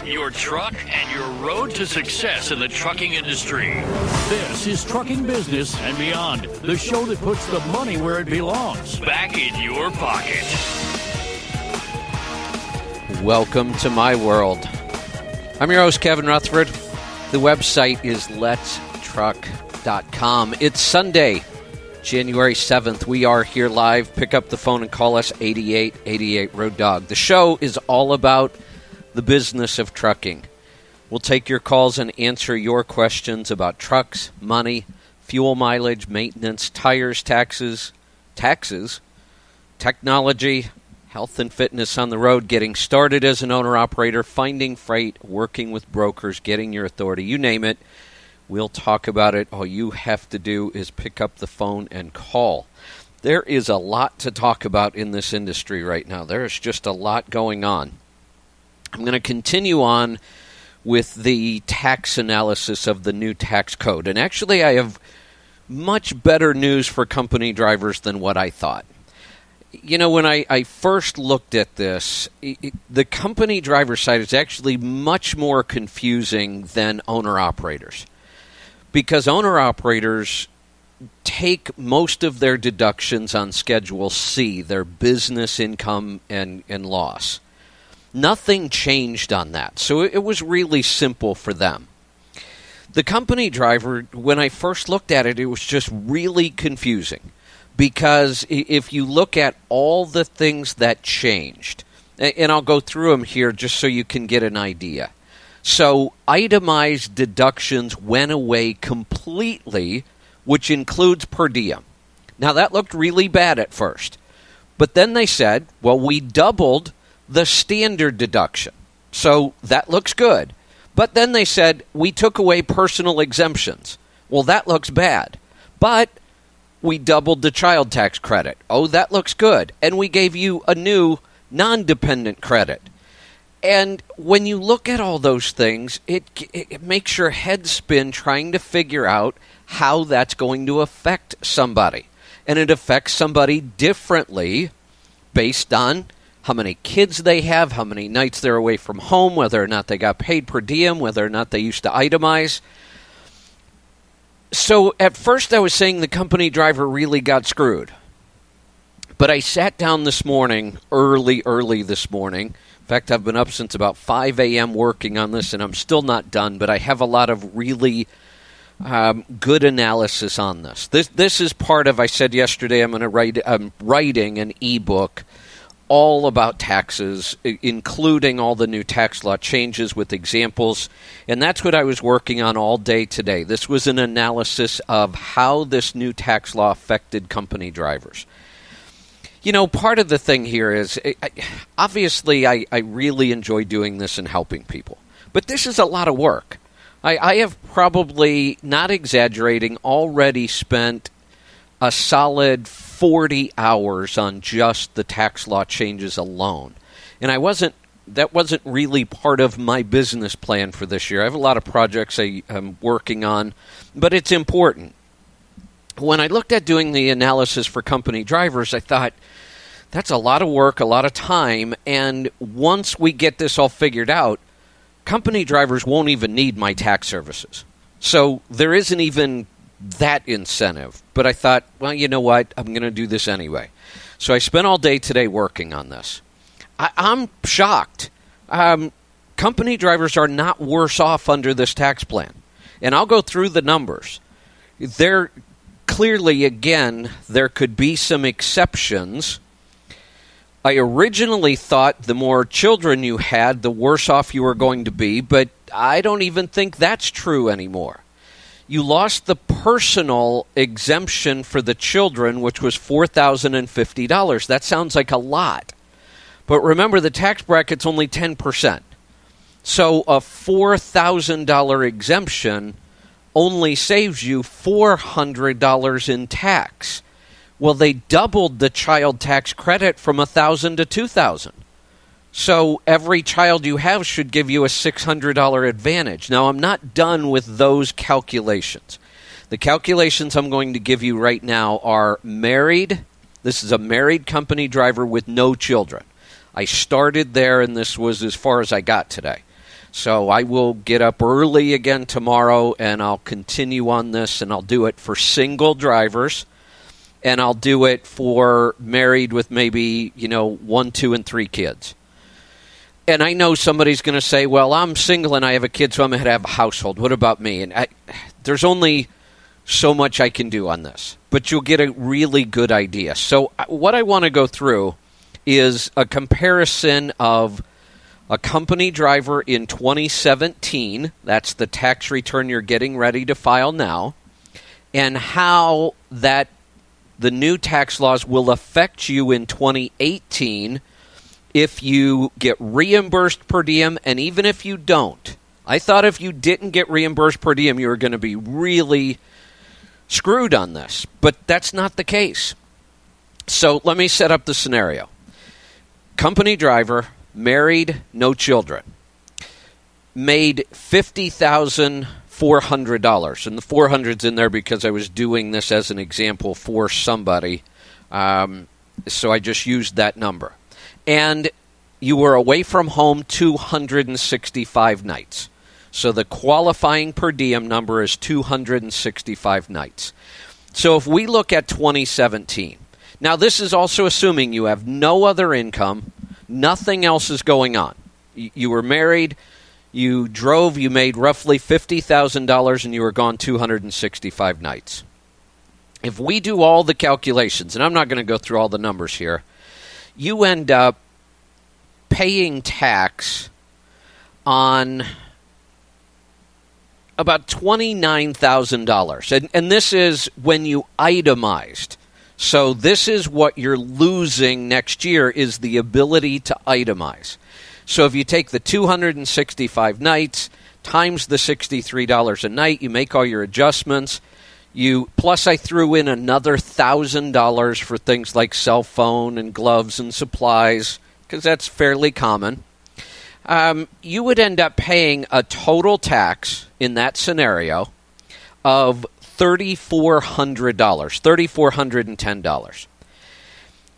your truck, and your road to success in the trucking industry. This is Trucking Business and Beyond, the show that puts the money where it belongs, back in your pocket. Welcome to my world. I'm your host, Kevin Rutherford. The website is letstruck.com. It's Sunday, January 7th. We are here live. Pick up the phone and call us 8888 Road Dog. The show is all about the business of trucking. We'll take your calls and answer your questions about trucks, money, fuel mileage, maintenance, tires, taxes, technology, health and fitness on the road, getting started as an owner-operator, finding freight, working with brokers, getting your authority, you name it. We'll talk about it. All you have to do is pick up the phone and call. There is a lot to talk about in this industry right now. There is just a lot going on. I'm going to continue on with the tax analysis of the new tax code. And actually, I have much better news for company drivers than what I thought. You know, when I first looked at this, the company driver side is actually much more confusing than owner-operators. Because owner-operators take most of their deductions on Schedule C, their business income and loss. Nothing changed on that, so it was really simple for them. The company driver, when I first looked at it, it was just really confusing. Because if you look at all the things that changed, and I'll go through them here just so you can get an idea. So itemized deductions went away completely, which includes per diem. Now that looked really bad at first. But then they said, well, we doubled the standard deduction. So that looks good. But then they said, we took away personal exemptions. Well, that looks bad. But we doubled the child tax credit. Oh, that looks good. And we gave you a new non-dependent credit. And when you look at all those things, it makes your head spin trying to figure out how that's going to affect somebody. And it affects somebody differently based on how many kids they have, how many nights they're away from home, whether or not they got paid per diem, whether or not they used to itemize. So at first I was saying the company driver really got screwed. But I sat down this morning, early this morning. In fact, I've been up since about 5 a.m. working on this, and I'm still not done. But I have a lot of really good analysis on this. This is part of, I said yesterday, I'm writing an ebook all about taxes, including all the new tax law changes with examples. And that's what I was working on all day today. This was an analysis of how this new tax law affected company drivers. You know, part of the thing here is, obviously, I really enjoy doing this and helping people. But this is a lot of work. I have probably, not exaggerating, already spent a solid 40 hours on just the tax law changes alone. And that wasn't really part of my business plan for this year. I have a lot of projects I'm working on, but it's important. When I looked at doing the analysis for company drivers, I thought, that's a lot of work, a lot of time, and once we get this all figured out, company drivers won't even need my tax services. So there isn't even that incentive. But I thought, well, you know what? I'm going to do this anyway. So I spent all day today working on this. I'm shocked. Company drivers are not worse off under this tax plan. And I'll go through the numbers. There clearly, again, there could be some exceptions. I originally thought the more children you had, the worse off you were going to be, but I don't even think that's true anymore. You lost the personal exemption for the children, which was $4,050. That sounds like a lot. But remember, the tax bracket's only 10%. So a $4,000 exemption only saves you $400 in tax. Well, they doubled the child tax credit from $1,000 to $2,000. So every child you have should give you a $600 advantage. Now, I'm not done with those calculations. The calculations I'm going to give you right now are married. This is a married company driver with no children. I started there, and this was as far as I got today. So I will get up early again tomorrow, and I'll continue on this, and I'll do it for single drivers, and I'll do it for married with maybe, 1, 2, and 3 kids. And I know somebody's going to say, well, I'm single and I have a kid, so I'm going to have a household. What about me? And there's only so much I can do on this, but you'll get a really good idea. So what I want to go through is a comparison of a company driver in 2017, that's the tax return you're getting ready to file now, and how that the new tax laws will affect you in 2018 if you get reimbursed per diem, and even if you don't. I thought if you didn't get reimbursed per diem, you were going to be really screwed on this, but that's not the case. So let me set up the scenario. Company driver, married, no children, made $50,400, and the 400's in there because I was doing this as an example for somebody, so I just used that number. And you were away from home 265 nights. So the qualifying per diem number is 265 nights. So if we look at 2017, now this is also assuming you have no other income, nothing else is going on. You were married, you drove, you made roughly $50,000, and you were gone 265 nights. If we do all the calculations, and I'm not going to go through all the numbers here, you end up paying tax on about $29,000. And this is when you itemized. So this is what you're losing next year is the ability to itemize. So if you take the 265 nights times the $63 a night, you make all your adjustments. Plus I threw in another $1,000 for things like cell phone and gloves and supplies, because that's fairly common. You would end up paying a total tax in that scenario of $3,400, $3,410.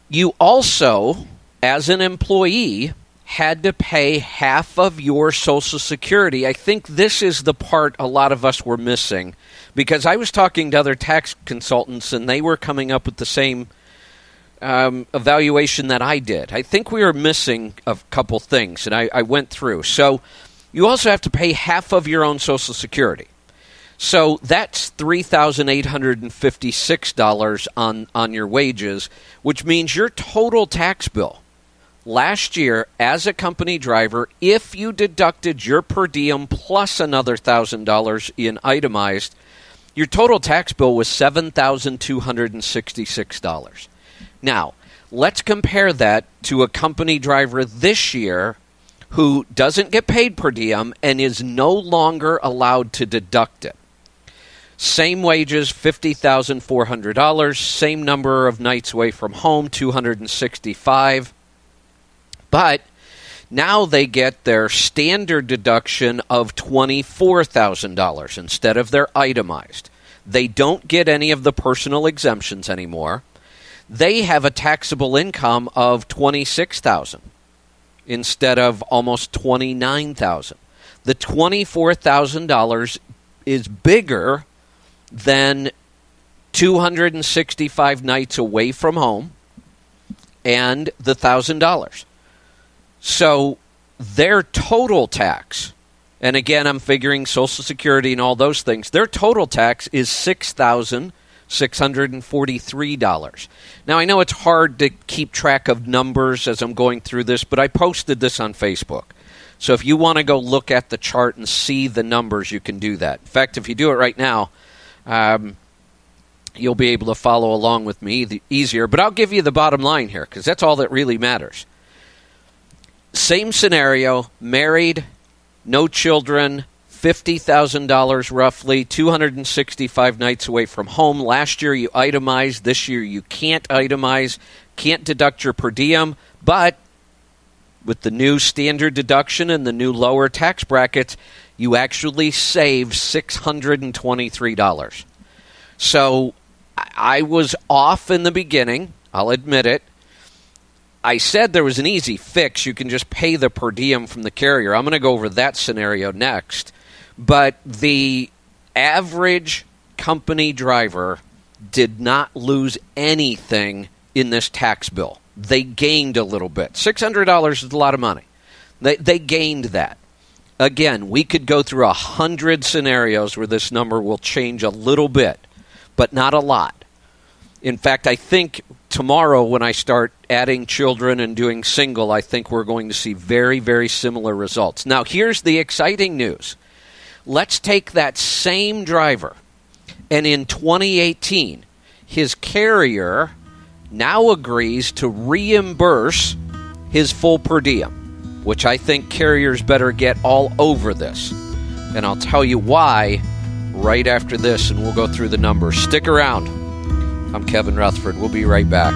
You also, as an employee, had to pay half of your Social Security. I think this is the part a lot of us were missing, because I was talking to other tax consultants, and they were coming up with the same evaluation that I did. I think we were missing a couple things, and I went through. So you also have to pay half of your own Social Security. So that's $3,856 on your wages, which means your total tax bill last year as a company driver, if you deducted your per diem plus another $1,000 in itemized, your total tax bill was $7,266. Now, let's compare that to a company driver this year who doesn't get paid per diem and is no longer allowed to deduct it. Same wages, $50,400, same number of nights away from home, 265. But now they get their standard deduction of $24,000 instead of their itemized. They don't get any of the personal exemptions anymore. They have a taxable income of $26,000 instead of almost $29,000. The $24,000 is bigger than 265 nights away from home and the $1,000. So their total tax, and again I'm figuring Social Security and all those things, their total tax is $6,643. Now I know it's hard to keep track of numbers as I'm going through this, but I posted this on Facebook. So if you want to go look at the chart and see the numbers, you can do that. In fact, if you do it right now, you'll be able to follow along with me easier. But I'll give you the bottom line here, because that's all that really matters. Same scenario, married, no children, $50,000 roughly, 265 nights away from home. Last year you itemized. This year you can't itemize, can't deduct your per diem. But with the new standard deduction and the new lower tax brackets, you actually save $623. So I was off in the beginning, I'll admit it. I said there was an easy fix. You can just pay the per diem from the carrier. I'm going to go over that scenario next. But the average company driver did not lose anything in this tax bill. They gained a little bit. $600 is a lot of money. They gained that. Again, we could go through 100 scenarios where this number will change a little bit, but not a lot. In fact, I think tomorrow when I start adding children and doing single, I think we're going to see very, very similar results. Now, here's the exciting news. Let's take that same driver, and in 2018, his carrier now agrees to reimburse his full per diem, which I think carriers better get all over this. And I'll tell you why right after this, and we'll go through the numbers. Stick around. I'm Kevin Rutherford. We'll be right back.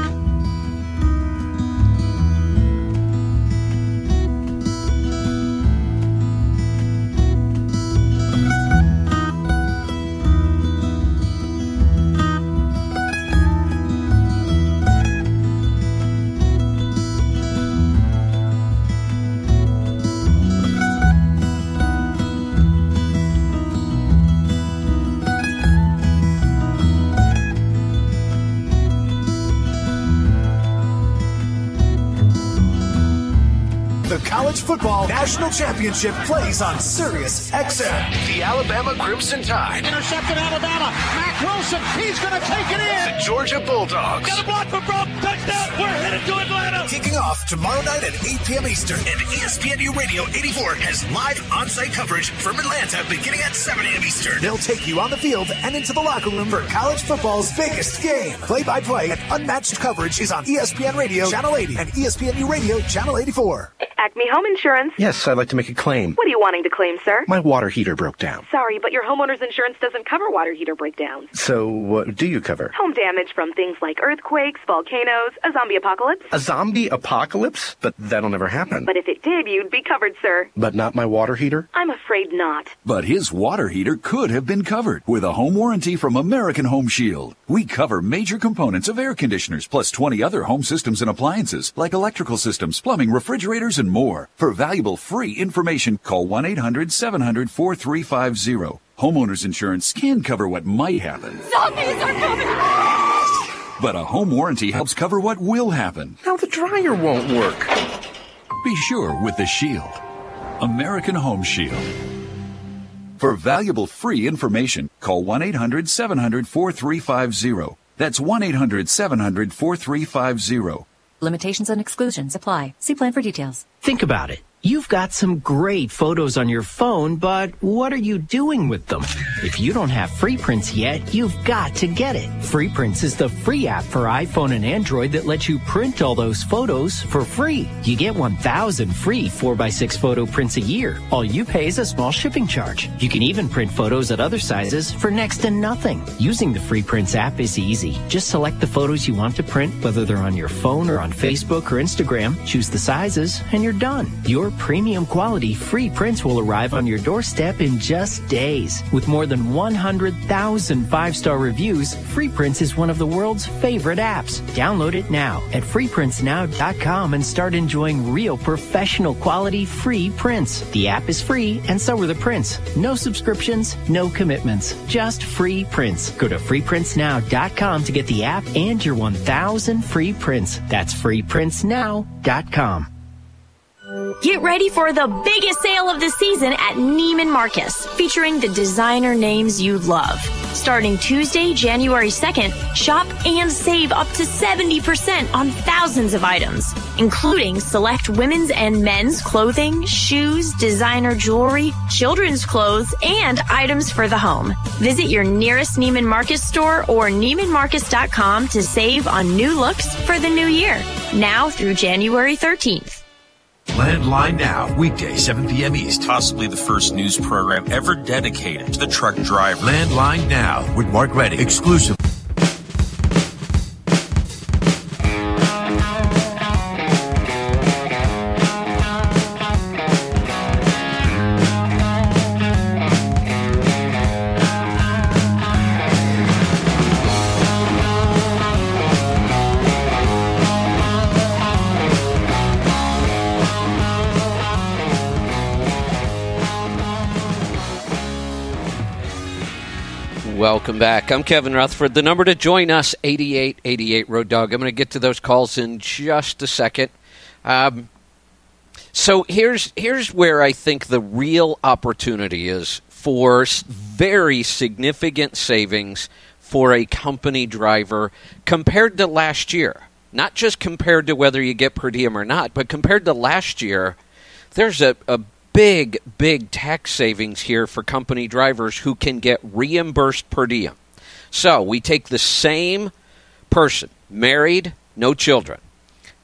Football National Championship plays on Sirius XM. The Alabama Crimson Tide. Intercepted Alabama. Mack Wilson, he's going to take it in. The Georgia Bulldogs. Got a block for Brock. Touchdown. We're headed to Atlanta. Kicking off tomorrow night at 8 p.m. Eastern. And ESPNU Radio 84 has live on-site coverage from Atlanta beginning at 7 a.m. Eastern. They'll take you on the field and into the locker room for college football's biggest game. Play-by-play and unmatched coverage is on ESPN Radio Channel 80 and ESPNU Radio Channel 84. Acme Home Insurance. Yes, I'd like to make a claim. What are you wanting to claim, sir? My water heater broke down. Sorry, but your homeowner's insurance doesn't cover water heater breakdowns. So what do you cover? Home damage from things like earthquakes, volcanoes, a zombie apocalypse. A zombie apocalypse? But that'll never happen. But if it did, you'd be covered, sir. But not my water heater? I'm afraid not. But his water heater could have been covered with a home warranty from American Home Shield. We cover major components of air conditioners, plus 20 other home systems and appliances, like electrical systems, plumbing, refrigerators, and more. For valuable free information, call 1-800-700-4350. Homeowners insurance can cover what might happen. Zombies are coming! But a home warranty helps cover what will happen. Now the dryer won't work. Be sure with the Shield. American Home Shield. For valuable free information, call 1-800-700-4350. That's 1-800-700-4350. Limitations and exclusions apply. See plan for details. Think about it. You've got some great photos on your phone, but what are you doing with them? If you don't have FreePrints yet, you've got to get it. FreePrints is the free app for iPhone and Android that lets you print all those photos for free. You get 1,000 free 4x6 photo prints a year. All you pay is a small shipping charge. You can even print photos at other sizes for next to nothing. Using the FreePrints app is easy. Just select the photos you want to print, whether they're on your phone or on Facebook or Instagram, choose the sizes, and you're done. Your premium quality free prints will arrive on your doorstep in just days. With more than 100,000 5-star reviews, FreePrints is one of the world's favorite apps. Download it now at freeprintsnow.com and start enjoying real professional quality free prints. The app is free and so are the prints. No subscriptions, no commitments, just free prints. Go to freeprintsnow.com to get the app and your 1,000 free prints. That's freeprintsnow.com. Get ready for the biggest sale of the season at Neiman Marcus, featuring the designer names you love. Starting Tuesday, January 2nd, shop and save up to 70% on thousands of items, including select women's and men's clothing, shoes, designer jewelry, children's clothes, and items for the home. Visit your nearest Neiman Marcus store or NeimanMarcus.com to save on new looks for the new year, now through January 13th. Landline Now, weekday, 7 p.m. East. Possibly the first news program ever dedicated to the truck driver. Landline Now with Mark Reddy, exclusive. Welcome back. I'm Kevin Rutherford. The number to join us, 8888 Road Dog. I'm going to get to those calls in just a second. So here's where I think the real opportunity is for very significant savings for a company driver compared to last year. Not just compared to whether you get per diem or not, but compared to last year, there's a big tax savings here for company drivers who can get reimbursed per diem. So we take the same person, married, no children,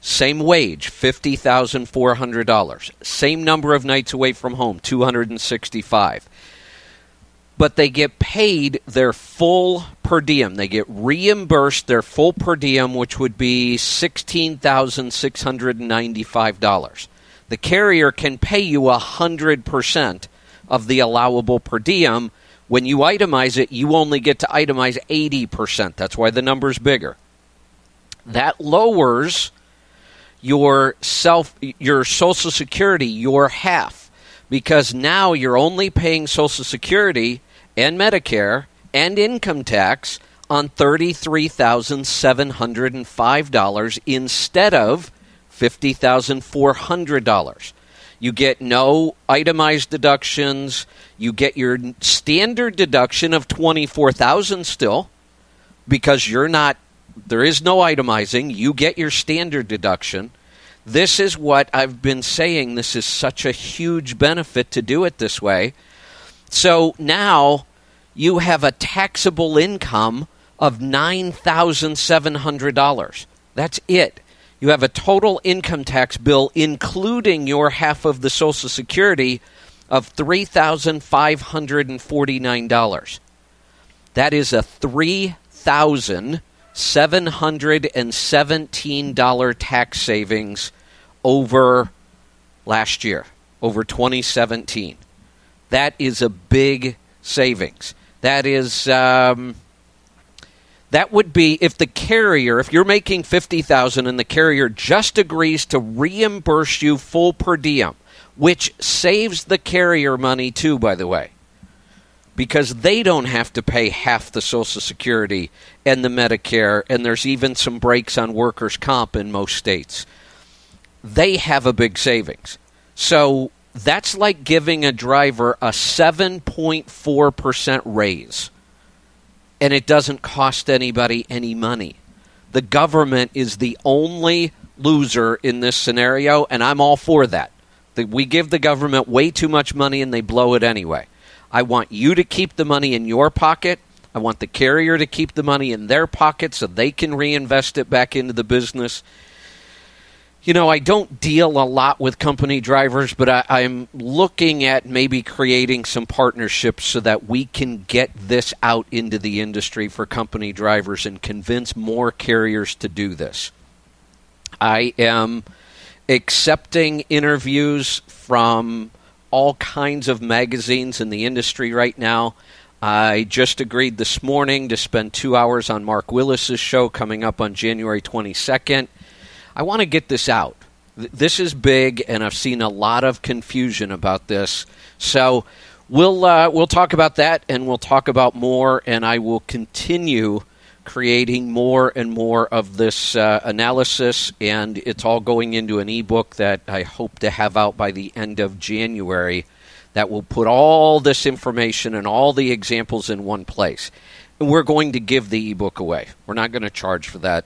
same wage, $50,400, same number of nights away from home, 265. But they get paid their full per diem. They get reimbursed their full per diem, which would be $16,695. The carrier can pay you 100% of the allowable per diem. When you itemize it, you only get to itemize 80%. That's why the number's bigger. That lowers your Social Security, your half, because now you're only paying Social Security and Medicare and income tax on $33,705 instead of $50,400. You get no itemized deductions. You get your standard deduction of $24,000 still, because there is no itemizing. You get your standard deduction. This is what I've been saying. This is such a huge benefit to do it this way. So now you have a taxable income of $9,700. That's it. You have a total income tax bill, including your half of the Social Security, of $3,549. That is a $3,717 tax savings over last year, over 2017. That is a big savings. That is... That would be if the carrier, if you're making $50,000 and the carrier just agrees to reimburse you full per diem, which saves the carrier money too, by the way, because they don't have to pay half the Social Security and the Medicare, and there's even some breaks on workers' comp in most states. They have a big savings. So that's like giving a driver a 7.4% raise. And it doesn't cost anybody any money. The government is the only loser in this scenario, and I'm all for that. We give the government way too much money and they blow it anyway. I want you to keep the money in your pocket. I want the carrier to keep the money in their pocket so they can reinvest it back into the business. You know, I don't deal a lot with company drivers, but I'm looking at maybe creating some partnerships so that we can get this out into the industry for company drivers and convince more carriers to do this. I am accepting interviews from all kinds of magazines in the industry right now. I just agreed this morning to spend 2 hours on Mark Willis's show coming up on January 22nd. I want to get this out. This is big, and I've seen a lot of confusion about this. So we'll talk about that, and we'll talk about more, and I will continue creating more and more of this analysis, and it's all going into an ebook that I hope to have out by the end of January that will put all this information and all the examples in one place. And we're going to give the ebook away. We're not going to charge for that.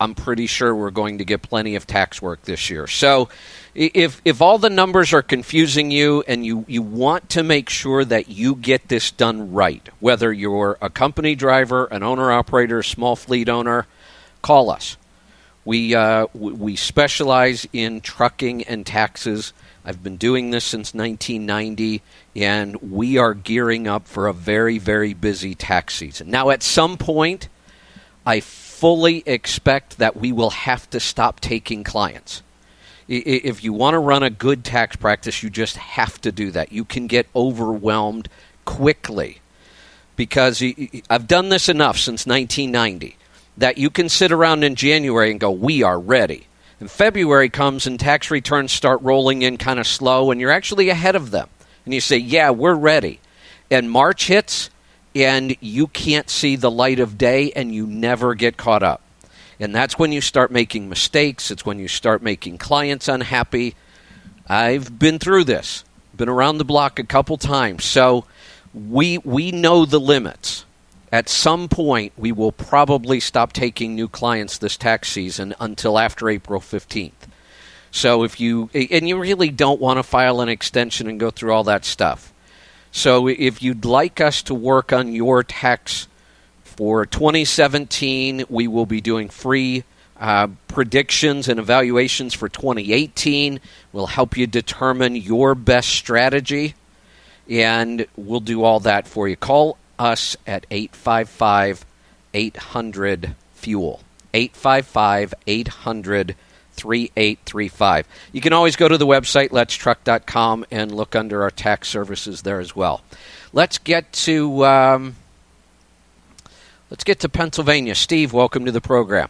I'm pretty sure we're going to get plenty of tax work this year. So if all the numbers are confusing you and you want to make sure that you get this done right, whether you're a company driver, an owner-operator, a small fleet owner, call us. We specialize in trucking and taxes. I've been doing this since 1990, and we are gearing up for a very, very busy tax season. Now, at some point, I fully expect that we will have to stop taking clients. If you want to run a good tax practice, you just have to do that. You can get overwhelmed quickly because I've done this enough since 1990 that you can sit around in January and go, we are ready. And February comes and tax returns start rolling in kind of slow, and you're actually ahead of them. And you say, yeah, we're ready. And March hits, and you can't see the light of day, and you never get caught up. And that's when you start making mistakes. It's when you start making clients unhappy. I've been through this, been around the block a couple times. So we know the limits. At some point, we will probably stop taking new clients this tax season until after April 15th. So if you really don't want to file an extension and go through all that stuff. So if you'd like us to work on your tax for 2017, we will be doing free predictions and evaluations for 2018. We'll help you determine your best strategy, and we'll do all that for you. Call us at 855-800-FUEL, 855-800-3835. You can always go to the website, letstruck.com, and look under our tax services there as well. Let's get to Pennsylvania. Steve, welcome to the program.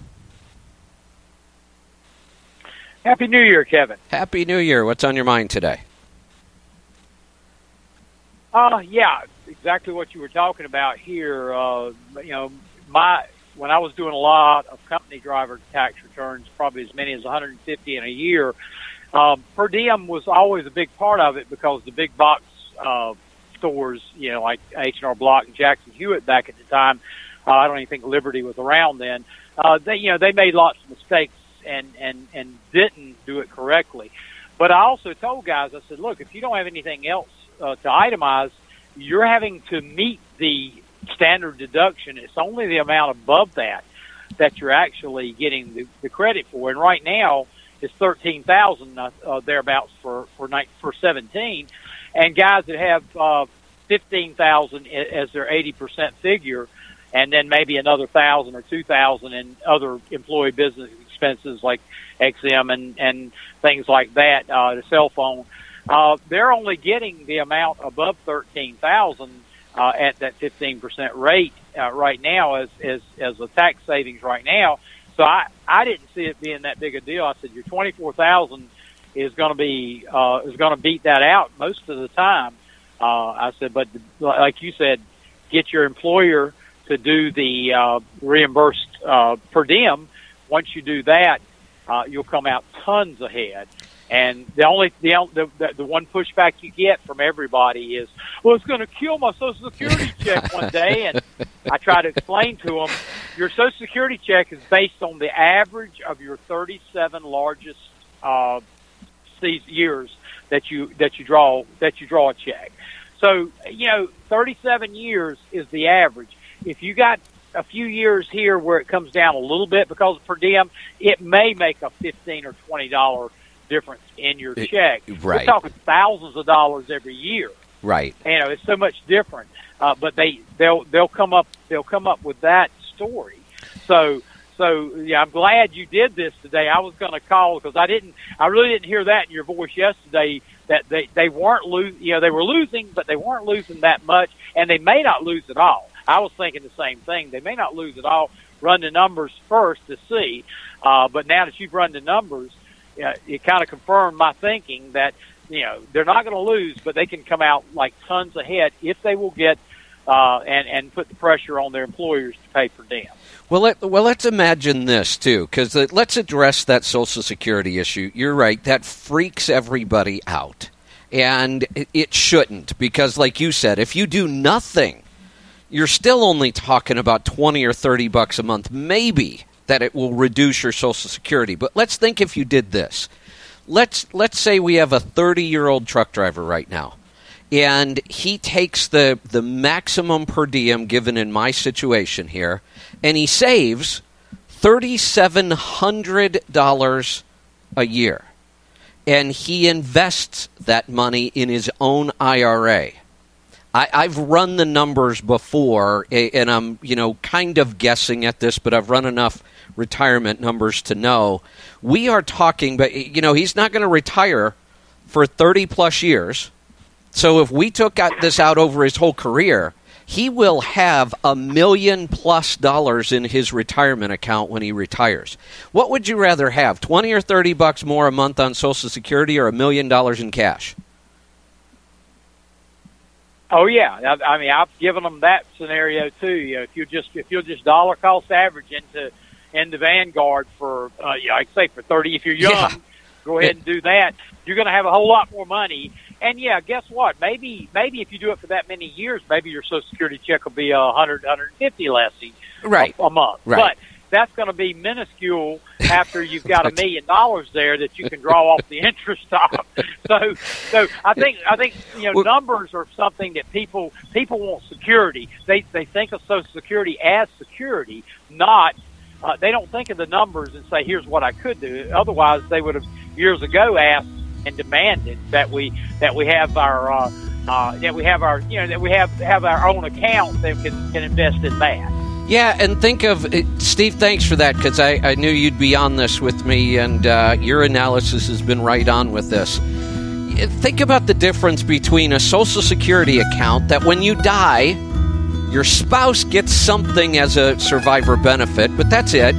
Happy New Year, Kevin. Happy New Year. What's on your mind today? Yeah, exactly what you were talking about here. When I was doing a lot of company driver tax returns, probably as many as 150 in a year, per diem was always a big part of it because the big box stores, like H&R Block and Jackson Hewitt back at the time, I don't even think Liberty was around then. They made lots of mistakes and didn't do it correctly. But I also told guys, I said, look, if you don't have anything else to itemize, you're having to meet the standard deduction. It's only the amount above that you're actually getting the credit for. And right now, it's $13,000 thereabouts for 17. And guys that have $15,000 as their 80% figure, and then maybe another $1,000 or $2,000 in other employee business expenses like XM and things like that, the cell phone. They're only getting the amount above $13,000 at that 15% rate right now as a tax savings right now. So I didn't see it being that big a deal. I said your $24,000 is going to be is going to beat that out most of the time. I said, but like you said, get your employer to do the reimbursed per diem. Once you do that, you'll come out tons ahead. And the one pushback you get from everybody is, well, it's going to kill my Social Security check one day. And I try to explain to them, your Social Security check is based on the average of your 37 largest years that you draw a check. So 37 years is the average. If you got a few years here where it comes down a little bit because of per diem, it may make a $15 or $20 difference in your check. Right. We're talking thousands of dollars every year. Right. It's so much different. But they'll come up with that story. So yeah, I'm glad you did this today. I was going to call because I really didn't hear that in your voice yesterday, that they weren't they were losing, but they weren't losing that much, and they may not lose at all. I was thinking the same thing. They may not lose at all. Run the numbers first to see. But now that you've run the numbers, it kind of confirmed my thinking that, they're not going to lose, but they can come out like tons ahead if they will get and put the pressure on their employers to pay per diem. Well, let's imagine this, too, because let's address that Social Security issue. You're right. That freaks everybody out. And it shouldn't, because like you said, if you do nothing, you're still only talking about $20 or $30 a month, maybe, that it will reduce your Social Security. But let's think if you did this. Let's say we have a 30-year-old truck driver right now, and he takes the maximum per diem given in my situation here, and he saves $3,700 a year, and he invests that money in his own IRA. I've run the numbers before, and I'm kind of guessing at this, but I've run enough retirement numbers to know we are talking. But he's not going to retire for 30+ years. So if we took this out over his whole career, he will have $1 million+ in his retirement account when he retires. What would you rather have, $20 or $30 more a month on Social Security, or $1 million in cash? Oh yeah, I mean I've given them that scenario too. You know, if you'll just dollar cost average into Vanguard for I'd say for 30. If you're young, go ahead and do that. You're going to have a whole lot more money. And yeah, guess what? Maybe if you do it for that many years, maybe your Social Security check will be $100, $150 less a month. Right. But that's going to be minuscule after you've got $1 million there that you can draw off the interest off. So I think numbers are something that people want security. They think of Social Security as security, not they don't think of the numbers and say, here's what I could do. Otherwise, they would have years ago asked and demanded that we have our own account that can invest in that. Yeah, and think of Steve. Thanks for that, because I knew you'd be on this with me, and your analysis has been right on with this. Think about the difference between a Social Security account that when you die, your spouse gets something as a survivor benefit, but that's it,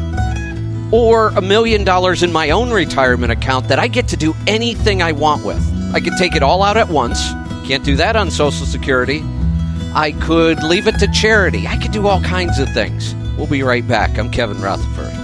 or $1 million in my own retirement account that I get to do anything I want with. I could take it all out at once. Can't do that on Social Security. I could leave it to charity. I could do all kinds of things. We'll be right back. I'm Kevin Rutherford.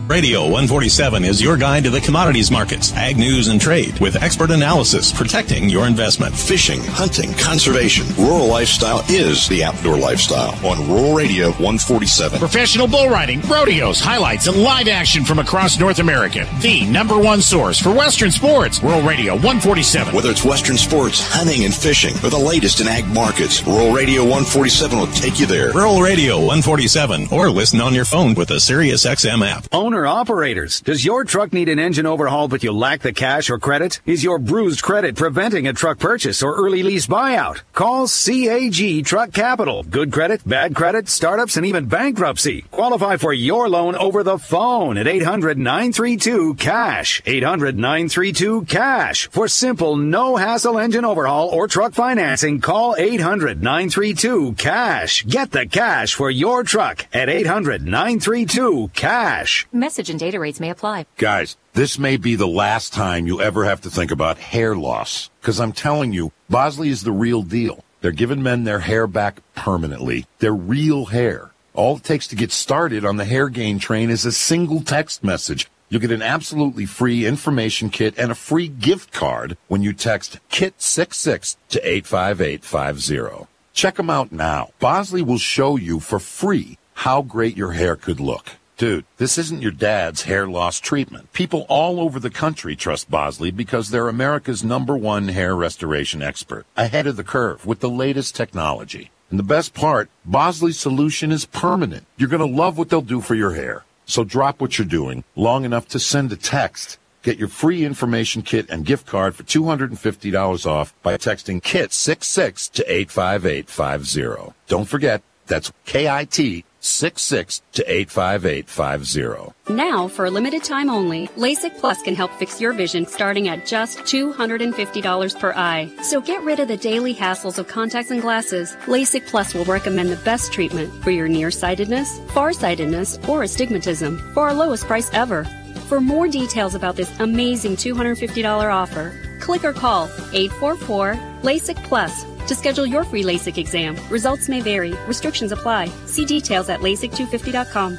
Radio 147 is your guide to the commodities markets, ag news, and trade with expert analysis protecting your investment. Fishing, hunting, conservation, rural lifestyle is the outdoor lifestyle on Rural Radio 147. Professional bull riding, rodeos, highlights, and live action from across North America. The #1 source for Western sports. Rural Radio 147. Whether it's Western sports, hunting, and fishing, or the latest in ag markets, Rural Radio 147 will take you there. Rural Radio 147, or listen on your phone with the SiriusXM app. Owner-operators, does your truck need an engine overhaul but you lack the cash or credit? Is your bruised credit preventing a truck purchase or early lease buyout? Call CAG Truck Capital. Good credit, bad credit, startups, and even bankruptcy. Qualify for your loan over the phone at 800-932-CASH. 800-932-CASH. For simple, no-hassle engine overhaul or truck financing, call 800-932-CASH. Get the cash for your truck at 800-932-CASH. Message and data rates may apply. Guys, this may be the last time you ever have to think about hair loss. Because I'm telling you, Bosley is the real deal. They're giving men their hair back permanently. Their real hair. All it takes to get started on the hair gain train is a single text message. You'll get an absolutely free information kit and a free gift card when you text KIT66 to 85850. Check them out now. Bosley will show you for free how great your hair could look. Dude, this isn't your dad's hair loss treatment. People all over the country trust Bosley because they're America's #1 hair restoration expert, ahead of the curve with the latest technology. And the best part, Bosley's solution is permanent. You're going to love what they'll do for your hair. So drop what you're doing long enough to send a text. Get your free information kit and gift card for $250 off by texting KIT66 to 85850. Don't forget, that's KIT 66 to 85850. Now, for a limited time only, LASIK Plus can help fix your vision starting at just $250 per eye. So get rid of the daily hassles of contacts and glasses. LASIK Plus will recommend the best treatment for your nearsightedness, farsightedness, or astigmatism for our lowest price ever. For more details about this amazing $250 offer, click or call 844-LASIK Plus. To schedule your free LASIK exam, results may vary. Restrictions apply. See details at LASIK250.com.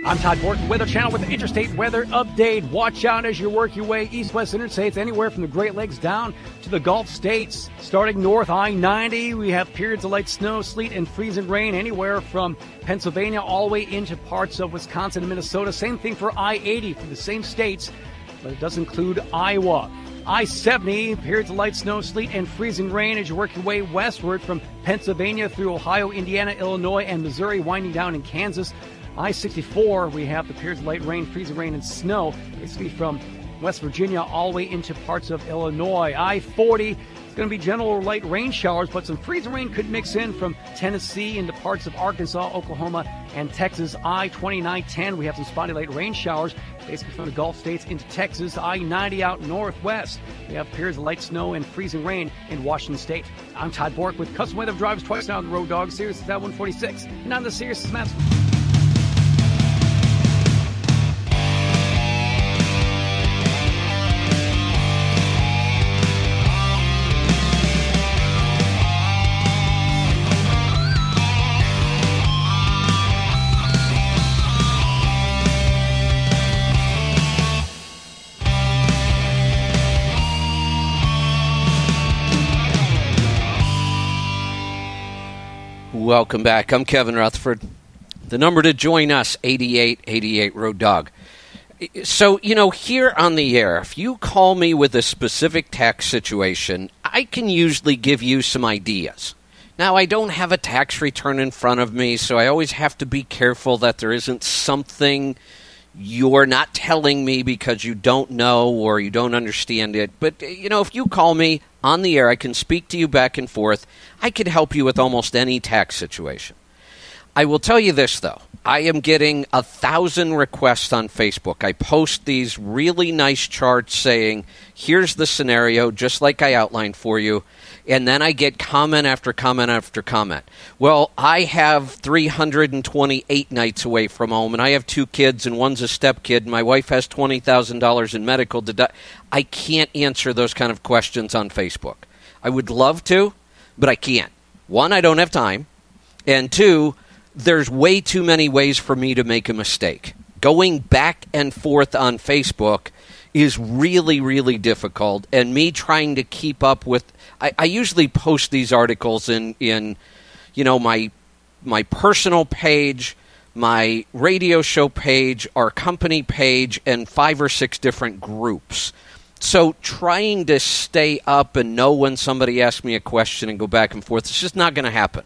I'm Todd Borton, Weather Channel with the Interstate Weather Update. Watch out as you work your way east-west interstates, anywhere from the Great Lakes down to the Gulf States. Starting north I-90, we have periods of light snow, sleet, and freezing rain anywhere from Pennsylvania all the way into parts of Wisconsin and Minnesota. Same thing for I-80 from the same states, but it does include Iowa. I-70, periods of light snow, sleet, and freezing rain as you work your way westward from Pennsylvania through Ohio, Indiana, Illinois, and Missouri, winding down in Kansas. I-64, we have the periods of light rain, freezing rain, and snow, basically from West Virginia all the way into parts of Illinois. I-40, it's going to be general or light rain showers, but some freezing rain could mix in from Tennessee into parts of Arkansas, Oklahoma, and Texas. I-29-10, we have some spotty light rain showers, basically from the Gulf States into Texas. I-90 out northwest, we have periods of light snow and freezing rain in Washington State. I'm Todd Bork with Custom Weather Drivers Twice Now on the Road Dog. Sirius is at 146, and on the Sirius is Matt. Welcome back. I'm Kevin Rutherford. The number to join us, 8888 Road Dog. So, here on the air, if you call me with a specific tax situation, I can usually give you some ideas. Now, I don't have a tax return in front of me, so I always have to be careful that there isn't something you're not telling me because you don't know or you don't understand it. But, if you call me on the air, I can speak to you back and forth. I can help you with almost any tax situation. I will tell you this, though. I am getting 1,000 requests on Facebook. I post these really nice charts saying, here's the scenario, just like I outlined for you. And then I get comment after comment after comment. Well, I have 328 nights away from home, and I have 2 kids, and one's a stepkid, and my wife has $20,000 in medical deduct. I can't answer those kind of questions on Facebook. I would love to, but I can't. 1, I don't have time. And 2, there's way too many ways for me to make a mistake. Going back and forth on Facebook is really, really difficult. And me trying to keep up with... I usually post these articles in my personal page, my radio show page, our company page, and 5 or 6 different groups. So trying to stay up and know when somebody asks me a question and go back and forth, it's just not going to happen.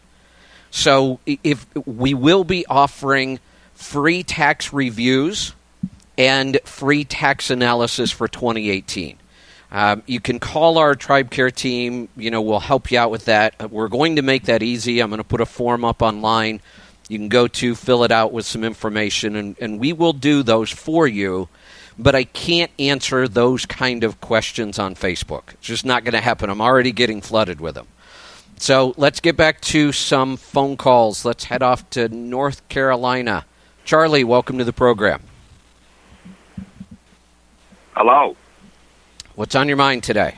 So if we will be offering free tax reviews and free tax analysis for 2018. You can call our Tribe Care team. We'll help you out with that. We're going to make that easy. I'm going to put a form up online. You can go to fill it out with some information, and we will do those for you. But I can't answer those kind of questions on Facebook. It's just not going to happen. I'm already getting flooded with them. So let's get back to some phone calls. Let's head off to North Carolina. Charlie, welcome to the program. Hello. What's on your mind today?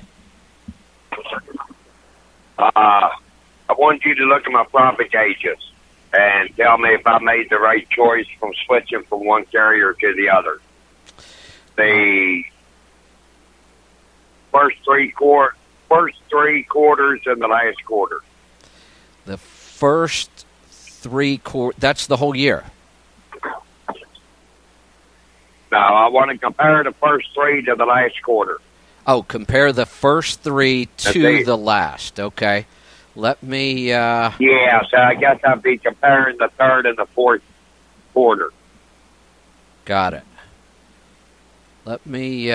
I want you to look at my profit gauges and tell me if I made the right choice from switching from one carrier to the other. The first three quarters and the last quarter. The first 3 quarters, that's the whole year. No, I want to compare the first 3 to the last quarter. Oh, compare the first 3 to the last. Okay. Let me... Yeah, so I guess I'd be comparing the third and the fourth quarter. Got it. Let me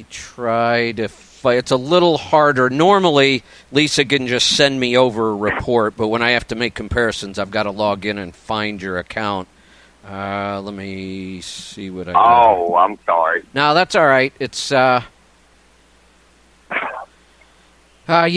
try to... It's a little harder. Normally, Lisa can just send me over a report, but when I have to make comparisons, I've got to log in and find your account. Let me see what I got. Oh, I'm sorry. No, that's all right. It's, you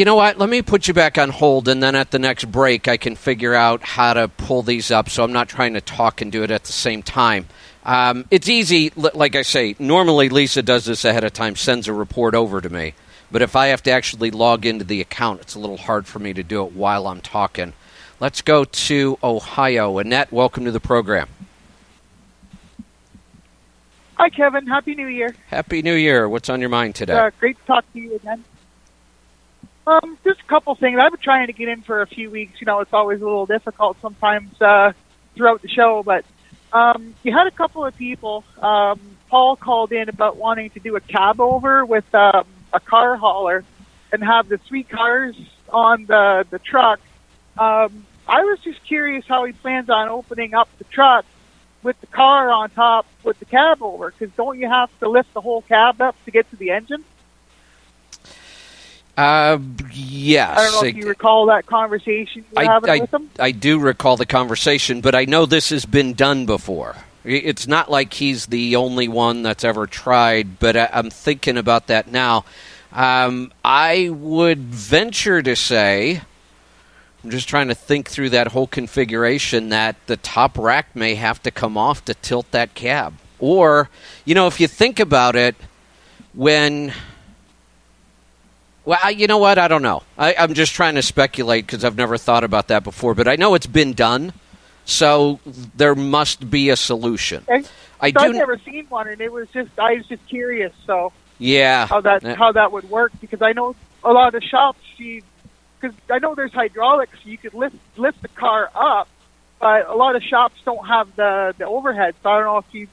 know what? Let me put you back on hold, and then at the next break, I can figure out how to pull these up, so I'm not trying to talk and do it at the same time. It's easy, like I say, normally Lisa does this ahead of time, sends a report over to me. But if I have to actually log into the account, it's a little hard for me to do it while I'm talking. Let's go to Ohio. Annette, welcome to the program. Hi, Kevin. Happy New Year. Happy New Year. What's on your mind today? Great to talk to you again. Just a couple things. I've been trying to get in for a few weeks. It's always a little difficult sometimes throughout the show, but you had a couple of people. Paul called in about wanting to do a cab over with a car hauler and have the 3 cars on the truck. I was just curious how he plans on opening up the truck with the car on top with the cab over, because don't you have to lift the whole cab up to get to the engine? Yes. I don't know if you recall that conversation you were having with him. I do recall the conversation, but I know this has been done before. It's not like he's the only one that's ever tried, but I'm thinking about that now. I would venture to say, I'm just trying to think through that whole configuration, that the top rack may have to come off to tilt that cab. Or, if you think about it, when... Well, you know what? I don't know. I'm just trying to speculate because I've never thought about that before. But I know it's been done, so there must be a solution. I've never seen one, and I was just curious. So yeah, how that would work, because I know a lot of shops because I know there's hydraulics, you could lift the car up, but a lot of shops don't have the overhead. So I don't know if you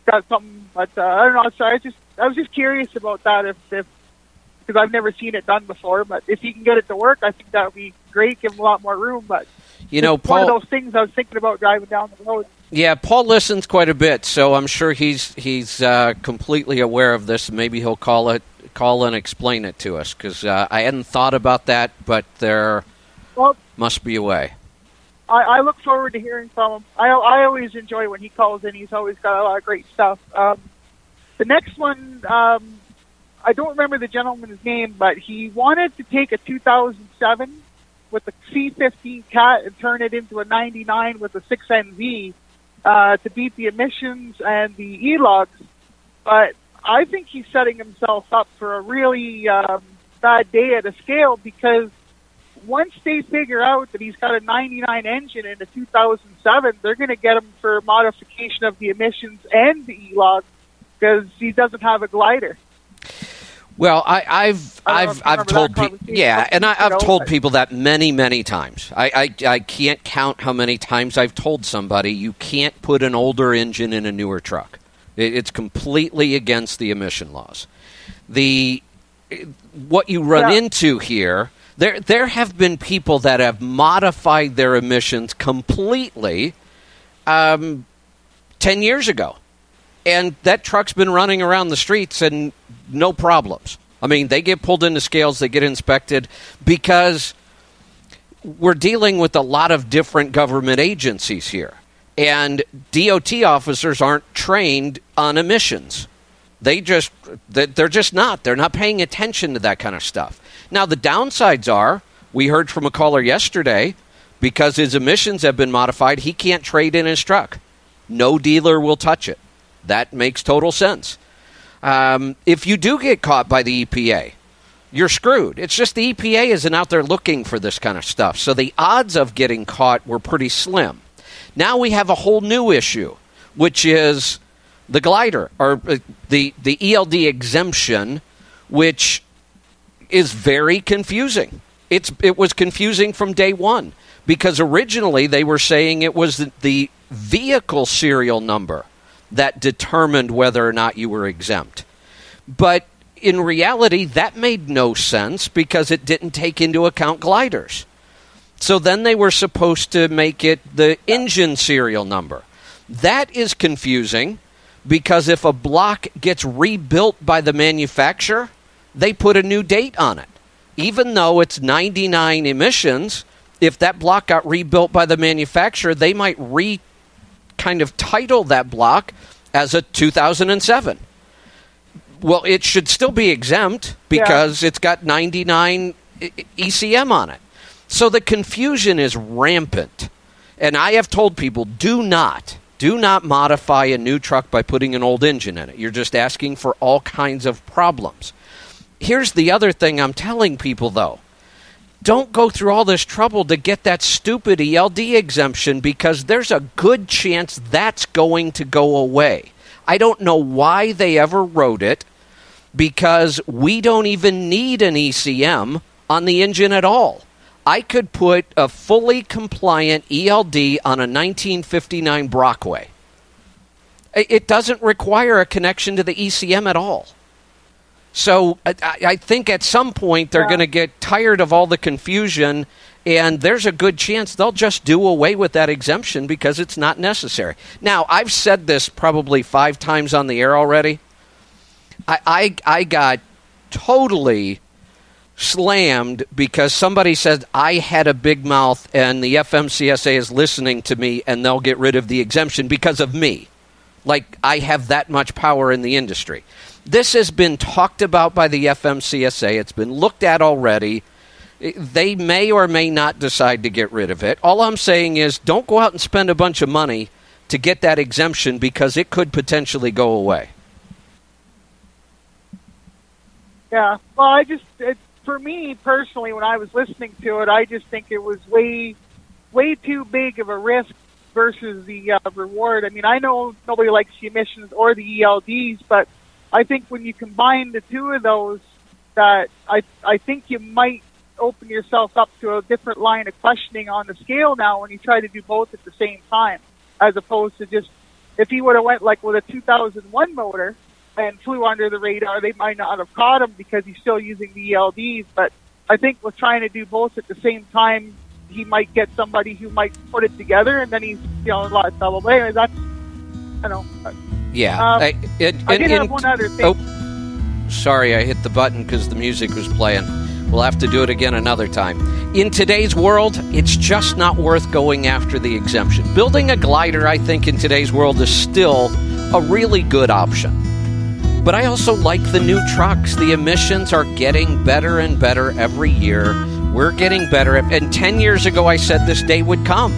got something, but I don't know. So I was just curious about that if because I've never seen it done before. But if you can get it to work, I think that would be great. Give them a lot more room. But Paul, one of those things I was thinking about driving down the road. Yeah, Paul listens quite a bit, so I'm sure he's completely aware of this. Maybe he'll call and explain it to us, because I hadn't thought about that, but there must be a way. I look forward to hearing from him. I always enjoy when he calls in. He's always got a lot of great stuff. The next one, I don't remember the gentleman's name, but he wanted to take a 2007 with the C15 Cat and turn it into a 99 with a 6NZ to beat the emissions and the E-logs. But I think he's setting himself up for a really bad day at a scale, because once they figure out that he's got a 99 engine in a 2007, they're going to get him for modification of the emissions and the E-log, because he doesn't have a glider. Well, I've told people, and I've told people that many times. I can't count how many times I've told somebody you can't put an older engine in a newer truck. It's completely against the emission laws. What you run into here, there have been people that have modified their emissions completely 10 years ago. And that truck's been running around the streets and no problems. I mean, they get pulled into scales, they get inspected, because we're dealing with a lot of different government agencies here. And DOT officers aren't trained on emissions. They're just not. They're not paying attention to that kind of stuff. Now, the downsides are, we heard from a caller yesterday, because his emissions have been modified, he can't trade in his truck. No dealer will touch it. That makes total sense. If you do get caught by the EPA, you're screwed. It's just the EPA isn't out there looking for this kind of stuff. So the odds of getting caught were pretty slim. Now we have a whole new issue, which is the glider, or the ELD exemption, which is very confusing. It was confusing from day one, because originally they were saying it was the vehicle serial number that determined whether or not you were exempt. But in reality, that made no sense, because it didn't take into account gliders. So then they were supposed to make it the engine serial number. That is confusing, because if a block gets rebuilt by the manufacturer, they put a new date on it. Even though it's 99 emissions, if that block got rebuilt by the manufacturer, they might kind of title that block as a 2007. Well, it should still be exempt, because it's got 99 ECM on it. So the confusion is rampant. And I have told people, do not modify a new truck by putting an old engine in it. You're just asking for all kinds of problems. Here's the other thing I'm telling people, though. Don't go through all this trouble to get that stupid ELD exemption, because there's a good chance that's going to go away. I don't know why they ever wrote it, because we don't even need an ECM on the engine at all. I could put a fully compliant ELD on a 1959 Brockway. It doesn't require a connection to the ECM at all. So I think at some point they're going to get tired of all the confusion, and there's a good chance they'll just do away with that exemption, because it's not necessary. Now, I've said this probably 5 times on the air already. I got totally slammed because somebody said I had a big mouth and the FMCSA is listening to me and they'll get rid of the exemption because of me. Like I have that much power in the industry. This has been talked about by the FMCSA. It's been looked at already. They may or may not decide to get rid of it. All I'm saying is don't go out and spend a bunch of money to get that exemption because it could potentially go away. Yeah. Well, for me personally, when I was listening to it, I just think it was way too big of a risk versus the reward. I mean, I know nobody likes the emissions or the ELDs, but I think when you combine the two of those, that I think you might open yourself up to a different line of questioning on the scale now when you try to do both at the same time, as opposed to just, if he would have went like with a 2001 motor and flew under the radar, they might not have caught him because he's still using the ELDs. But I think with trying to do both at the same time, he might get somebody who might put it together, and then he's, a lot of trouble. But anyway, that's, Yeah. I did have one other thing. Oh, sorry, I hit the button because the music was playing. We'll have to do it again another time. In today's world, it's just not worth going after the exemption. Building a glider, I think, in today's world is still a really good option. But I also like the new trucks. The emissions are getting better and better every year. We're getting better. And 10 years ago, I said this day would come.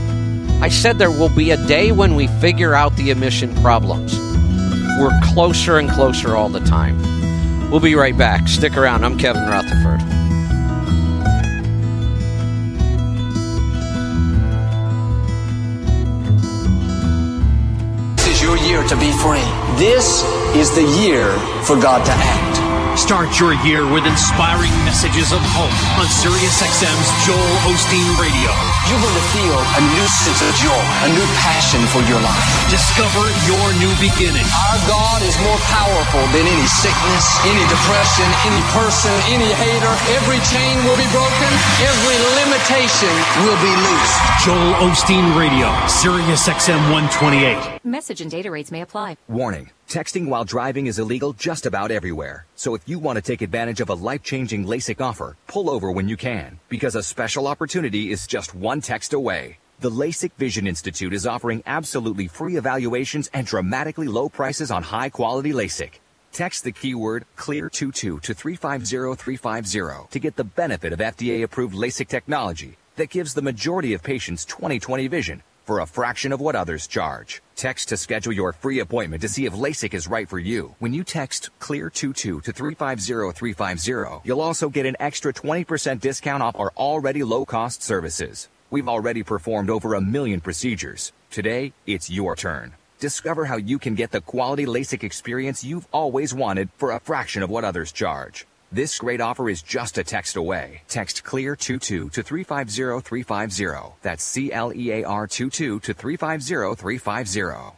I said there will be a day when we figure out the emission problems. We're closer and closer all the time. We'll be right back. Stick around. I'm Kevin Rutherford. This is your year to be free. This is the year for God to act. Start your year with inspiring messages of hope on SiriusXM's Joel Osteen Radio. You're going to feel a new sense of joy, a new passion for your life. Discover your new beginning. Our God is more powerful than any sickness, any depression, any person, any hater. Every chain will be broken. Every limitation will be loosed. Joel Osteen Radio, SiriusXM 128. Message and data rates may apply. Warning. Texting while driving is illegal just about everywhere. So if you want to take advantage of a life-changing LASIK offer, pull over when you can, because a special opportunity is just one text away. The LASIK Vision Institute is offering absolutely free evaluations and dramatically low prices on high-quality LASIK. Text the keyword CLEAR22 to 350350 to get the benefit of FDA-approved LASIK technology that gives the majority of patients 20/20 vision for a fraction of what others charge. Text to schedule your free appointment to see if LASIK is right for you. When you text CLEAR22 to 350350, you'll also get an extra 20% discount off our already low-cost services. We've already performed over 1 million procedures. Today, it's your turn. Discover how you can get the quality LASIK experience you've always wanted for a fraction of what others charge. This great offer is just a text away. Text CLEAR22 to 350350. That's CLEAR22 to 350350.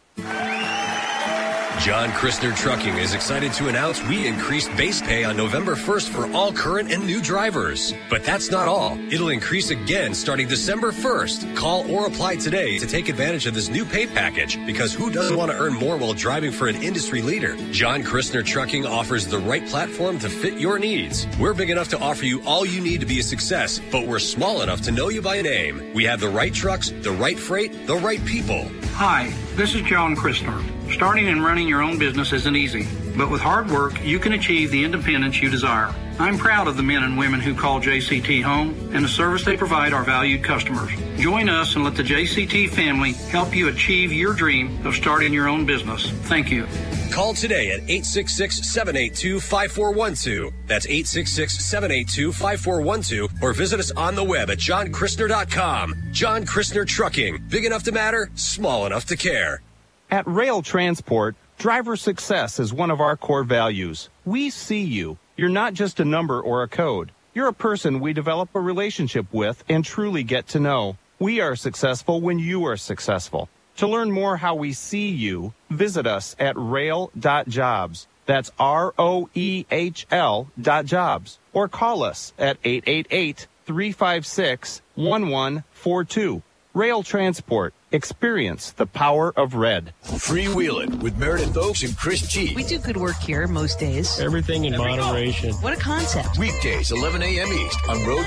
John Christner Trucking is excited to announce we increased base pay on November 1st for all current and new drivers. But that's not all. It'll increase again starting December 1st. Call or apply today to take advantage of this new pay package, because who doesn't want to earn more while driving for an industry leader? John Christner Trucking offers the right platform to fit your needs. We're big enough to offer you all you need to be a success, but we're small enough to know you by name. We have the right trucks, the right freight, the right people. Hi, this is John Christner. Starting and running your own business isn't easy, but with hard work, you can achieve the independence you desire. I'm proud of the men and women who call JCT home and the service they provide our valued customers. Join us and let the JCT family help you achieve your dream of starting your own business. Thank you. Call today at 866-782-5412. That's 866-782-5412. Or visit us on the web at johnkristner.com. John Christner Trucking. Big enough to matter, small enough to care. At Rail Transport, driver success is one of our core values. We see you. You're not just a number or a code. You're a person we develop a relationship with and truly get to know. We are successful when you are successful. To learn more how we see you, visit us at rail.jobs. That's ROEHL.jobs. Or call us at 888-356-1142. Rail Transport. Experience the power of red. Freewheelin' with Meredith Oaks and Chris G. We do good work here most days. Everything in moderation. What a concept. Weekdays, 11 a.m. East on Road.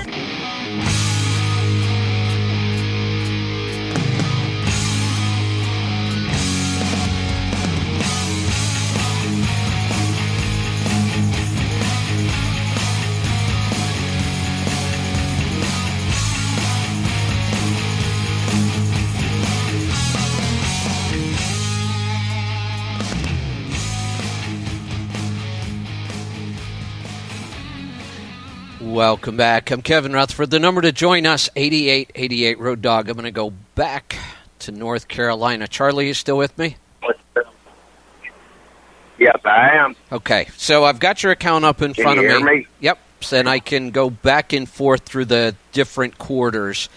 Welcome back. I'm Kevin Rutherford. The number to join us, 8888 Road Dog. I'm going to go back to North Carolina. Charlie, you still with me? Yes, I am. Okay, so I've got your account up in front of me. Can you hear me? Yep, flips, and I can go back and forth through the different quarters.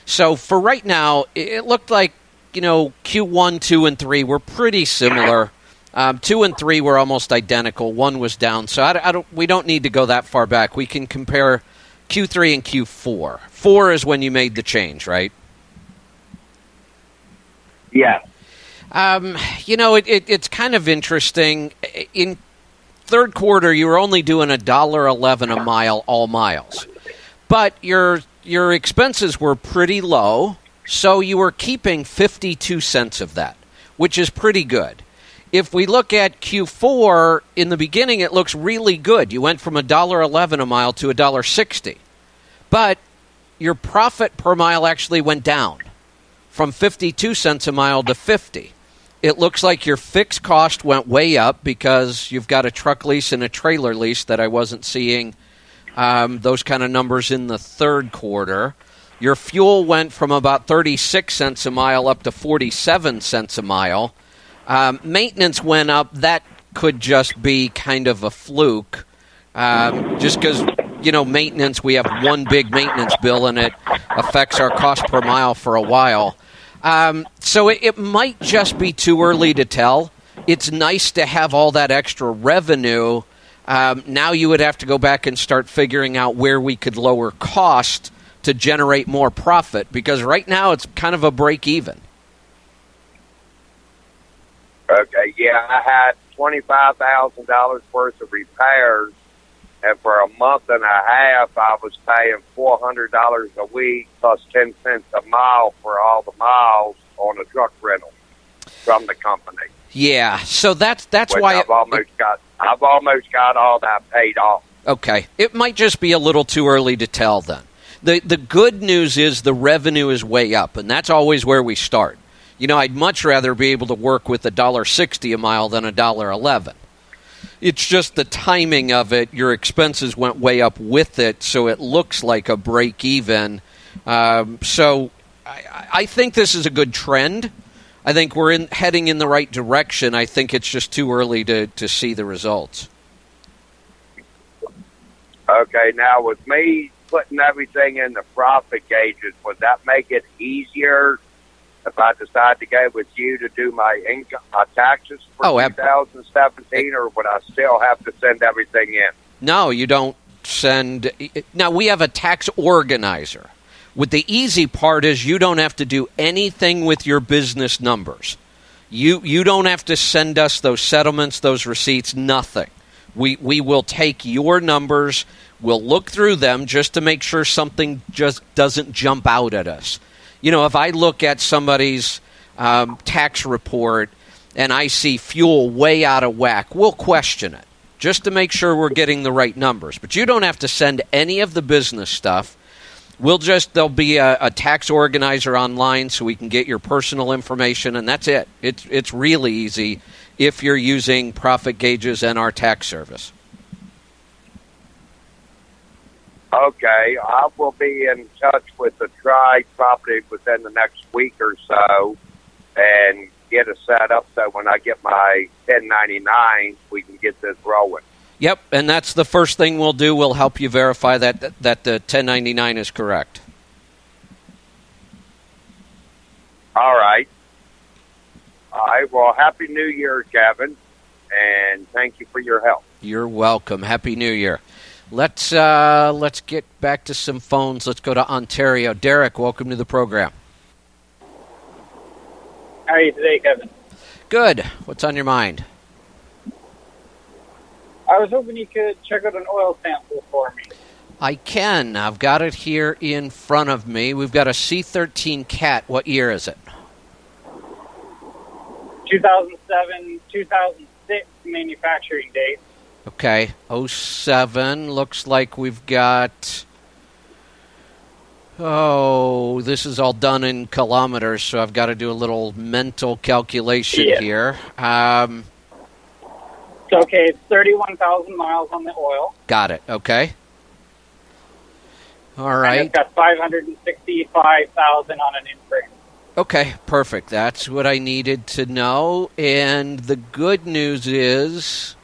So for right now, it looked like, Q1, 2, and 3 were pretty similar. 2 and 3 were almost identical. 1 was down. So we don't need to go that far back. We can compare Q3 and Q4. 4 is when you made the change, right? Yeah. It's kind of interesting. In third quarter, you were only doing $1.11 a mile, all miles. But your expenses were pretty low, so you were keeping 52 cents of that, which is pretty good. If we look at Q4, in the beginning, it looks really good. You went from $1.11 a mile to $1.60. But your profit per mile actually went down from 52 cents a mile to 50. It looks like your fixed cost went way up because you've got a truck lease and a trailer lease that I wasn't seeing those kind of numbers in the third quarter. Your fuel went from about 36 cents a mile up to 47 cents a mile. Maintenance went up. That could just be kind of a fluke. Just because, maintenance, we have one big maintenance bill and it affects our cost per mile for a while. So it might just be too early to tell. It's nice to have all that extra revenue. Now you would have to go back and start figuring out where we could lower cost to generate more profit, because right now it's kind of a break even. Okay, yeah, I had $25,000 worth of repairs, and for a month and a half, I was paying $400 a week plus 10 cents a mile for all the miles on a truck rental from the company. Yeah, so that's why I've almost got all that paid off. Okay, it might just be a little too early to tell then. The good news is the revenue is way up, and that's always where we start. I'd much rather be able to work with $1.60 a mile than $1.11. It's just the timing of it. Your expenses went way up with it, so it looks like a break even. So I think this is a good trend. I think we're heading in the right direction. I think it's just too early to see the results. Okay, now with me putting everything in the profit gauges, would that make it easier if I decide to go with you to do my income, my taxes for 2017, or would I still have to send everything in? No, you don't send. Now, we have a tax organizer. With the easy part is you don't have to do anything with your business numbers. You don't have to send us those settlements, those receipts, nothing. We will take your numbers, we'll look through them just to make sure something just doesn't jump out at us. If I look at somebody's tax report and I see fuel way out of whack, we'll question it just to make sure we're getting the right numbers. But you don't have to send any of the business stuff. There'll be a tax organizer online so we can get your personal information, and that's it. It's really easy if you're using Profit Gauges and our tax service. Okay, I will be in touch with the Tri property within the next week or so and get it set up so when I get my 1099, we can get this rolling. Yep, and that's the first thing we'll do. We'll help you verify that the 1099 is correct. All right. All right, well, Happy New Year, Kevin, and thank you for your help. You're welcome. Happy New Year. Let's get back to some phones. Let's go to Ontario. Derek, welcome to the program. How are you today, Kevin? Good. What's on your mind? I was hoping you could check out an oil sample for me. I can. I've got it here in front of me. We've got a C13 Cat. What year is it? 2007, 2006 manufacturing date. Okay, 07. Looks like we've got... this is all done in kilometers, so I've got to do a little mental calculation here. Okay, it's 31,000 miles on the oil. Got it, okay. All right. And it's got 565,000 on an in-frame. Okay, perfect. That's what I needed to know. And the good news is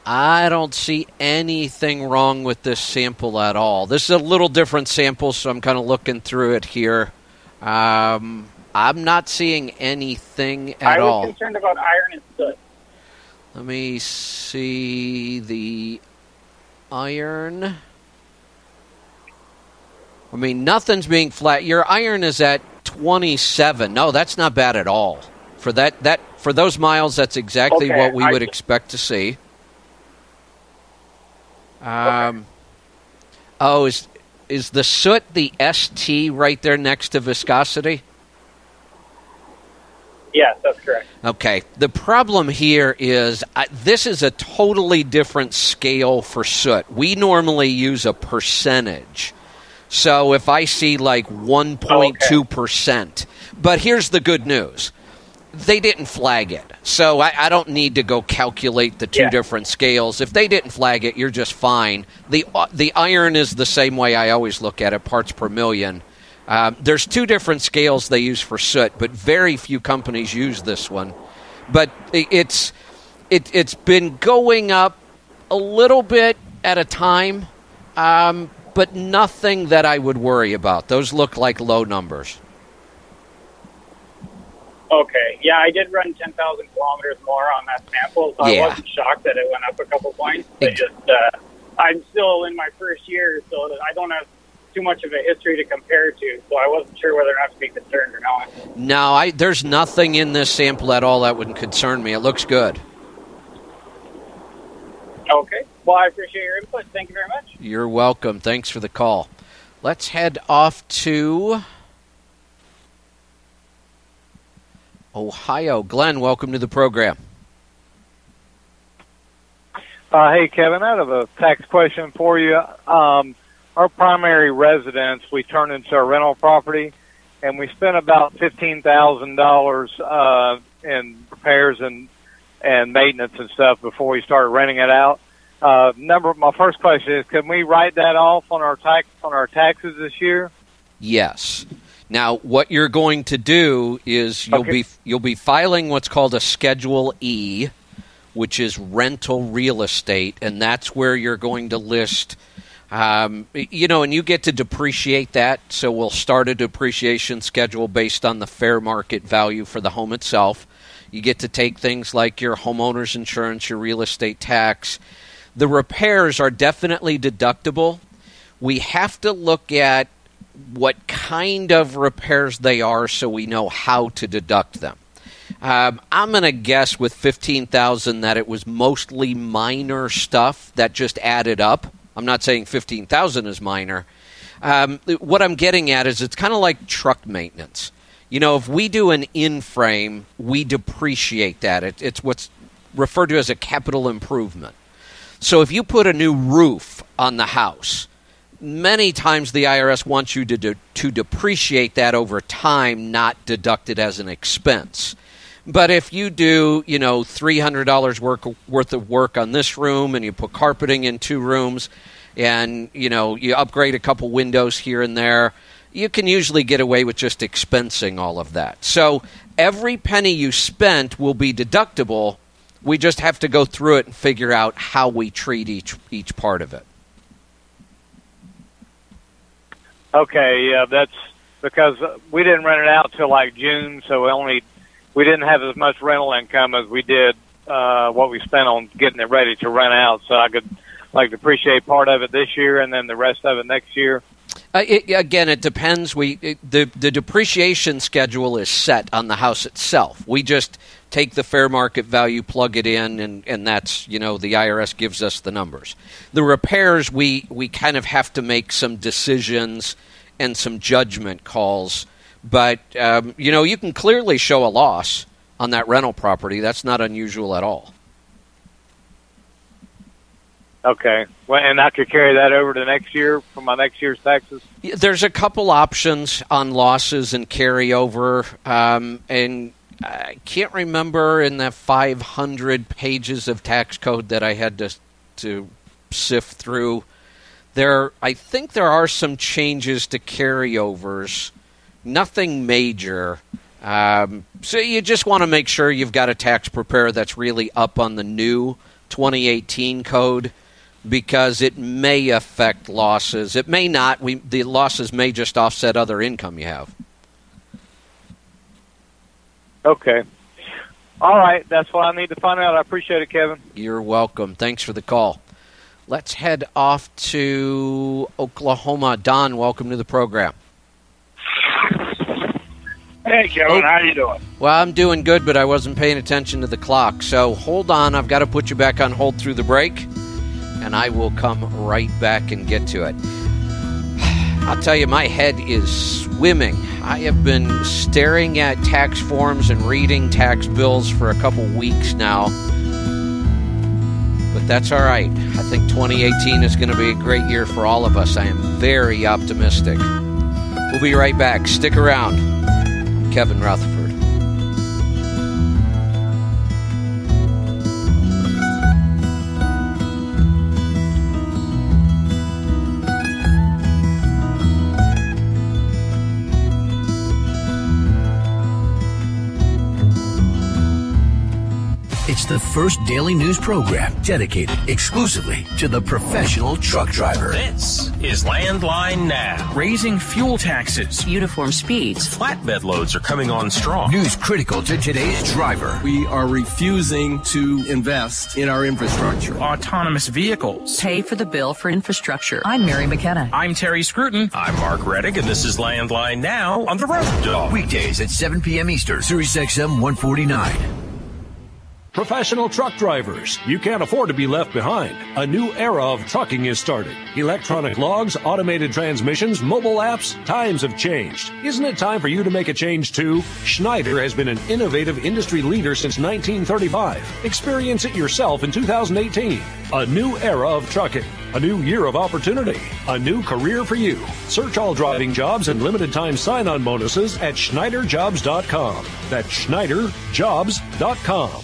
I don't see anything wrong with this sample at all. This is a little different sample, so I'm kind of looking through it here. I'm not seeing anything at all. I was concerned about iron and soot. Let me see the iron. I mean, nothing's being flat. Your iron is at 27. No, that's not bad at all. For for those miles, that's exactly what we would expect to see. Oh, is the soot the ST right there next to viscosity? Yes, that's correct. Okay. The problem here is this is a totally different scale for soot. We normally use a percentage. So if I see like 1.2%, but here's the good news. They didn't flag it. So I don't need to go calculate the two different scales. If they didn't flag it, you're just fine. The iron is the same way I always look at it, parts per million. There's two different scales they use for soot, but very few companies use this one. But it's been going up a little bit at a time, but nothing that I would worry about. Those look like low numbers. Okay. Yeah, I did run 10,000 kilometers more on that sample, so I wasn't shocked that it went up a couple points. I'm still in my first year, so I don't have too much of a history to compare to, so I wasn't sure whether or not to be concerned or not. No, there's nothing in this sample at all that would concern me. It looks good. Okay. Well, I appreciate your input. Thank you very much. You're welcome. Thanks for the call. Let's head off to Ohio. Glenn, welcome to the program. Hey, Kevin, I have a tax question for you. Our primary residence, we turned into a rental property, and we spent about $15,000 in repairs and maintenance and stuff before we started renting it out. My first question is, can we write that off on our taxes this year? Yes. Now, what you're going to do is you'll be filing what's called a Schedule E, which is rental real estate, and that's where you're going to list, and you get to depreciate that. So we'll start a depreciation schedule based on the fair market value for the home itself. You get to take things like your homeowner's insurance, your real estate tax. The repairs are definitely deductible. We have to look at what kind of repairs they are so we know how to deduct them. I'm going to guess with $15,000 that it was mostly minor stuff that just added up. I'm not saying $15,000 is minor. What I'm getting at is it's kind of like truck maintenance. If we do an in-frame, we depreciate that. It's what's referred to as a capital improvement. So if you put a new roof on the house, many times the IRS wants you to depreciate that over time, not deduct it as an expense. But if you do, $300 worth of work on this room and you put carpeting in 2 rooms and, you upgrade a couple windows here and there, you can usually get away with just expensing all of that. So every penny you spent will be deductible. We just have to go through it and figure out how we treat each part of it. Okay, yeah, that's because we didn't rent it out till like June, so we didn't have as much rental income as we did what we spent on getting it ready to rent out. So I could depreciate part of it this year and then the rest of it next year. It depends. The depreciation schedule is set on the house itself. We just take the fair market value, plug it in, and that's, the IRS gives us the numbers. The repairs, we kind of have to make some decisions and some judgment calls. But, you can clearly show a loss on that rental property. That's not unusual at all. Okay. Well, and I could carry that over to next year for my next year's taxes? There's a couple options on losses and carryover, and I can't remember in the 500 pages of tax code that I had to sift through. I think there are some changes to carryovers, nothing major. So you just want to make sure you've got a tax preparer that's really up on the new 2018 code because it may affect losses. It may not. The losses may just offset other income you have. Okay. All right. That's what I need to find out. I appreciate it, Kevin. You're welcome. Thanks for the call. Let's head off to Oklahoma. Don, welcome to the program. Hey, Kevin, how you doing? Well, I'm doing good, but I wasn't paying attention to the clock. So hold on. I've got to put you back on hold through the break, and I will come right back and get to it. I'll tell you, my head is swimming. I have been staring at tax forms and reading tax bills for a couple weeks now. But that's all right. I think 2018 is going to be a great year for all of us. I am very optimistic. We'll be right back. Stick around. I'm Kevin Rutherford. It's the first daily news program dedicated exclusively to the professional truck driver. This is Landline Now. Raising fuel taxes. Uniform speeds. Flatbed loads are coming on strong. News critical to today's driver. We are refusing to invest in our infrastructure. Autonomous vehicles. Pay for the bill for infrastructure. I'm Mary McKenna. I'm Terry Scruton. I'm Mark Reddick, and this is Landline Now on the Road Dog. Weekdays at 7 p.m. Eastern, Sirius XM 149. Professional truck drivers, you can't afford to be left behind. A new era of trucking is starting. Electronic logs, automated transmissions, mobile apps, times have changed. Isn't it time for you to make a change too? Schneider has been an innovative industry leader since 1935. Experience it yourself in 2018. A new era of trucking. A new year of opportunity. A new career for you. Search all driving jobs and limited time sign-on bonuses at SchneiderJobs.com. That's SchneiderJobs.com.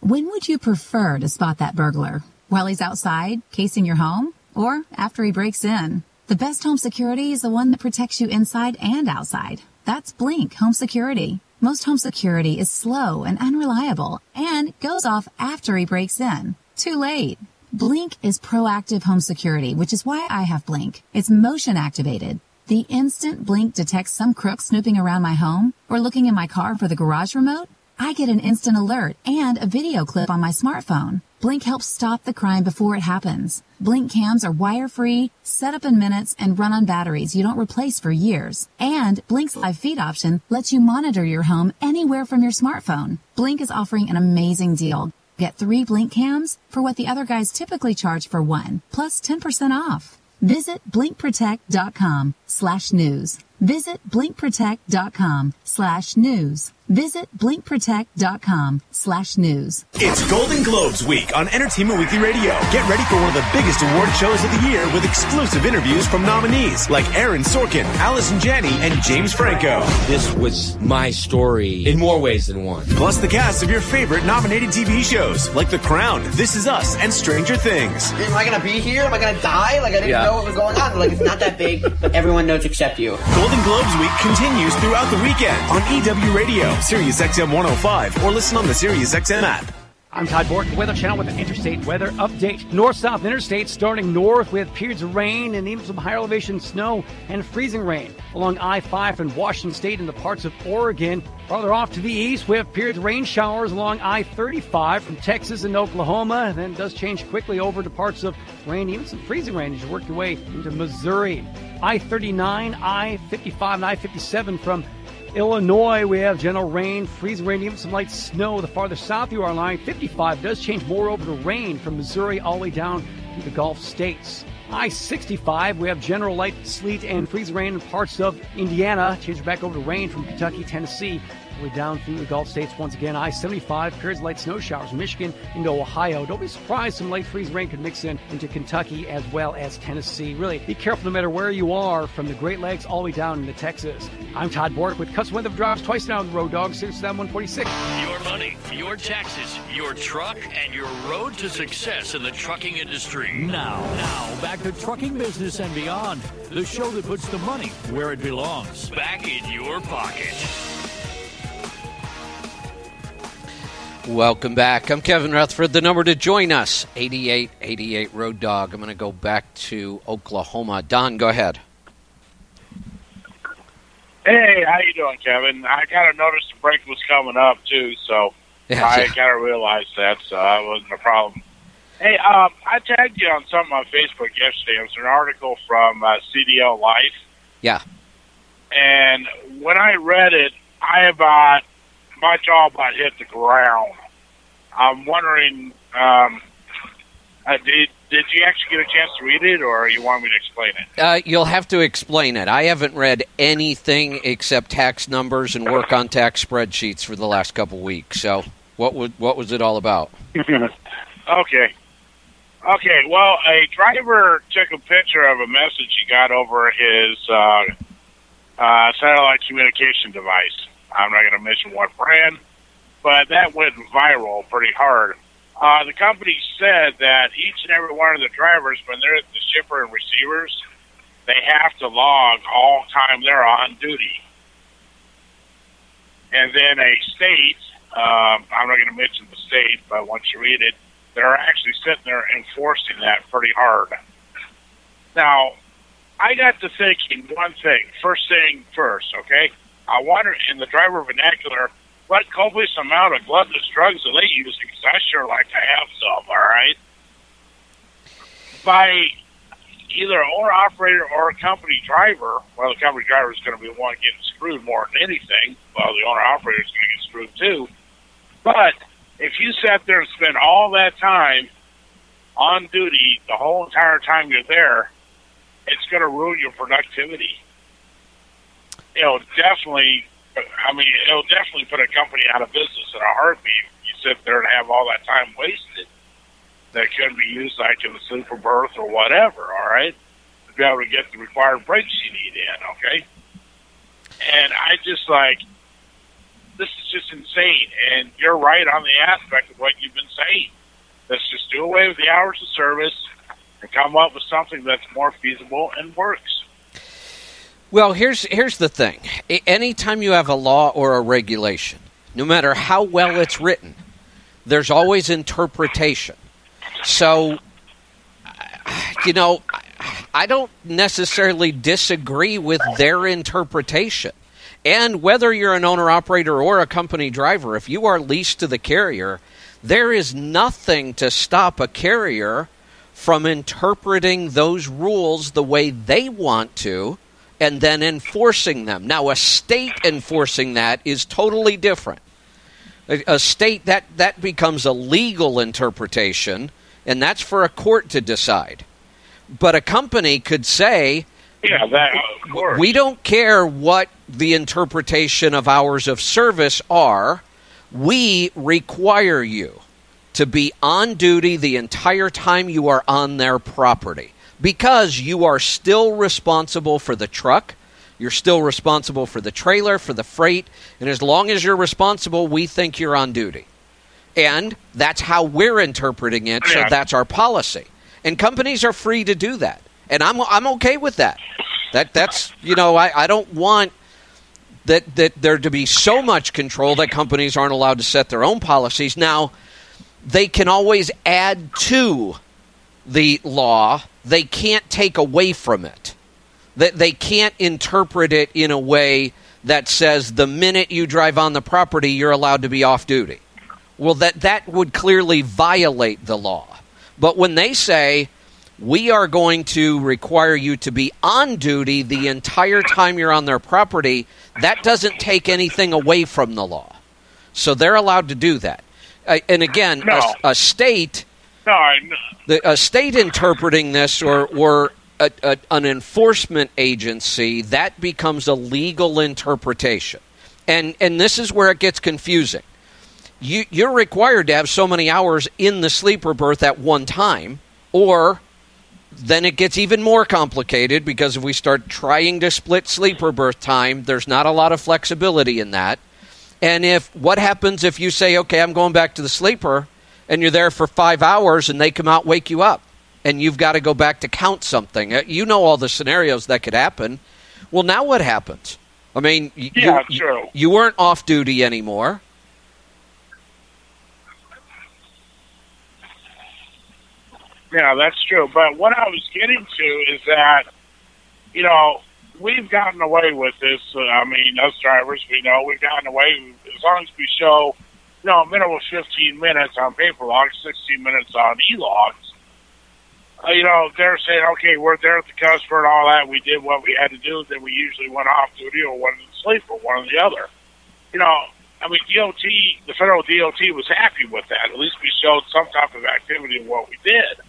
When would you prefer to spot that burglar? While he's outside, casing your home? Or after he breaks in? The best home security is the one that protects you inside and outside. That's Blink Home Security. Most home security is slow and unreliable and goes off after he breaks in. Too late. Blink is proactive home security, which is why I have Blink. It's motion activated. The instant Blink detects some crook snooping around my home or looking in my car for the garage remote, I get an instant alert and a video clip on my smartphone. Blink helps stop the crime before it happens. Blink cams are wire-free, set up in minutes, and run on batteries you don't replace for years. And Blink's live feed option lets you monitor your home anywhere from your smartphone. Blink is offering an amazing deal. Get 3 Blink cams for what the other guys typically charge for 1, plus 10% off. Visit blinkprotect.com/news. Visit blinkprotect.com/news. Visit blinkprotect.com/news. It's Golden Globes Week on Entertainment Weekly Radio. Get ready for one of the biggest award shows of the year with exclusive interviews from nominees like Aaron Sorkin, Allison Janney, and James Franco. This was my story in more ways than one. Plus the cast of your favorite nominated TV shows like The Crown, This Is Us, and Stranger Things. Am I going to be here? Am I going to die? Like, I didn't know what was going on. Like, it's not that big, but everyone knows except you. Golden Globes Week continues throughout the weekend on EW Radio, Sirius XM 105, or listen on the Sirius XM app. I'm Todd Bork, the Weather Channel with an interstate weather update. North-south interstate starting north with periods of rain and even some higher elevation snow and freezing rain along I-5 from Washington State into parts of Oregon. Farther off to the east, we have periods of rain showers along I-35 from Texas and Oklahoma. Then it does change quickly over to parts of rain, even some freezing rain as you work your way into Missouri. I-39, I-55, and I-57 from Illinois, we have general rain, freezing rain, even some light snow. The farther south you are on I-55 does change more over to rain from Missouri all the way down to the Gulf States. I-65, we have general light sleet and freezing rain in parts of Indiana. Change back over to rain from Kentucky, Tennessee, all the way down through the Gulf States. Once again, I-75, periods of light snow showers, Michigan into Ohio. Don't be surprised some light freezing rain could mix in into Kentucky as well as Tennessee. Really, be careful no matter where you are, from the Great Lakes all the way down into Texas. I'm Todd Bork with Custom Weather Drives twice now on the Road Dog, Sirius XM 146. Your money, your taxes, your truck, and your road to success in the trucking industry. Now, back to Trucking Business and Beyond, the show that puts the money where it belongs. Back in your pocket. Welcome back. I'm Kevin Rutherford. The number to join us, 8888 Road Dog. I'm going to go back to Oklahoma. Don, go ahead. Hey, how you doing, Kevin? I kind of noticed the break was coming up, too, so I kind of realized that, so that wasn't a problem. Hey, I tagged you on something on Facebook yesterday. It was an article from CDL Life. Yeah. And when I read it, my jaw about hit the ground. I'm wondering, did you actually get a chance to read it, or you want me to explain it? You'll have to explain it. I haven't read anything except tax numbers and work on tax spreadsheets for the last couple weeks. So what was it all about? Okay, well, a driver took a picture of a message he got over his satellite communication device. I'm not going to mention what brand, but that went viral pretty hard. The company said that each and every one of the drivers, when they're at the shipper and receivers, they have to log all time they're on duty. And then a state, I'm not going to mention the state, but once you read it, they're actually sitting there enforcing that pretty hard. Now, I got to thinking one thing, first thing first, okay? I wonder, in the driver vernacular, what copious amount of gluttonous drugs are they using? Because I sure like to have some, all right? By either an owner-operator or a company driver, well, the company driver is going to be the one getting screwed more than anything. Well, the owner-operator is going to get screwed too. But if you sat there and spend all that time on duty the whole entire time you're there, it's going to ruin your productivity. It'll definitely put a company out of business in a heartbeat. You sit there and have all that time wasted that could be used like in the sleeper berth or whatever, all right, to be able to get the required breaks you need in, okay? And I just this is just insane. And you're right on the aspect of what you've been saying. Let's just do away with the hours of service and come up with something that's more feasible and works. Well, here's the thing. Anytime you have a law or a regulation, no matter how well it's written, there's always interpretation. So, I don't necessarily disagree with their interpretation. And whether you're an owner-operator or a company driver, if you are leased to the carrier, there is nothing to stop a carrier from interpreting those rules the way they want to and then enforcing them. Now, a state enforcing that is totally different. A state, that becomes a legal interpretation, and that's for a court to decide. But a company could say, of course, we don't care what the interpretation of hours of service are. We require you to be on duty the entire time you are on their property. Because you are still responsible for the truck, you're still responsible for the trailer, for the freight, and as long as you're responsible, we think you're on duty. And that's how we're interpreting it, so that's our policy. And companies are free to do that. And I'm okay with that. That's I don't want that there to be so much control that companies aren't allowed to set their own policies. Now, they can always add to the law. They can't take away from it. They can't interpret it in a way that says the minute you drive on the property, you're allowed to be off duty. Well, that would clearly violate the law. But when they say, we are going to require you to be on duty the entire time you're on their property, that doesn't take anything away from the law. So they're allowed to do that. And again, a state... a state interpreting this or an enforcement agency, that becomes a legal interpretation. And this is where it gets confusing. You're required to have so many hours in the sleeper berth at one time, or then it gets even more complicated because if we start trying to split sleeper berth time, there's not a lot of flexibility in that. And what happens if you say, okay, I'm going back to the sleeper, and you're there for 5 hours, and they come out, wake you up, and you've got to go back to count something. You know all the scenarios that could happen. Well, now what happens? I mean, you weren't off duty anymore. Yeah, that's true. But what I was getting to is that, you know, we've gotten away with this. I mean, us drivers, we know we've gotten away as long as we show, you know, a minimum of 15 minutes on paper logs, 16 minutes on e-logs. You know, they're saying, okay, we're there at the customer and all that. We did what we had to do. Then we usually went off duty or went to sleep or one or the other. You know, I mean, DOT, the federal DOT was happy with that. At least we showed some type of activity in what we did.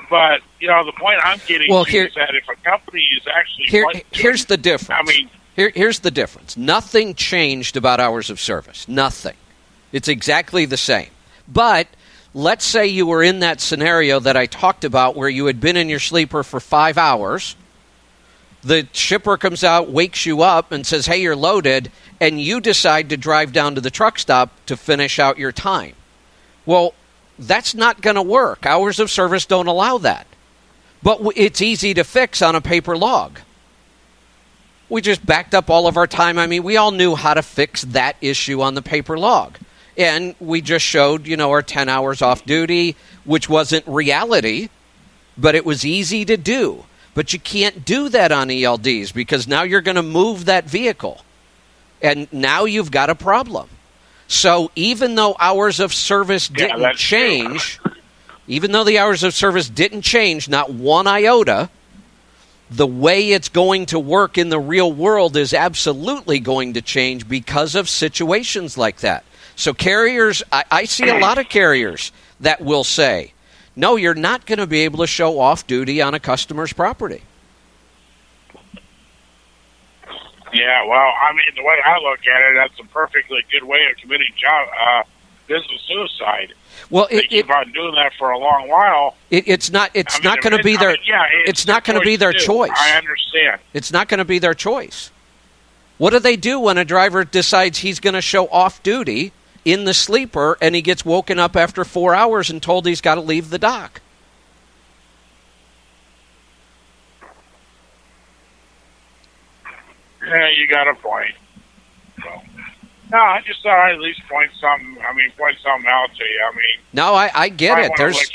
But, you know, the point I'm getting to is that if a company is actually... Here's the difference. I mean... Here's the difference. Nothing changed about hours of service. Nothing. It's exactly the same. But let's say you were in that scenario that I talked about where you had been in your sleeper for 5 hours. The shipper comes out, wakes you up, and says, hey, you're loaded, and you decide to drive down to the truck stop to finish out your time. Well, that's not going to work. Hours of service don't allow that. But it's easy to fix on a paper log. We just backed up all of our time. I mean, we all knew how to fix that issue on the paper log. And we just showed, you know, our 10 hours off duty, which wasn't reality, but it was easy to do. But you can't do that on ELDs because now you're going to move that vehicle. And now you've got a problem. So even though hours of service didn't change, even though the hours of service didn't change, not one iota, the way it's going to work in the real world is absolutely going to change because of situations like that. So carriers, I see a lot of carriers that will say, no, you're not going to be able to show off-duty on a customer's property. Yeah, well, I mean, the way I look at it, that's a perfectly good way of committing business suicide. Well, they keep on doing that for a long while. It's not going to be their. It's not going to be their choice. I understand. It's not going to be their choice. What do they do when a driver decides he's going to show off duty in the sleeper and he gets woken up after 4 hours and told he's got to leave the dock? Yeah, you got a point. So, no, I just thought I'd at least point something out to you. I mean, no, I get it. There's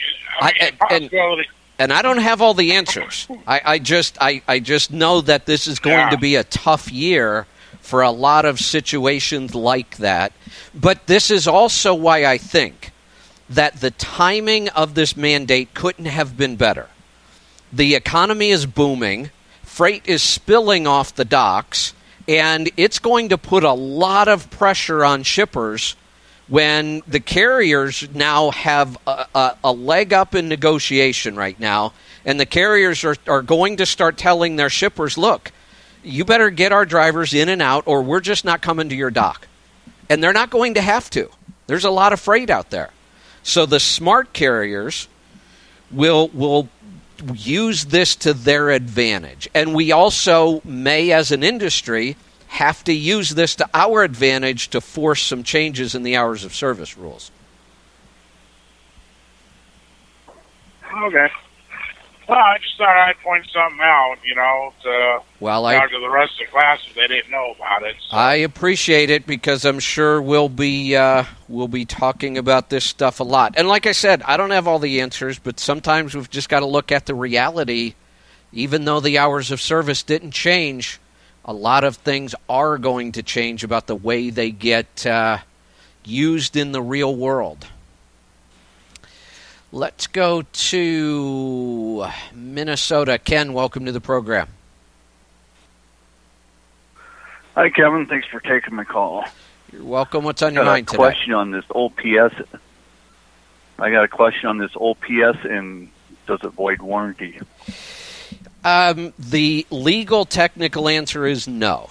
and I don't have all the answers. I just know that this is going to be a tough year for a lot of situations like that. But this is also why I think that the timing of this mandate couldn't have been better. The economy is booming. Freight is spilling off the docks, and it's going to put a lot of pressure on shippers when the carriers now have a leg up in negotiation right now, and the carriers are going to start telling their shippers, look, you better get our drivers in and out or we're just not coming to your dock. And they're not going to have to. There's a lot of freight out there. So the smart carriers will use this to their advantage. And we also may, as an industry, have to use this to our advantage to force some changes in the hours of service rules. Okay. Well, I just thought I'd point something out, you know, to the rest of the class if they didn't know about it. So. I appreciate it because I'm sure we'll be talking about this stuff a lot. And like I said, I don't have all the answers, but sometimes we've just got to look at the reality. Even though the hours of service didn't change, a lot of things are going to change about the way they get used in the real world. Let's go to Minnesota. Ken, welcome to the program. Hi, Kevin. Thanks for taking my call. You're welcome. What's on your mind today? I got a question on this OPS and does it void warranty? The legal technical answer is no.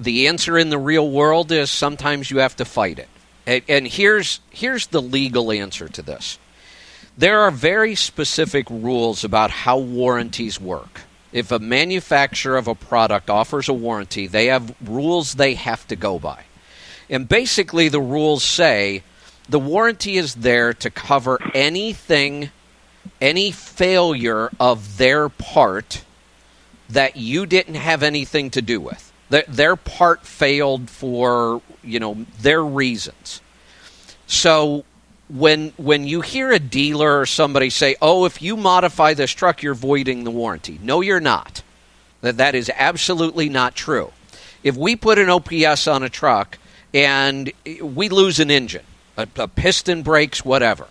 The answer in the real world is sometimes you have to fight it. And here's the legal answer to this. There are very specific rules about how warranties work. If a manufacturer of a product offers a warranty, they have rules they have to go by. And basically the rules say the warranty is there to cover anything, any failure of their part that you didn't have anything to do with. Their part failed for, their reasons. So when you hear a dealer or somebody say, oh, if you modify this truck, you're voiding the warranty. No, you're not. That is absolutely not true. If we put an OPS on a truck and we lose an engine, a piston breaks, whatever,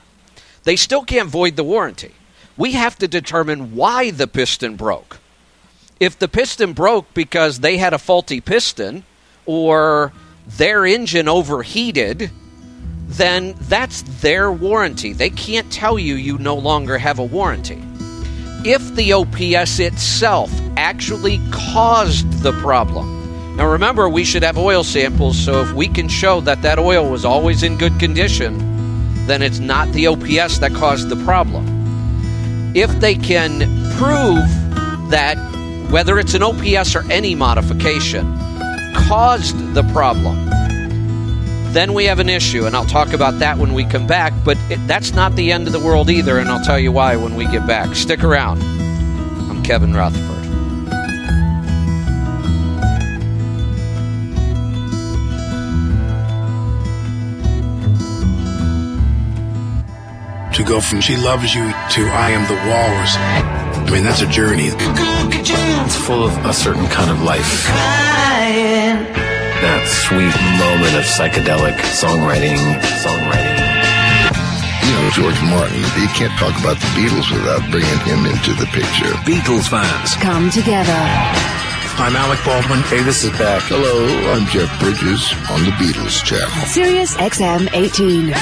they still can't void the warranty. We have to determine why the piston broke. If the piston broke because they had a faulty piston or their engine overheated, then that's their warranty. They can't tell you no longer have a warranty. If the OPS itself actually caused the problem. Now remember, we should have oil samples, so if we can show that oil was always in good condition, then it's not the OPS that caused the problem. If they can prove that whether it's an OPS or any modification caused the problem, then we have an issue, and I'll talk about that when we come back, but that's not the end of the world either, and I'll tell you why when we get back. Stick around. I'm Kevin Rutherford. To go from she loves you to I am the walrus, I mean, that's a journey. It's full of a certain kind of life. That sweet moment of psychedelic songwriting. You know, George Martin, you can't talk about the Beatles without bringing him into the picture. Beatles fans. Come together. I'm Alec Baldwin. Hey, this is Beck. Hello, I'm Jeff Bridges on the Beatles channel. Sirius XM 18.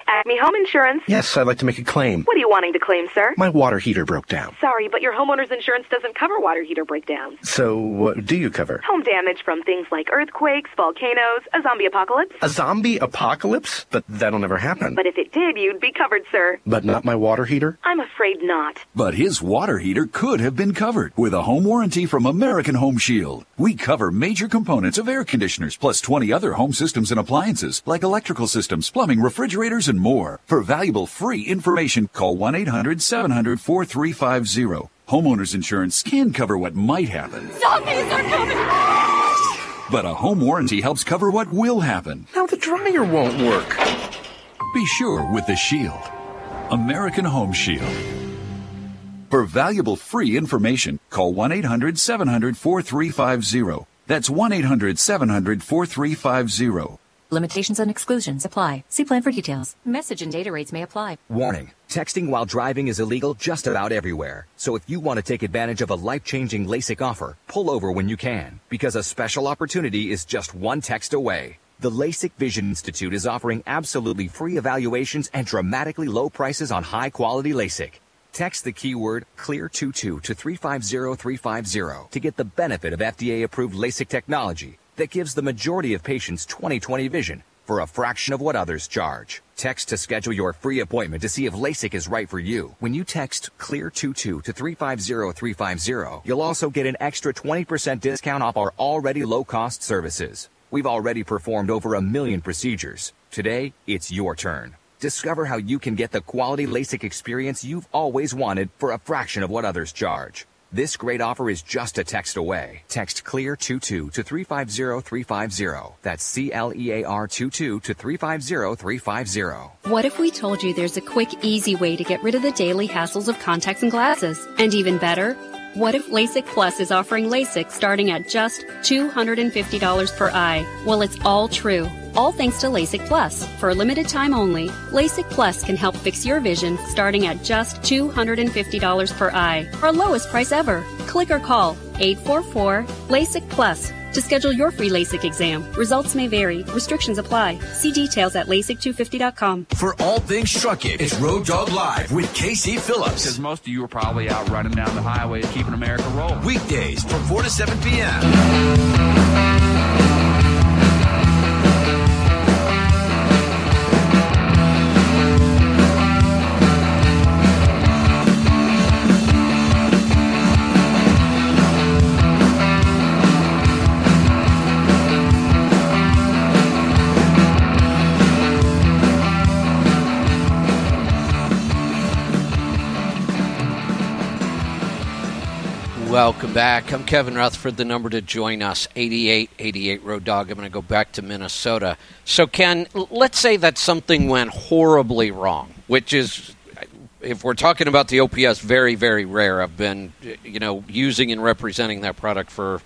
Acme Home Insurance. Yes, I'd like to make a claim. What are you wanting to claim, sir? My water heater broke down. Sorry, but your homeowner's insurance doesn't cover water heater breakdowns. So what do you cover? Home damage from things like earthquakes, volcanoes, a zombie apocalypse. A zombie apocalypse? But that'll never happen. But if it did, you'd be covered, sir. But not my water heater? I'm afraid not. But his water heater could have been covered with a home warranty from American Home Shield. We cover major components of air conditioners, plus 20 other home systems and appliances, like electrical systems, plumbing, refrigerators, and more. For valuable free information, call 1-800-700-4350. Homeowners insurance can cover what might happen. Zombies are coming! But a home warranty helps cover what will happen. Now the dryer won't work. Be sure with the Shield. American Home Shield. For valuable free information, call 1-800-700-4350. That's 1-800-700-4350. Limitations and exclusions apply. See plan for details. Message and data rates may apply. Warning. Texting while driving is illegal just about everywhere. So if you want to take advantage of a life-changing LASIK offer, pull over when you can, because a special opportunity is just one text away. The LASIK Vision Institute is offering absolutely free evaluations and dramatically low prices on high-quality LASIK. Text the keyword CLEAR22 to 350350 to get the benefit of FDA-approved LASIK technology that gives the majority of patients 20/20 vision for a fraction of what others charge. Text to schedule your free appointment to see if LASIK is right for you. When you text CLEAR22 to 350350, you'll also get an extra 20% discount off our already low-cost services. We've already performed over 1 million procedures. Today, it's your turn. Discover how you can get the quality LASIK experience you've always wanted for a fraction of what others charge. This great offer is just a text away. Text CLEAR22 to 350350. That's CLEAR22 to 350350. What if we told you there's a quick, easy way to get rid of the daily hassles of contacts and glasses? And even better, what if LASIK Plus is offering LASIK starting at just $250 per eye? Well, it's all true. All thanks to LASIK Plus. For a limited time only, LASIK Plus can help fix your vision starting at just $250 per eye. Our lowest price ever. Click or call 844-LASIK Plus to schedule your free LASIK exam. Results may vary. Restrictions apply. See details at LASIK250.com. For all things trucking, it's Road Dog Live with Casey Phillips. Because most of you are probably out running down the highway keeping America rolling. Weekdays from 4 to 7 p.m. Welcome back. I'm Kevin Rutherford. The number to join us, 8888 Road Dog. I'm going to go back to Minnesota. So, Ken, let's say that something went horribly wrong, which is, if we're talking about the OPS, very, very rare. I've been, using and representing that product for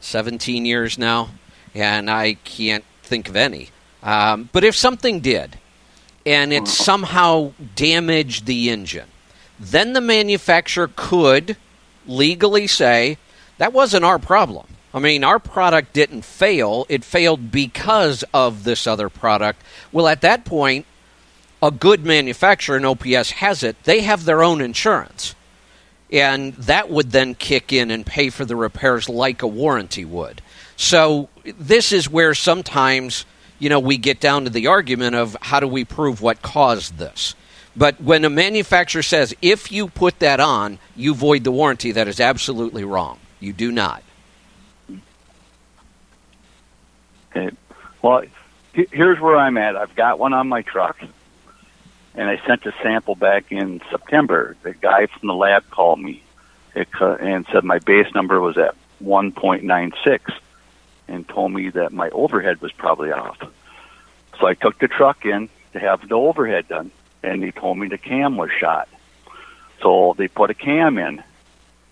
17 years now, and I can't think of any. But if something did, and it somehow damaged the engine, then the manufacturer could legally say, that wasn't our problem. I mean, our product didn't fail. It failed because of this other product. Well, at that point, a good manufacturer, and OPS has it, they have their own insurance. And that would then kick in and pay for the repairs like a warranty would. So this is where sometimes, we get down to the argument of how do we prove what caused this. But when a manufacturer says, if you put that on, you void the warranty, that is absolutely wrong. You do not. Okay. Well, here's where I'm at. I've got one on my truck, and I sent a sample back in September. The guy from the lab called me and said my base number was at 1.96 and told me that my overhead was probably off. So I took the truck in to have the overhead done, and they told me the cam was shot. So they put a cam in.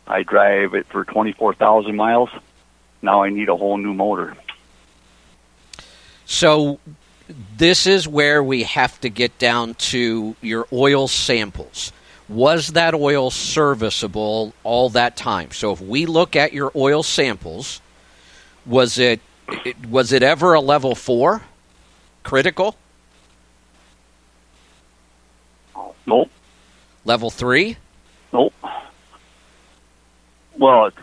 I drive it for 24,000 miles. Now I need a whole new motor. So this is where we have to get down to your oil samples. Was that oil serviceable all that time? So if we look at your oil samples, was it ever a level 4 critical? Nope. Level 3? Nope. Well, it's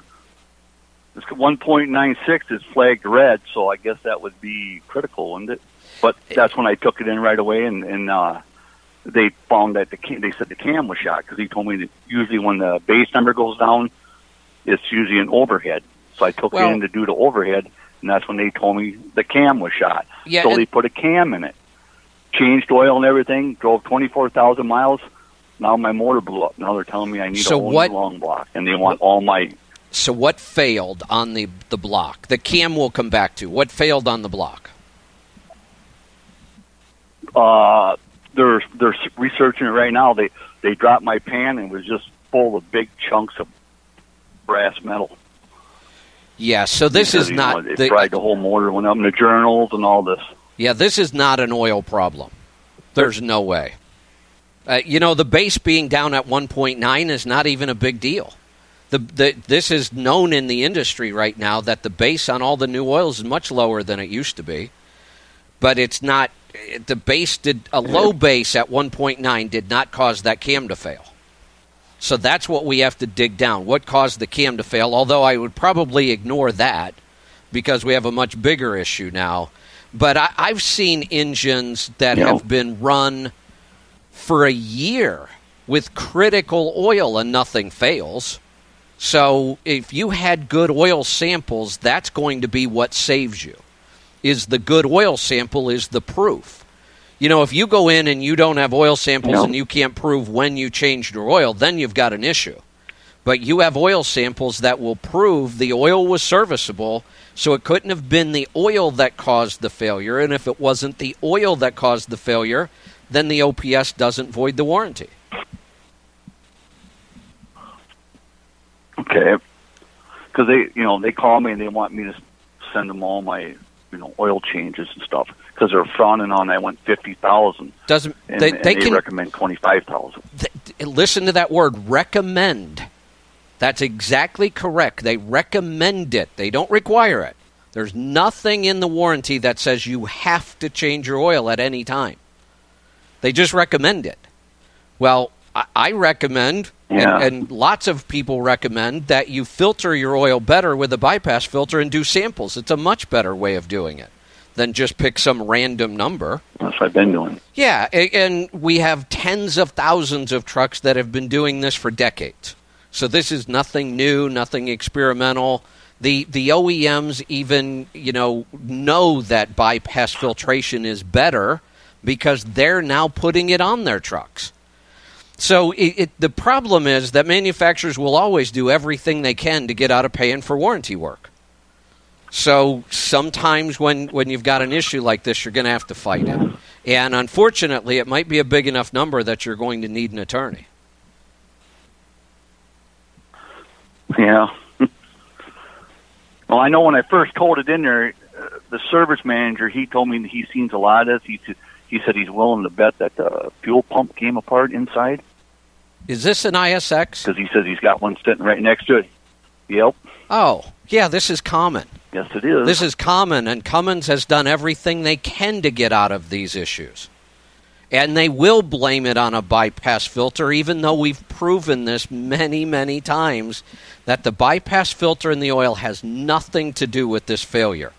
1.96 is flagged red, so I guess that would be critical, wouldn't it? But that's when I took it in right away, and they found that they said the cam was shot, because he told me that usually when the base number goes down, it's usually an overhead. So I took it in to do the overhead, and that's when they told me the cam was shot. Yeah, so they put a cam in it. Changed oil and everything, drove 24,000 miles. Now my motor blew up. Now they're telling me I need a whole new long block, and they want all my... So what failed on the block? The cam will come back to. What failed on the block? They're researching it right now. They dropped my pan and it was just full of big chunks of brass metal. Yeah, so this is not... They tried the whole motor, went up in the journals and all this. Yeah, this is not an oil problem. There's no way. The base being down at 1.9 is not even a big deal. This is known in the industry right now that the base on all the new oils is much lower than it used to be. But it's not... The base a low base at 1.9 did not cause that cam to fail. So that's what we have to dig down. What caused the cam to fail? Although I would probably ignore that because we have a much bigger issue now. But I've seen engines that have been run for a year with critical oil and nothing fails. So if you had good oil samples, that's going to be what saves you. Is the good oil sample is the proof. If you go in and you don't have oil samples and you can't prove when you changed your oil, then you've got an issue. But you have oil samples that will prove the oil was serviceable, so it couldn't have been the oil that caused the failure. And if it wasn't the oil that caused the failure, then the OPS doesn't void the warranty. Okay. Because they call me and they want me to send them all my oil changes and stuff, because they're frowning on I went 50,000. They can recommend 25,000. Listen to that word, recommend. That's exactly correct. They recommend it. They don't require it. There's nothing in the warranty that says you have to change your oil at any time. They just recommend it. Well, I recommend, and lots of people recommend, that you filter your oil better with a bypass filter and do samples. It's a much better way of doing it than just pick some random number. That's what I've been doing. Yeah, and we have tens of thousands of trucks that have been doing this for decades. So this is nothing new, nothing experimental. The OEMs even, know that bypass filtration is better because they're now putting it on their trucks. So the problem is that manufacturers will always do everything they can to get out of paying for warranty work. So sometimes when you've got an issue like this, you're going to have to fight it. And unfortunately, it might be a big enough number that you're going to need an attorney. Yeah. Well, I know when I first told it in there, the service manager, he told me that he's seen a lot of this. He said he's willing to bet that the fuel pump came apart inside. Is this an ISX? Because he says he's got one sitting right next to it. Yep. Oh, yeah, this is common. Yes, it is. This is common, and Cummins has done everything they can to get out of these issues. And they will blame it on a bypass filter, even though we've proven this many, many times, that the bypass filter in the oil has nothing to do with this failure.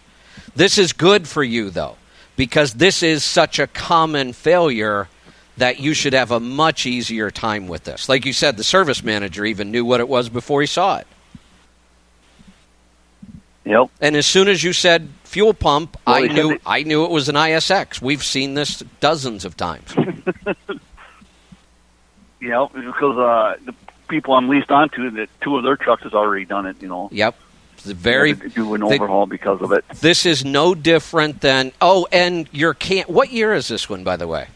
This is good for you, though, because this is such a common failure that you should have a much easier time with this. Like you said, the service manager even knew what it was before he saw it. Yep. And as soon as you said fuel pump, well, I knew it was an ISX. We've seen this dozens of times. Yep, because the people I'm leased onto, that 2 of their trucks has already done it. Yep. It's very do an overhaul because of it. This is no different than and your what year is this one, by the way?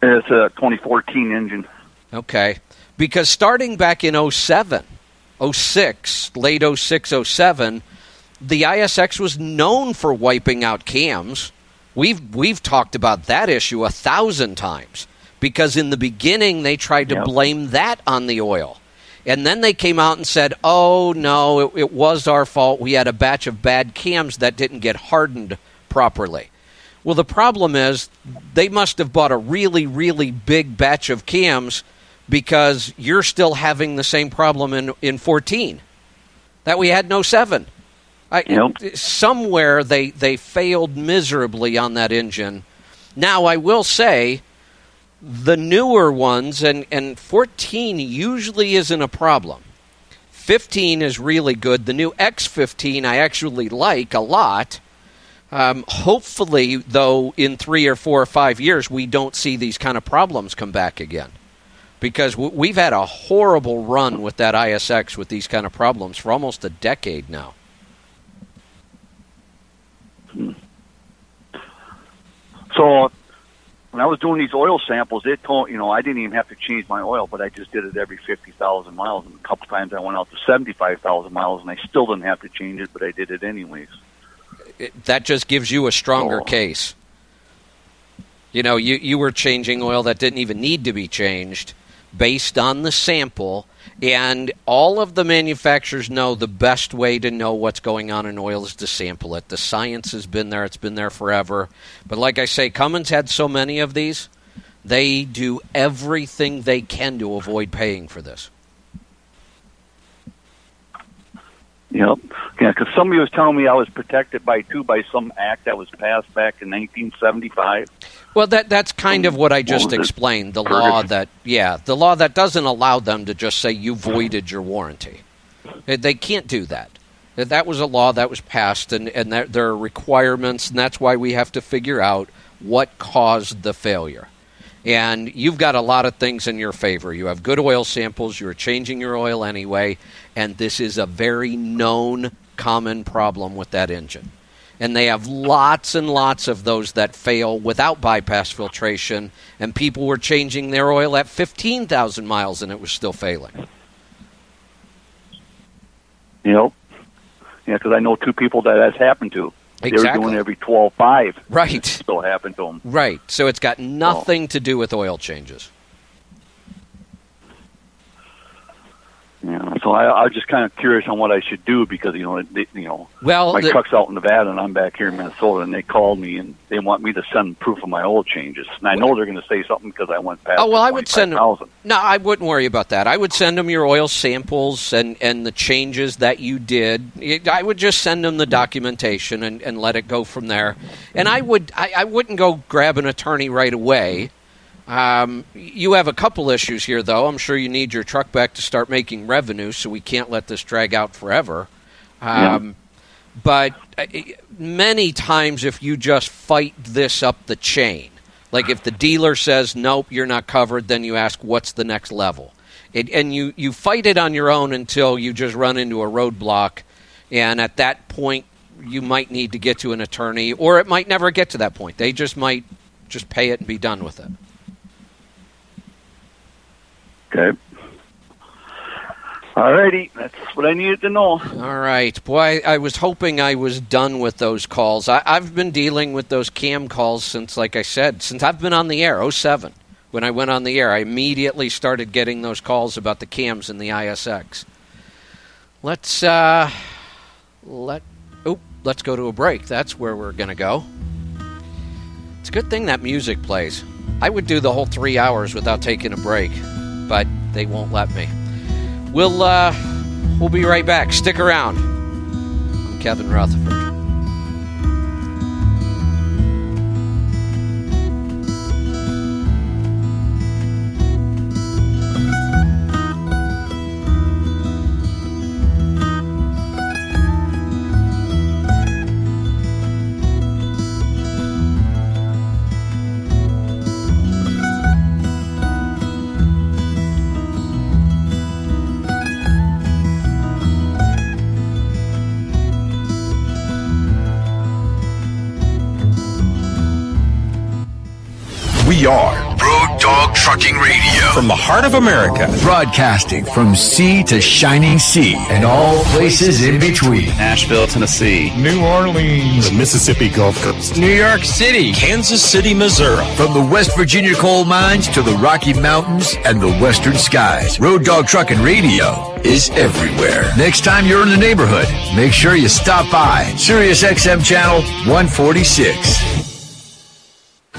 It's a 2014 engine. Okay, because starting back in 07, 06, late 06, 07, the ISX was known for wiping out cams. We've talked about that issue 1,000 times because in the beginning they tried to blame that on the oil. And then they came out and said, oh, no, it was our fault. We had a batch of bad cams that didn't get hardened properly. Well, the problem is they must have bought a really, really big batch of cams because you're still having the same problem in 14 that we had in 07. Somewhere they failed miserably on that engine. Now, I will say the newer ones, and 14 usually isn't a problem. 15 is really good. The new X15 I actually like a lot. Hopefully, though, in 3 or 4 or 5 years, we don't see these kind of problems come back again. Because we've had a horrible run with that ISX with these kind of problems for almost a decade now. So when I was doing these oil samples, it told, I didn't even have to change my oil, but I just did it every 50,000 miles. And a couple times I went out to 75,000 miles, and I still didn't have to change it, but I did it anyways. That just gives you a stronger case. You were changing oil that didn't even need to be changed based on the sample, and all of the manufacturers know the best way to know what's going on in oil is to sample it. The science has been there. It's been there forever. But like I say, Cummins had so many of these, they do everything they can to avoid paying for this. Yep. Yeah, because somebody was telling me I was protected by some act that was passed back in 1975. Well, that's kind of what I just explained. The law that doesn't allow them to just say you voided your warranty. They can't do that. That was a law that was passed, and there are requirements, and that's why we have to figure out what caused the failure. And you've got a lot of things in your favor. You have good oil samples. You're changing your oil anyway, and this is a very known, common problem with that engine. And they have lots and lots of those that fail without bypass filtration, and people were changing their oil at 15,000 miles, and it was still failing. Yep. Yeah, because I know 2 people that has happened to. Exactly. They were doing every 12.5. Right. It still happened to them. Right. So it's got nothing to do with oil changes. Yeah, so I was just kind of curious on what I should do because my truck's out in Nevada and I'm back here in Minnesota, and they called me and they want me to send proof of my oil changes, and I know they're going to say something because I went past. Oh well, I would send them. 000. No, I wouldn't worry about that. I would send them your oil samples and the changes that you did. I would just send them the documentation and let it go from there. And I wouldn't go grab an attorney right away. You have a couple issues here, though. I'm sure you need your truck back to start making revenue, so we can't let this drag out forever. But many times if you just fight this up the chain, Like if the dealer says, nope, you're not covered, then you ask, what's the next level? And you fight it on your own until you just run into a roadblock, and at that point, you might need to get to an attorney, or it might never get to that point. They just might just pay it and be done with it. Okay. All righty. That's what I needed to know. All right. Boy, I was hoping I was done with those calls. I've been dealing with those cam calls since, like I said, since I've been on the air, 2007. When I went on the air, I immediately started getting those calls about the cams in the ISX. Let's go to a break. That's where we're going to go. It's a good thing that music plays. I would do the whole 3 hours without taking a break, but they won't let me. We'll be right back. Stick around. I'm Kevin Rutherford. We are Road Dog Trucking Radio. From the heart of America. Broadcasting from sea to shining sea and all places in between. Nashville, Tennessee. New Orleans. The Mississippi Gulf Coast. New York City. Kansas City, Missouri. From the West Virginia coal mines to the Rocky Mountains and the western skies. Road Dog Trucking Radio is everywhere. Next time you're in the neighborhood, make sure you stop by Sirius XM Channel 146.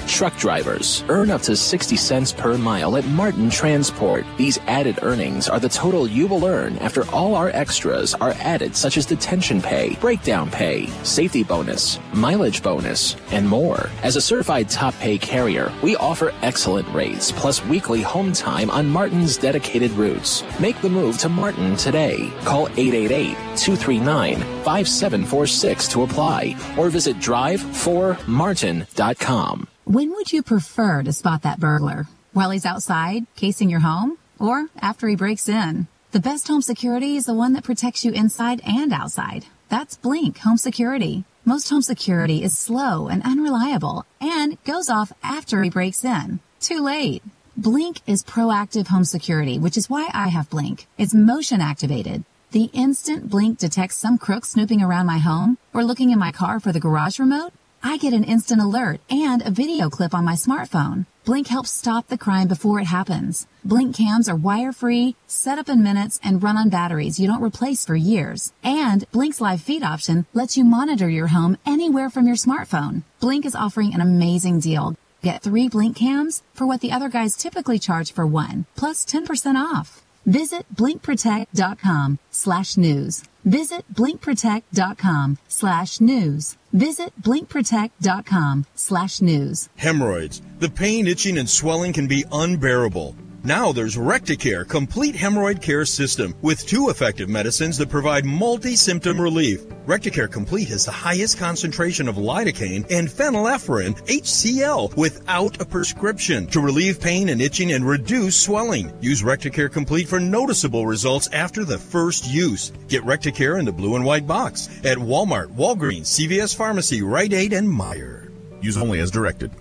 Truck drivers earn up to 60 cents per mile at Martin Transport. These added earnings are the total you will earn after all our extras are added, such as detention pay, breakdown pay, safety bonus, mileage bonus, and more. As a certified top pay carrier, we offer excellent rates plus weekly home time on Martin's dedicated routes. Make the move to Martin today. Call 888-239-5746 to apply or visit drive4martin.com. When would you prefer to spot that burglar? While he's outside, casing your home? Or after he breaks in? The best home security is the one that protects you inside and outside. That's Blink Home Security. Most home security is slow and unreliable and goes off after he breaks in. Too late. Blink is proactive home security, which is why I have Blink. It's motion activated. The instant Blink detects some crook snooping around my home or looking in my car for the garage remote, I get an instant alert and a video clip on my smartphone. Blink helps stop the crime before it happens. Blink cams are wire-free, set up in minutes, and run on batteries you don't replace for years. And Blink's live feed option lets you monitor your home anywhere from your smartphone. Blink is offering an amazing deal. Get 3 Blink cams for what the other guys typically charge for 1, plus 10% off. Visit blinkprotect.com/news. Visit blinkprotect.com/news. Visit blinkprotect.com/news. Hemorrhoids. The pain, itching, and swelling can be unbearable. Now there's Recticare Complete Hemorrhoid Care System with 2 effective medicines that provide multi-symptom relief. Recticare Complete has the highest concentration of lidocaine and phenylephrine HCl without a prescription to relieve pain and itching and reduce swelling. Use Recticare Complete for noticeable results after the first use. Get Recticare in the blue and white box at Walmart, Walgreens, CVS Pharmacy, Rite Aid, and Meijer. Use only as directed.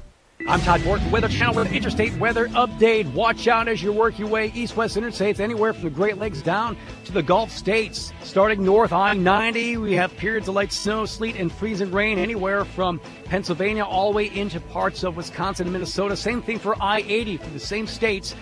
I'm Todd Bork, the Weather Channel with Interstate Weather Update. Watch out as you work your way east-west interstates, anywhere from the Great Lakes down to the Gulf States. Starting north I-90, we have periods of light snow, sleet, and freezing rain anywhere from Pennsylvania all the way into parts of Wisconsin and Minnesota. Same thing for I-80 for the same states,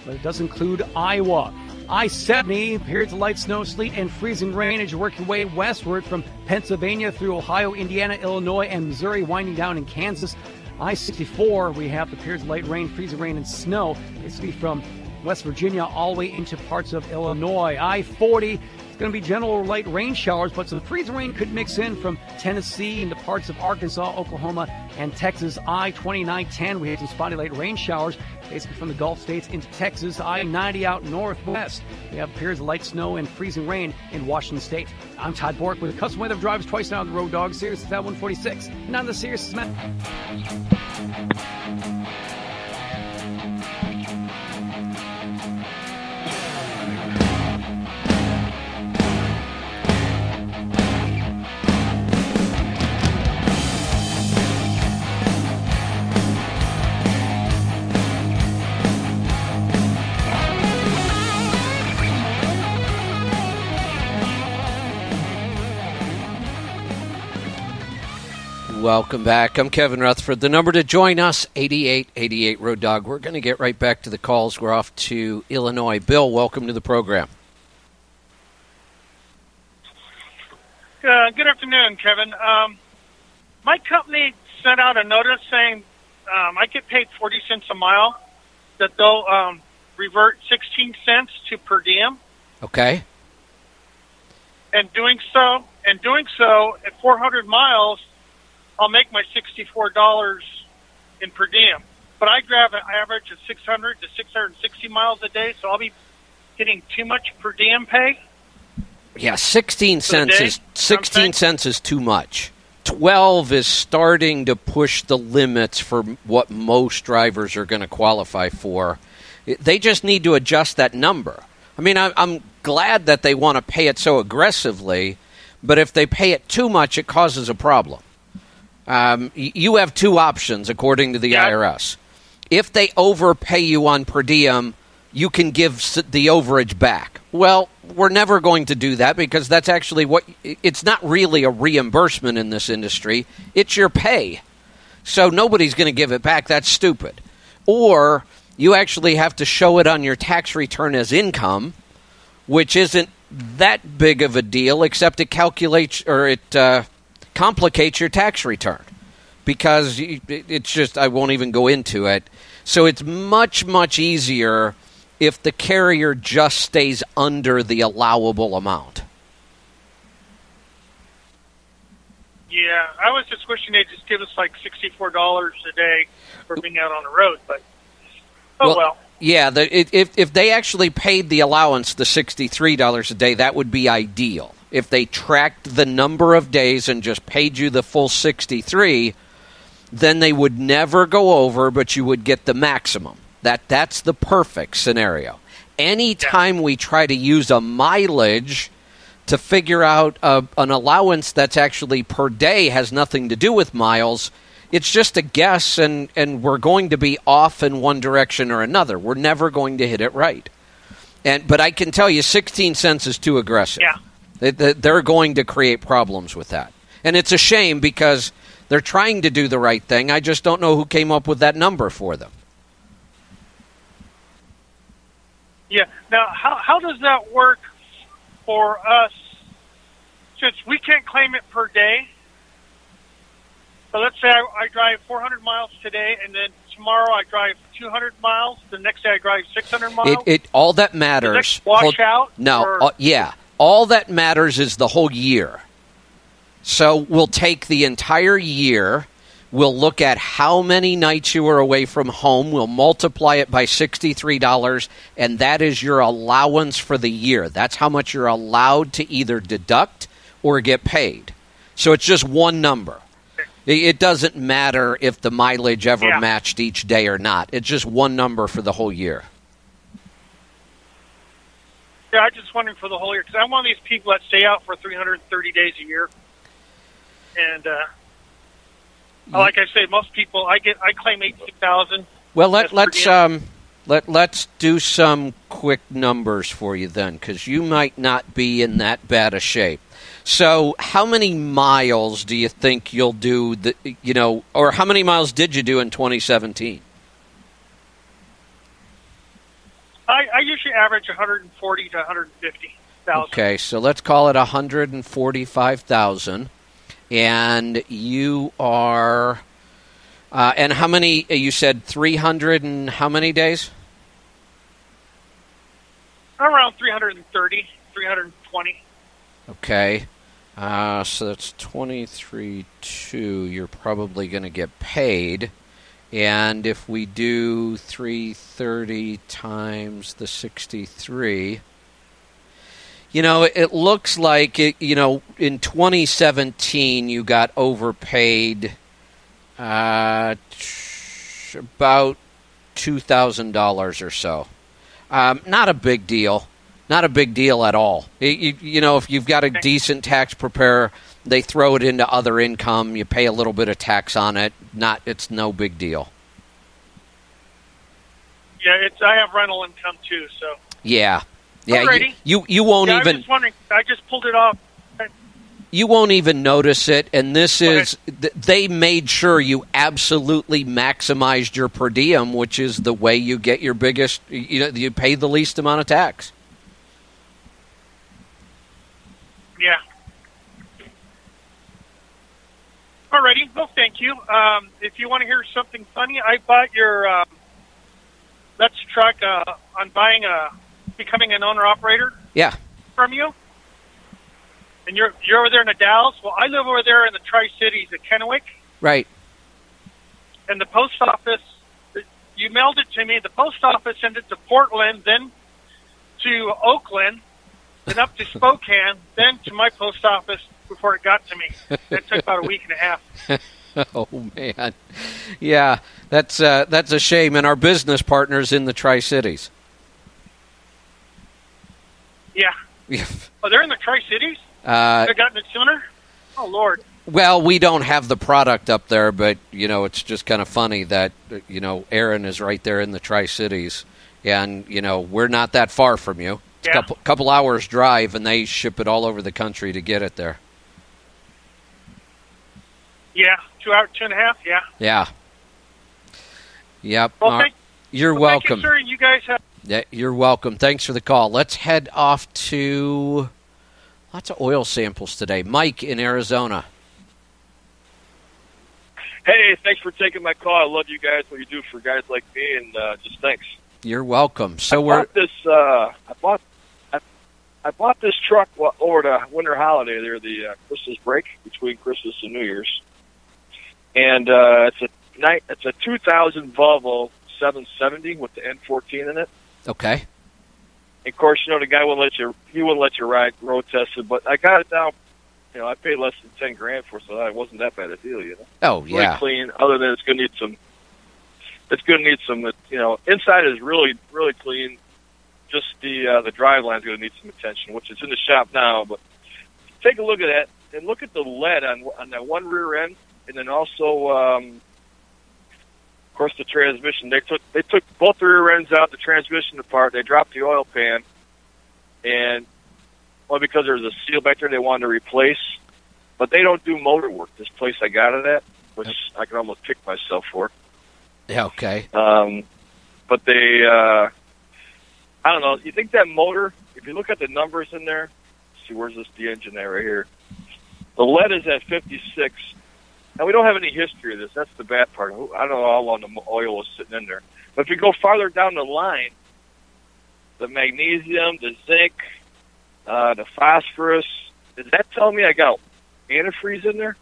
but it does include Iowa. I-70, periods of light snow, sleet, and freezing rain as you work your way westward from Pennsylvania through Ohio, Indiana, Illinois, and Missouri, winding down in Kansas. I-64, we have the periods of light rain, freezing rain, and snow. It's going to be from West Virginia all the way into parts of Illinois. I-40, it's going to be general light rain showers, but some freezing rain could mix in from Tennessee into parts of Arkansas, Oklahoma, and Texas. I-29-10, we have some spotty light rain showers, basically from the Gulf States into Texas. I-90 out northwest, we have periods of light snow and freezing rain in Washington State. I'm Todd Bork with Custom Weather Drives twice now on the Road Dog. Sirius is at 146, and on the Sirius is Matt. Welcome back. I'm Kevin Rutherford. The number to join us, 8888 Road Dog. We're going to get right back to the calls. We're off to Illinois. Bill, welcome to the program. Good afternoon, Kevin. My company sent out a notice saying I get paid 40 cents a mile, that they'll revert 16 cents to per diem. Okay. And doing so at 400 miles, I'll make my $64 in per diem. But I drive an average of 600 to 660 miles a day, so I'll be getting too much per diem pay. Yeah, 16 cents is too much. 12 is starting to push the limits for what most drivers are going to qualify for. They just need to adjust that number. I mean, I'm glad that they want to pay it so aggressively, but if they pay it too much, it causes a problem. You have two options, according to the IRS. If they overpay you on per diem, you can give the overage back. Well, we're never going to do that because that's actually it's not really a reimbursement in this industry. It's your pay. So nobody's going to give it back. That's stupid. Or you actually have to show it on your tax return as income, which isn't that big of a deal, except it calculates or it complicates your tax return because it's just, I won't even go into it. So it's much, much easier if the carrier just stays under the allowable amount. Yeah, I was just wishing they'd just give us like $64 a day for being out on the road, but well. Yeah, if they actually paid the allowance, the $63 a day, that would be ideal. If they tracked the number of days and just paid you the full 63, then they would never go over, but you would get the maximum. That's the perfect scenario. Anytime we try to use a mileage to figure out an allowance that's actually per day has nothing to do with miles, it's just a guess, and we're going to be off in one direction or another. We're never going to hit it right. But I can tell you 16 cents is too aggressive. Yeah. They're going to create problems with that. And it's a shame because they're trying to do the right thing. I just don't know who came up with that number for them. Yeah. Now, how does that work for us? Since we can't claim it per day, but let's say I drive 400 miles today, and then tomorrow I drive 200 miles. The next day I drive 600 miles. All that matters. Does that wash out? No. All that matters is the whole year. So we'll take the entire year. We'll look at how many nights you were away from home. We'll multiply it by $63, and that is your allowance for the year. That's how much you're allowed to either deduct or get paid. So it's just one number. It doesn't matter if the mileage ever matched each day or not. It's just one number for the whole year. Yeah, I'm just wondering for the whole year, because I'm one of these people that stay out for 330 days a year. And like I say, most people, I claim 18,000. Well, let's do some quick numbers for you then, because you might not be in that bad a shape. So, how many miles do you think you'll do? Or how many miles did you do in 2017? I usually average 140 to 150,000. Okay, so let's call it 145,000. And you are, and how many, you said 300 and how many days? Around 330, 320. Okay, so that's 23.2. You're probably going to get paid. And if we do 330 times the 63... it looks like, in 2017 you got overpaid about $2,000 or so. Not a big deal. Not a big deal at all. If you've got a decent tax preparer, they throw it into other income. You pay a little bit of tax on it. It's no big deal. Yeah, I have rental income too, so. Yeah. Alrighty. You won't even. I was just wondering. I just pulled it off. You won't even notice it, and this is they made sure you absolutely maximized your per diem, which is the way you get your biggest. You pay the least amount of tax. Yeah. Alrighty. Well, thank you. If you want to hear something funny, I bought your Let's Truck on becoming an owner-operator. Yeah. From you. And you're over there in the Dalles. Well, I live over there in the Tri-Cities at Kennewick. Right. And the post office, you mailed it to me. The post office sent it to Portland, then to Oakland, then up to Spokane, then to my post office before it got to me. That took about a week and a half. Oh, man. Yeah, that's a shame. And our business partners in the Tri-Cities. Yeah. Oh, they're in the Tri-Cities? They've gotten it sooner? Oh, Lord. Well, we don't have the product up there, but, it's just kind of funny that, Aaron is right there in the Tri-Cities. And, we're not that far from you. It's a couple hours drive, and they ship it all over the country to get it there. Yeah, 2 hours, 2.5, yeah. Yeah. Yep. Well, you're welcome. Thank you, sir. You guys have... Yeah, you're welcome. Thanks for the call. Let's head off to lots of oil samples today. Mike in Arizona. Hey, thanks for taking my call. I love you guys, what you do for guys like me, and just thanks. You're welcome. So I bought this truck over the winter holiday there, the Christmas break between Christmas and New Year's, and it's a 2000 Volvo 770 with the N14 in it. Okay. Of course, the guy wouldn't let you ride road test it, but I got it down. I paid less than $10,000 for it, so it wasn't that bad a deal. Oh yeah. Really clean. Other than it's going to need some. It's going to need some. Inside is really really clean. Just the drive line's going to need some attention, which is in the shop now. But take a look at that and look at the lead on that one rear end, and then also, of course, the transmission. They took both the rear ends out, the transmission apart. They dropped the oil pan, and because there's a seal back there, they wanted to replace. But they don't do motor work. This place I got it at, which I can almost kick myself for. Yeah. Okay. But they. I don't know. You think that motor, if you look at the numbers in there, see, where's the engine at right here? The lead is at 56. Now, we don't have any history of this. That's the bad part. I don't know how long the oil was sitting in there. But if you go farther down the line, the magnesium, the zinc, the phosphorus, is that telling me I got antifreeze in there?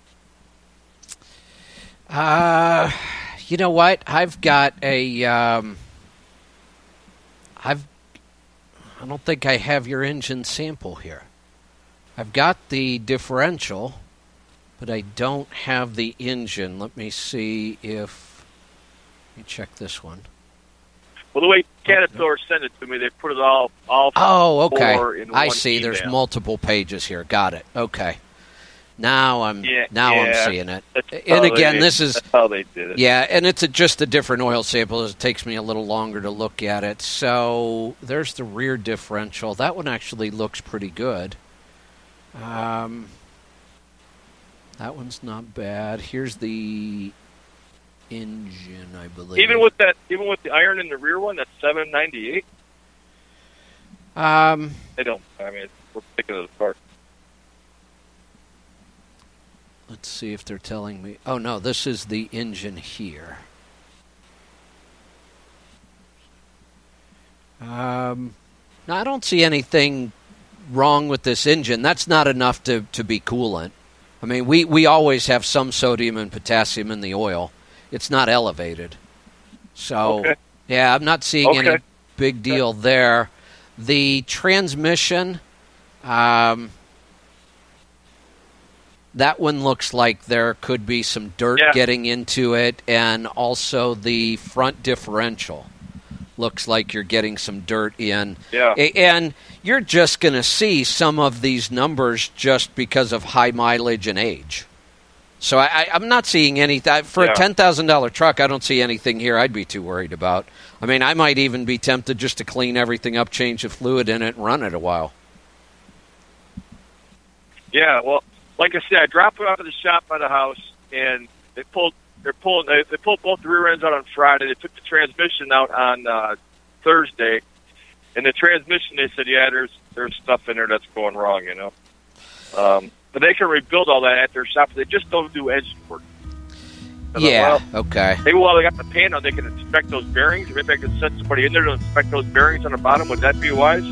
You know what? I've got a... I don't think I have your engine sample here. I've got the differential, but I don't have the engine. Let me see if... Let me check this one. Well, the way Caterpillar sent it to me, they put it all oh, okay. in I one see. email. There's multiple pages here. Got it. Okay. Now I'm seeing it. And again, that's how they did it. Yeah, and it's just a different oil sample. It takes me a little longer to look at it. So there's the rear differential. That one actually looks pretty good. That one's not bad. Here's the engine, I believe. Even with the iron in the rear one, that's 798. They don't. I mean, we're picking it apart. Let's see if they're telling me. Oh, no, this is the engine here. No, I don't see anything wrong with this engine. That's not enough to be coolant. I mean, we always have some sodium and potassium in the oil. It's not elevated. So, yeah, I'm not seeing any big deal there. The transmission... that one looks like there could be some dirt getting into it, and also the front differential looks like you're getting some dirt in. Yeah. And you're just going to see some of these numbers just because of high mileage and age. So I'm not seeing anything. For a $10,000 truck, I don't see anything here I'd be too worried about. I mean, I might even be tempted just to clean everything up, change the fluid in it, and run it a while. Yeah, well, like I said, I dropped it off at the shop by the house, and they pulled both the rear ends out on Friday. They took the transmission out on Thursday, and the transmission, they said, yeah, there's stuff in there that's going wrong, you know. But they can rebuild all that at their shop. They just don't do engine work. Yeah, okay. Maybe while they got the paint on, they can inspect those bearings. Maybe I can send somebody in there to inspect those bearings on the bottom. Would that be wise?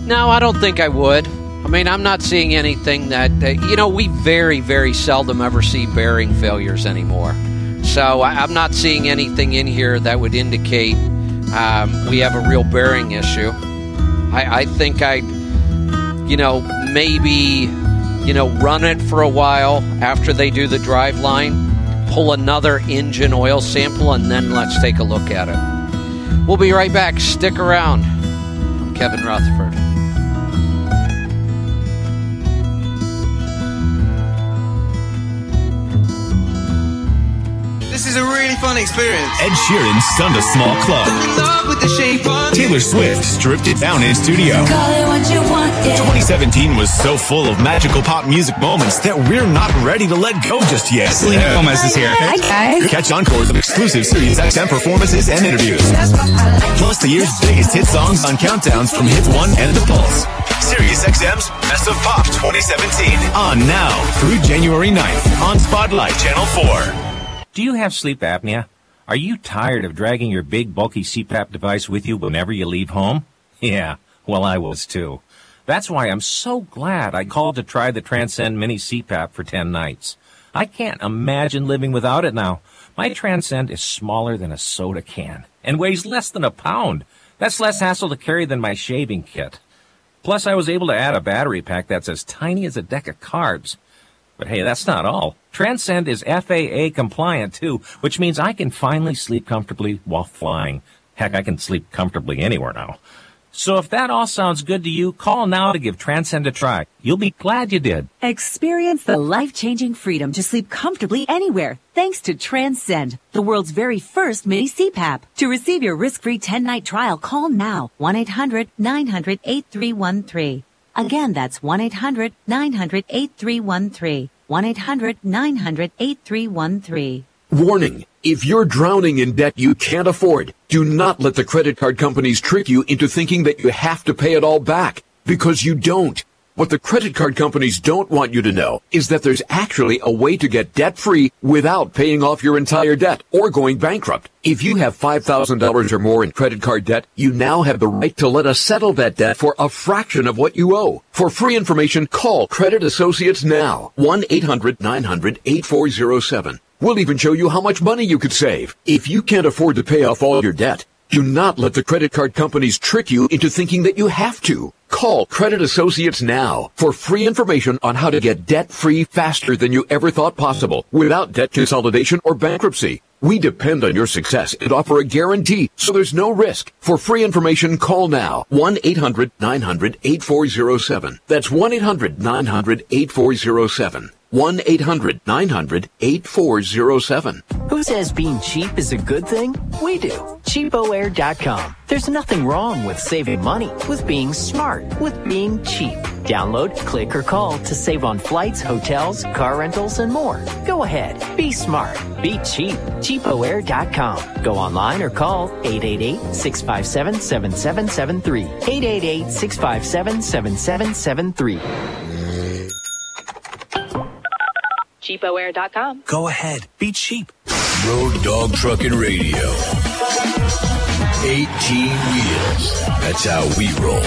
No, I don't think I would. I mean, I'm not seeing anything that, we very, very seldom ever see bearing failures anymore. So I'm not seeing anything in here that would indicate we have a real bearing issue. I think I'd, maybe, run it for a while after they do the drive line, pull another engine oil sample, and then let's take a look at it. We'll be right back. Stick around. I'm Kevin Rutherford. This is a really fun experience. Ed Sheeran stunned a small club. In love with the shape of Taylor Swift stripped it down in studio. Call it what you want, yeah. 2017 was so full of magical pop music moments that we're not ready to let go just yet. Selena Gomez is here. Hi, guys. Catch encores of exclusive Sirius XM performances and interviews. Plus the year's biggest hit songs on countdowns from Hit 1 and The Pulse. Sirius XM's Best of Pop 2017. On now through January 9th on Spotlight Channel 4. Do you have sleep apnea? Are you tired of dragging your big, bulky CPAP device with you whenever you leave home? Yeah, well, I was too. That's why I'm so glad I called to try the Transcend Mini CPAP for 10 nights. I can't imagine living without it now. My Transcend is smaller than a soda can and weighs less than a pound. That's less hassle to carry than my shaving kit. Plus, I was able to add a battery pack that's as tiny as a deck of cards. But hey, that's not all. Transcend is FAA compliant too, which means I can finally sleep comfortably while flying. Heck, I can sleep comfortably anywhere now. So if that all sounds good to you, call now to give Transcend a try. You'll be glad you did. Experience the life-changing freedom to sleep comfortably anywhere thanks to Transcend, the world's very first mini CPAP. To receive your risk-free 10-night trial, call now. 1-800-900-8313. Again, that's 1-800-900-8313. 1-800-900-8313. Warning. If you're drowning in debt you can't afford, do not let the credit card companies trick you into thinking that you have to pay it all back, because you don't. What the credit card companies don't want you to know is that there's actually a way to get debt-free without paying off your entire debt or going bankrupt. If you have $5,000 or more in credit card debt, you now have the right to let us settle that debt for a fraction of what you owe. For free information, call Credit Associates now. 1-800-900-8407. We'll even show you how much money you could save. If you can't afford to pay off all your debt, do not let the credit card companies trick you into thinking that you have to. Call Credit Associates now for free information on how to get debt-free faster than you ever thought possible without debt consolidation or bankruptcy. We depend on your success and offer a guarantee, so there's no risk. For free information, call now. 1-800-900-8407. That's 1-800-900-8407. 1-800-900-8407. Who says being cheap is a good thing? We do. CheapOair.com. There's nothing wrong with saving money, with being smart, with being cheap. Download, click, or call to save on flights, hotels, car rentals, and more. Go ahead. Be smart. Be cheap. CheapOair.com. Go online or call 888-657-7773. 888-657-7773. CheapOair.com. Go ahead. Be cheap. Road Dog Trucking Radio. 18 wheels. That's how we roll.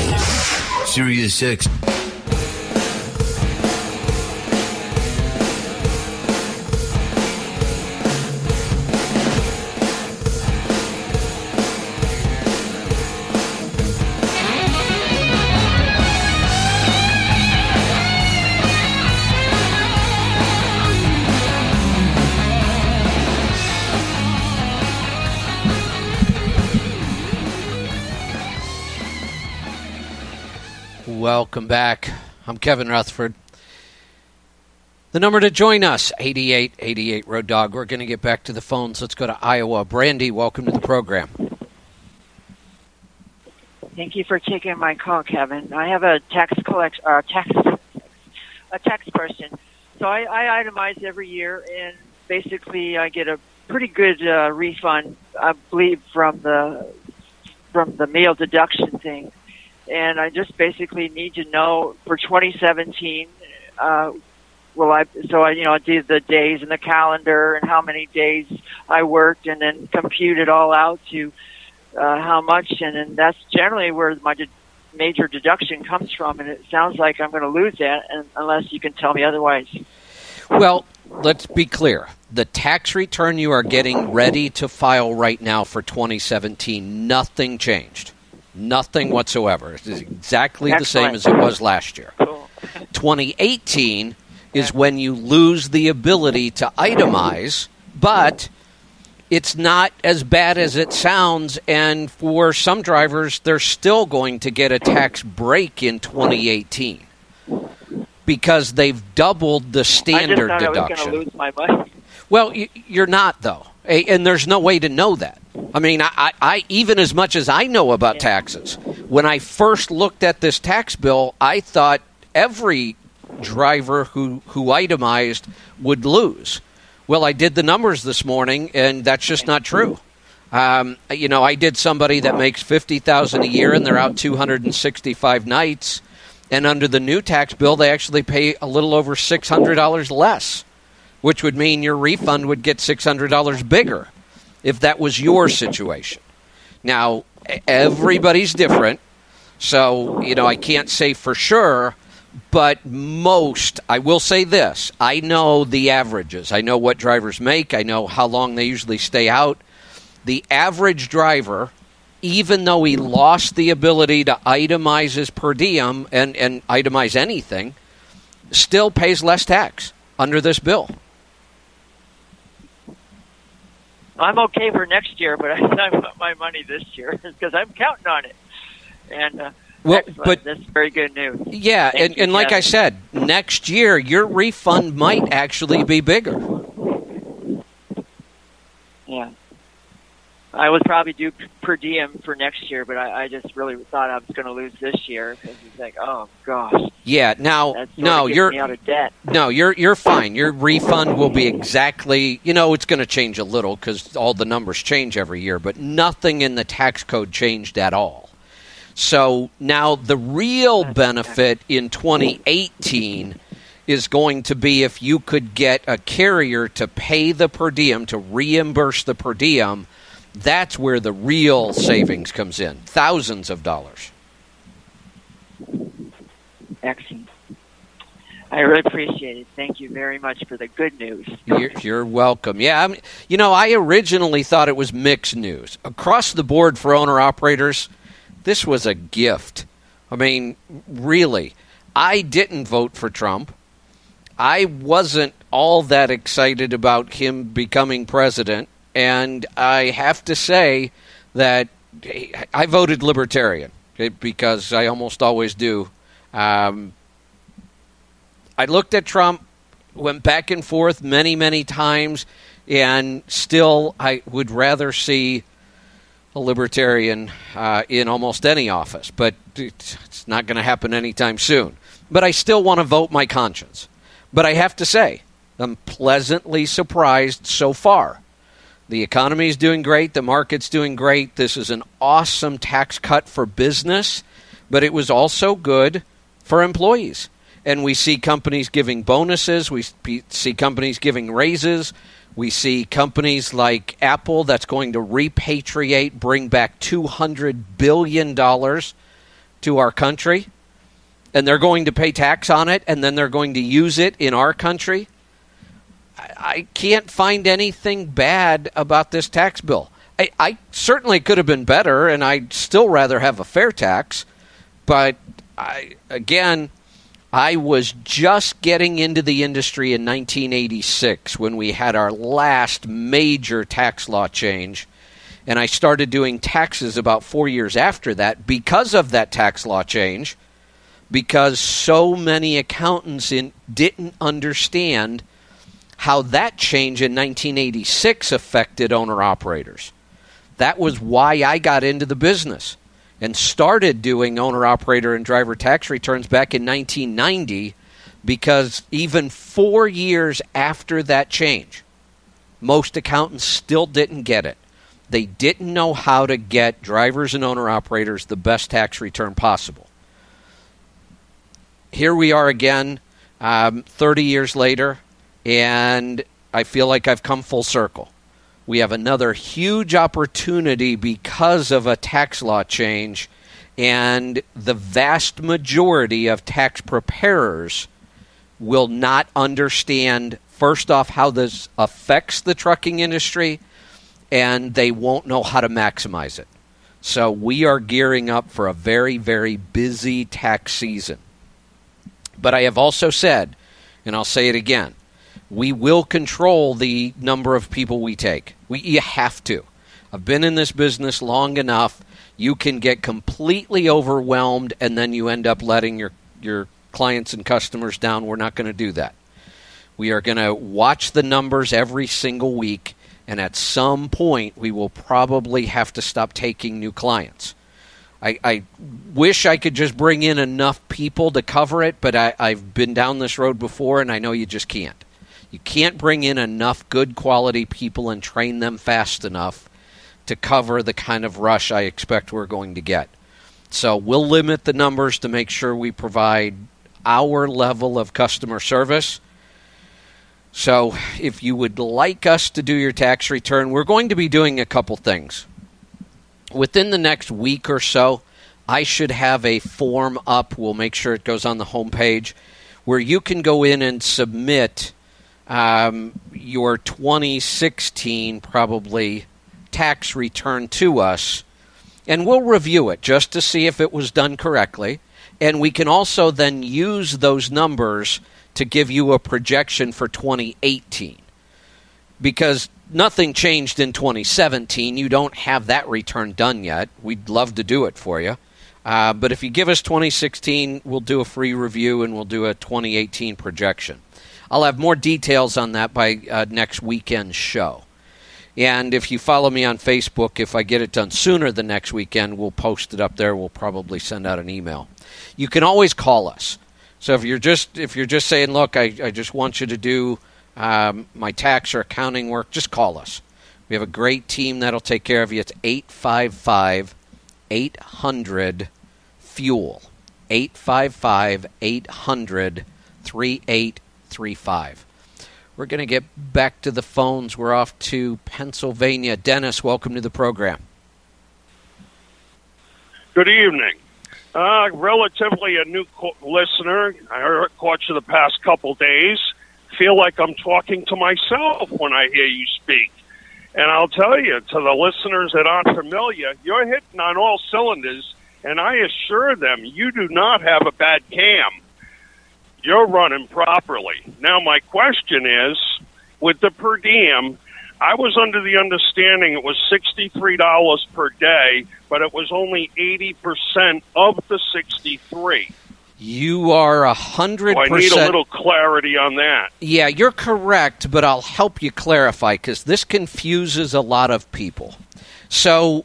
Sirius X. Welcome back. I'm Kevin Rutherford. The number to join us, 8888 Road Dog. We're going to get back to the phones. Let's go to Iowa. Brandy, welcome to the program. Thank you for taking my call, Kevin. I have a tax question. So I itemize every year, and basically I get a pretty good refund, I believe, from the meal deduction thing. And I just basically need to know for 2017, I did the days in the calendar and how many days I worked, and then compute it all out to how much, and that's generally where my major deduction comes from, and it sounds like I'm going to lose that unless you can tell me otherwise. Well, let's be clear. The tax return you are getting ready to file right now for 2017, nothing changed. Nothing whatsoever. It is exactly the same as it was last year. 2018 is when you lose the ability to itemize, but it's not as bad as it sounds, and for some drivers, they're still going to get a tax break in 2018 because they've doubled the standard I just thought deduction. I was going to lose my money. Well, you're not, though, and there's no way to know that. I mean, I even as much as I know about taxes, when I first looked at this tax bill, I thought every driver who itemized would lose. Well, I did the numbers this morning, and that's just not true. I did somebody that makes $50,000 a year, and they're out 265 nights. And under the new tax bill, they actually pay a little over $600 less, which would mean your refund would get $600 bigger if that was your situation. Now, everybody's different, so, I can't say for sure. But I will say this, I know the averages. I know what drivers make. I know how long they usually stay out. The average driver, even though he lost the ability to itemize his per diem and itemize anything, still pays less tax under this bill. I'm okay for next year, but I want my money this year because I'm counting on it. And well, excellent. But that's very good news. Yeah, and like I said, next year your refund might actually be bigger. Yeah. I was probably due per diem for next year, but I just really thought I was going to lose this year because it's like, oh gosh. Yeah. Now, you're me out of debt. No, you're fine. Your refund will be exactly. It's going to change a little because all the numbers change every year, but nothing in the tax code changed at all. So now the real benefit in 2018 is going to be if you could get a carrier to pay the per diem, to reimburse the per diem. That's where the real savings comes in, thousands of dollars. Excellent. I really appreciate it. Thank you very much for the good news. You're welcome. Yeah, I originally thought it was mixed news. Across the board for owner-operators, this was a gift. I mean, really. I didn't vote for Trump. I wasn't all that excited about him becoming president. And I have to say that I voted Libertarian because I almost always do. I looked at Trump, went back and forth many, many times, and still I would rather see a Libertarian in almost any office. But it's not going to happen anytime soon. But I still want to vote my conscience. But I have to say, I'm pleasantly surprised so far. The economy is doing great. The market's doing great. This is an awesome tax cut for business, but it was also good for employees. And we see companies giving bonuses. We see companies giving raises. We see companies like Apple that's going to repatriate, bring back $200 billion to our country. And they're going to pay tax on it, and then they're going to use it in our country. I can't find anything bad about this tax bill. I certainly could have been better, and I'd still rather have a fair tax. But, I was just getting into the industry in 1986 when we had our last major tax law change. And I started doing taxes about 4 years after that because of that tax law change, because so many accountants didn't understand how that change in 1986 affected owner-operators. That was why I got into the business. and started doing owner-operator and driver tax returns back in 1990 because even 4 years after that change, most accountants still didn't get it. They didn't know how to get drivers and owner-operators the best tax return possible. Here we are again, 30 years later, and I feel like I've come full circle. We have another huge opportunity because of a tax law change, and the vast majority of tax preparers will not understand, first off, how this affects the trucking industry, and they won't know how to maximize it. So we are gearing up for a very, very busy tax season. But I have also said, and I'll say it again, we will control the number of people we take. You have to. I've been in this business long enough. You can get completely overwhelmed, and then you end up letting your clients and customers down. We're not going to do that. We are going to watch the numbers every single week, and at some point we will probably have to stop taking new clients. I wish I could just bring in enough people to cover it, but I've been down this road before, and I know you just can't. You can't bring in enough good quality people and train them fast enough to cover the kind of rush I expect we're going to get. So we'll limit the numbers to make sure we provide our level of customer service. So if you would like us to do your tax return, we're going to be doing a couple things. Within the next week or so, I should have a form up. We'll make sure it goes on the homepage where you can go in and submit your 2016 probably tax return to us, and we'll review it just to see if it was done correctly. And we can also then use those numbers to give you a projection for 2018. Because nothing changed in 2017. You don't have that return done yet. We'd love to do it for you. But if you give us 2016, we'll do a free review and we'll do a 2018 projection. I'll have more details on that by next weekend's show. And if you follow me on Facebook, if I get it done sooner than next weekend, we'll post it up there. We'll probably send out an email. You can always call us. So if you're just saying, look, I just want you to do my tax or accounting work, just call us. We have a great team that'll take care of you. It's 855-800-FUEL. 855-800-3835. We're going to get back to the phones. We're off to Pennsylvania. Dennis, welcome to the program. Good evening. Relatively a new listener. I caught you the past couple days. Feel like I'm talking to myself when I hear you speak. And I'll tell you, to the listeners that aren't familiar, you're hitting on all cylinders, and I assure them you do not have a bad cam. You're running properly. Now, my question is, with the per diem, I was under the understanding it was $63 per day, but it was only 80% of the 63. You are 100%. So I need a little clarity on that. Yeah, you're correct, but I'll help you clarify because this confuses a lot of people. So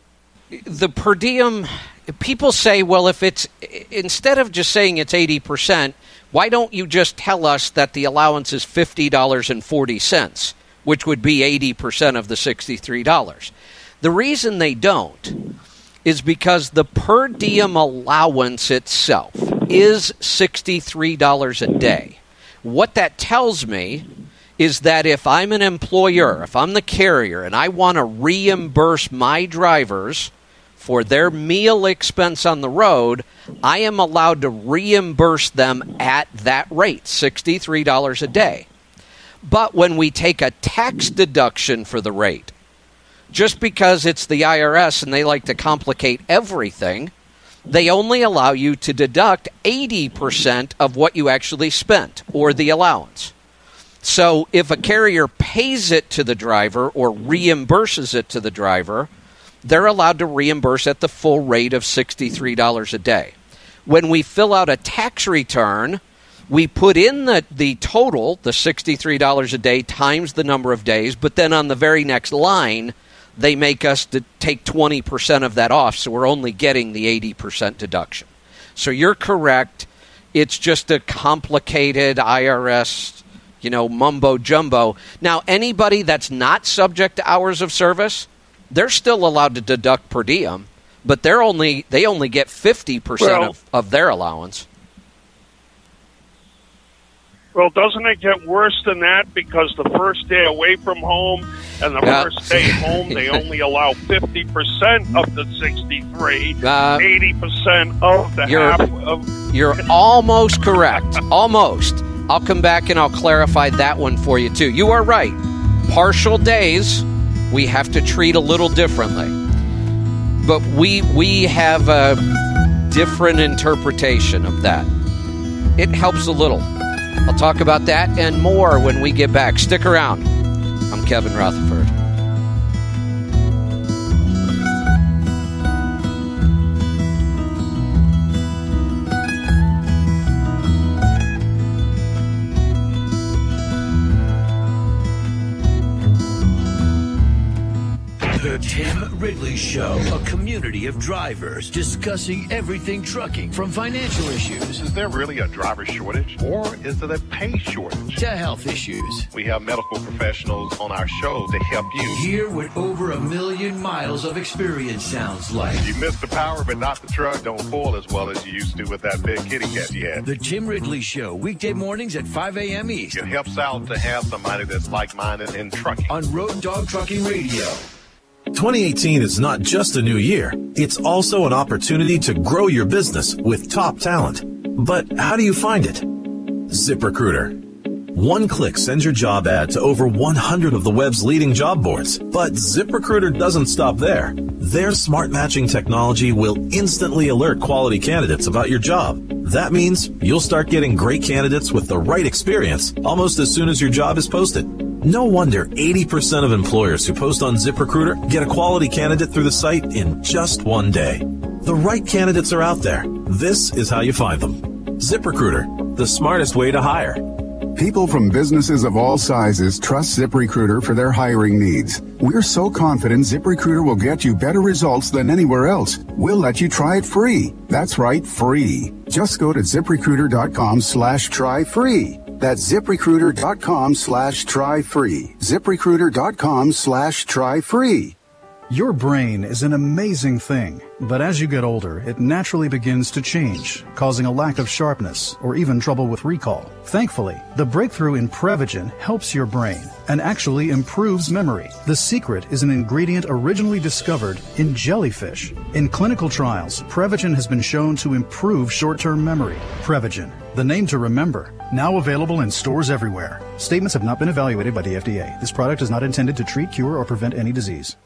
the per diem, people say, well, if it's, instead of just saying it's 80%, why don't you just tell us that the allowance is $50.40, which would be 80% of the $63? The reason they don't is because the per diem allowance itself is $63 a day. What that tells me is that if I'm an employer, if I'm the carrier, and I want to reimburse my drivers for their meal expense on the road, I am allowed to reimburse them at that rate, $63 a day. But when we take a tax deduction for the rate, just because it's the IRS and they like to complicate everything, they only allow you to deduct 80% of what you actually spent, or the allowance. So if a carrier pays it to the driver or reimburses it to the driver, they're allowed to reimburse at the full rate of $63 a day. When we fill out a tax return, we put in the total, the $63 a day times the number of days, but then on the very next line, they make us take 20% of that off, so we're only getting the 80% deduction. So you're correct. It's just a complicated IRS, mumbo jumbo. Now, anybody that's not subject to hours of service, they're still allowed to deduct per diem, but they only get 50% of their allowance. Well, doesn't it get worse than that? Because the first day away from home and the first day home, they only allow 50% of the 63, 80% of the half of... You're almost correct. Almost. I'll come back and I'll clarify that one for you, too. You are right. Partial days, we have to treat a little differently. But we have a different interpretation of that. It helps a little. I'll talk about that and more when we get back. Stick around. I'm Kevin Rutherford. The Tim Ridley Show, a community of drivers discussing everything trucking, from financial issues. Is there really a driver shortage, or is it a pay shortage? To health issues. We have medical professionals on our show to help you. Hear what over 1 million miles of experience sounds like. You missed the power, but not the truck. Don't pull as well as you used to with that big kitty cat you had. The Tim Ridley Show, weekday mornings at 5 a.m. East. It helps out to have somebody that's like-minded in trucking. On Road Dog Trucking Radio. 2018 is not just a new year. It's also an opportunity to grow your business with top talent. But how do you find it? ZipRecruiter. One click sends your job ad to over 100 of the web's leading job boards. But ZipRecruiter doesn't stop there. Their smart matching technology will instantly alert quality candidates about your job. That means you'll start getting great candidates with the right experience almost as soon as your job is posted. No wonder 80% of employers who post on ZipRecruiter get a quality candidate through the site in just one day. The right candidates are out there. This is how you find them. ZipRecruiter, the smartest way to hire. People from businesses of all sizes trust ZipRecruiter for their hiring needs. We're so confident ZipRecruiter will get you better results than anywhere else. We'll let you try it free. That's right, free. Just go to ZipRecruiter.com/try free. That's ZipRecruiter.com/try free. ZipRecruiter.com/try free. Your brain is an amazing thing, but as you get older, it naturally begins to change, causing a lack of sharpness or even trouble with recall. Thankfully, the breakthrough in Prevagen helps your brain and actually improves memory. The secret is an ingredient originally discovered in jellyfish. In clinical trials, Prevagen has been shown to improve short-term memory. Prevagen, the name to remember. Now available in stores everywhere. Statements have not been evaluated by the FDA. This product is not intended to treat, cure, or prevent any disease.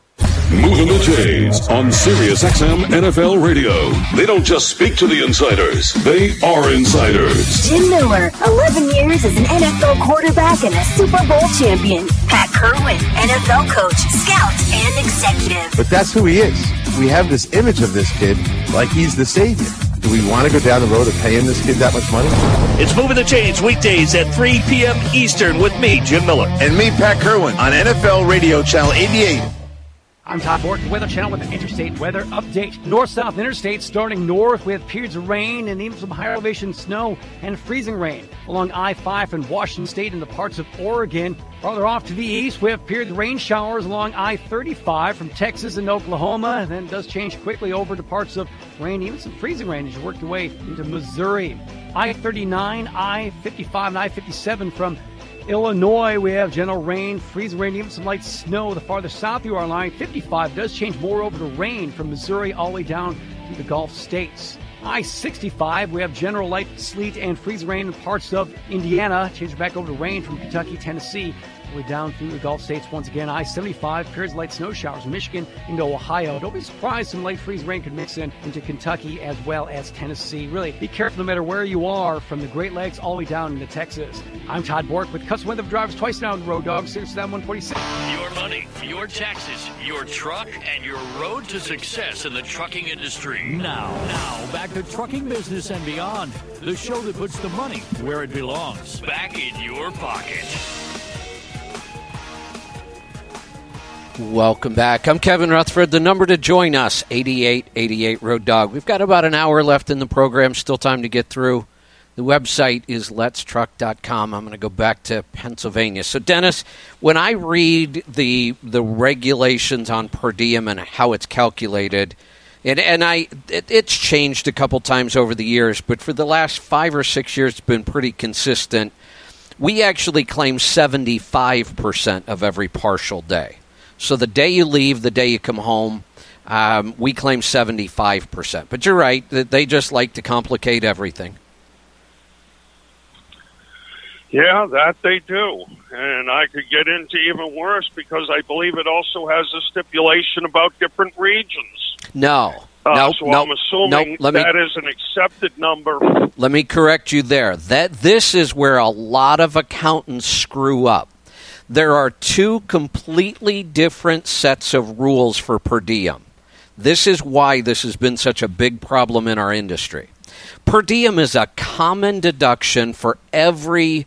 Moving the Chains on SiriusXM NFL Radio. They don't just speak to the insiders, they are insiders. Jim Miller, 11 years as an NFL quarterback and a Super Bowl champion. Pat Kerwin, NFL coach, scout, and executive. But that's who he is. We have this image of this kid like he's the savior. Do we want to go down the road of paying this kid that much money? It's Moving the Chains weekdays at 3 p.m. Eastern with me, Jim Miller. And me, Pat Kerwin, on NFL Radio Channel 88. I'm Todd Bork, the Weather Channel with an interstate weather update. North-south interstate starting north with periods of rain and even some higher elevation snow and freezing rain along I-5 in Washington State and the parts of Oregon. Farther off to the east, we have periods of rain showers along I-35 from Texas and Oklahoma. And then it does change quickly over to parts of rain, even some freezing rain as you work your way into Missouri. I-39, I-55, and I-57 from Illinois, we have gentle rain, freezing rain, even some light snow. The farther south you are on I-55 does change more over to rain from Missouri all the way down to the Gulf States. I-65, we have general light sleet and freezing rain in parts of Indiana. Change back over to rain from Kentucky, Tennessee, all the way down through the Gulf States once again. I-75, periods of light snow showers from Michigan into Ohio. Don't be surprised some light freeze rain could mix in into Kentucky as well as Tennessee. Really, be careful no matter where you are, from the Great Lakes all the way down into Texas. I'm Todd Bork with Custom Weather Drivers twice now on the Road Dog, Sirius 146. Your money, your taxes, your truck, and your road to success in the trucking industry. Now, back to Trucking Business and Beyond, the show that puts the money where it belongs. Back in your pocket. Welcome back. I'm Kevin Rutherford. The number to join us, 8888 Road Dog. We've got about an hour left in the program. Still time to get through. The website is letstruck.com. I'm going to go back to Pennsylvania. So, Dennis, when I read the regulations on per diem and how it's calculated, it's changed a couple times over the years, but for the last 5 or 6 years, it's been pretty consistent. We actually claim 75% of every partial day. So the day you leave, the day you come home, we claim 75%. But you're right, they just like to complicate everything. Yeah, that they do. And I could get into even worse because I believe it also has a stipulation about different regions. No. So I'm assuming that is an accepted number. Let me correct you there. This is where a lot of accountants screw up. There are two completely different sets of rules for per diem. This is why this has been such a big problem in our industry. Per diem is a common deduction for everybody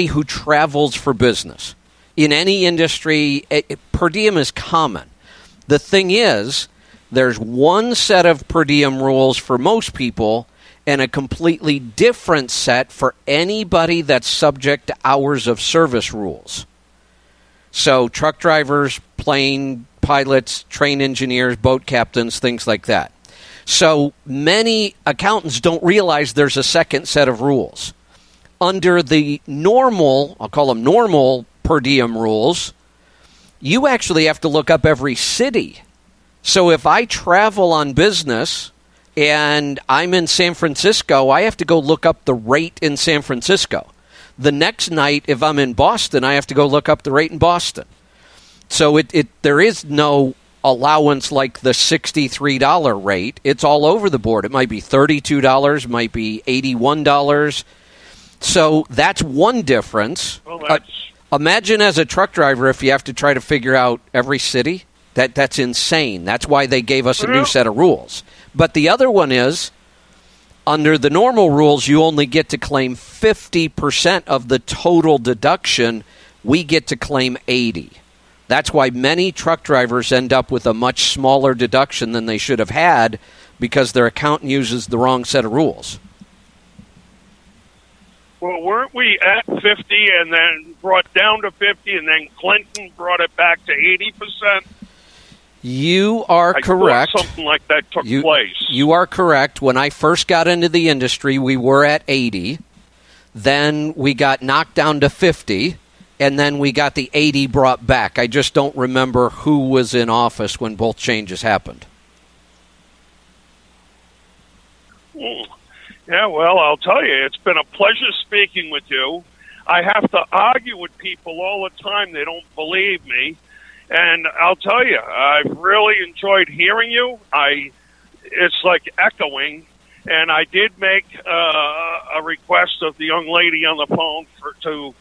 who travels for business. In any industry, per diem is common. The thing is, there's one set of per diem rules for most people and a completely different set for anybody that's subject to hours of service rules. So truck drivers, plane pilots, train engineers, boat captains, things like that. So many accountants don't realize there's a second set of rules. Under the normal, I'll call them normal per diem rules, you actually have to look up every city. So if I travel on business and I'm in San Francisco, I have to go look up the rate in San Francisco. The next night, if I'm in Boston, I have to go look up the rate in Boston. So there is no allowance like the $63 rate. It's all over the board. It might be $32, might be $81. So that's one difference. Well, imagine as a truck driver if you have to try to figure out every city. That's insane. That's why they gave us a new set of rules. But the other one is, under the normal rules, you only get to claim 50% of the total deduction. We get to claim 80%. That's why many truck drivers end up with a much smaller deduction than they should have had because their accountant uses the wrong set of rules. Well, weren't we at 50 and then brought down to 50 and then Clinton brought it back to 80%? You are correct. Something like that took place. You are correct. When I first got into the industry, we were at 80. Then we got knocked down to 50. And then we got the 80 brought back. I just don't remember who was in office when both changes happened. Yeah, well, I'll tell you, it's been a pleasure speaking with you. I have to argue with people all the time. They don't believe me. And I'll tell you, I've really enjoyed hearing you. It's like echoing. And I did make a request of the young lady on the phone to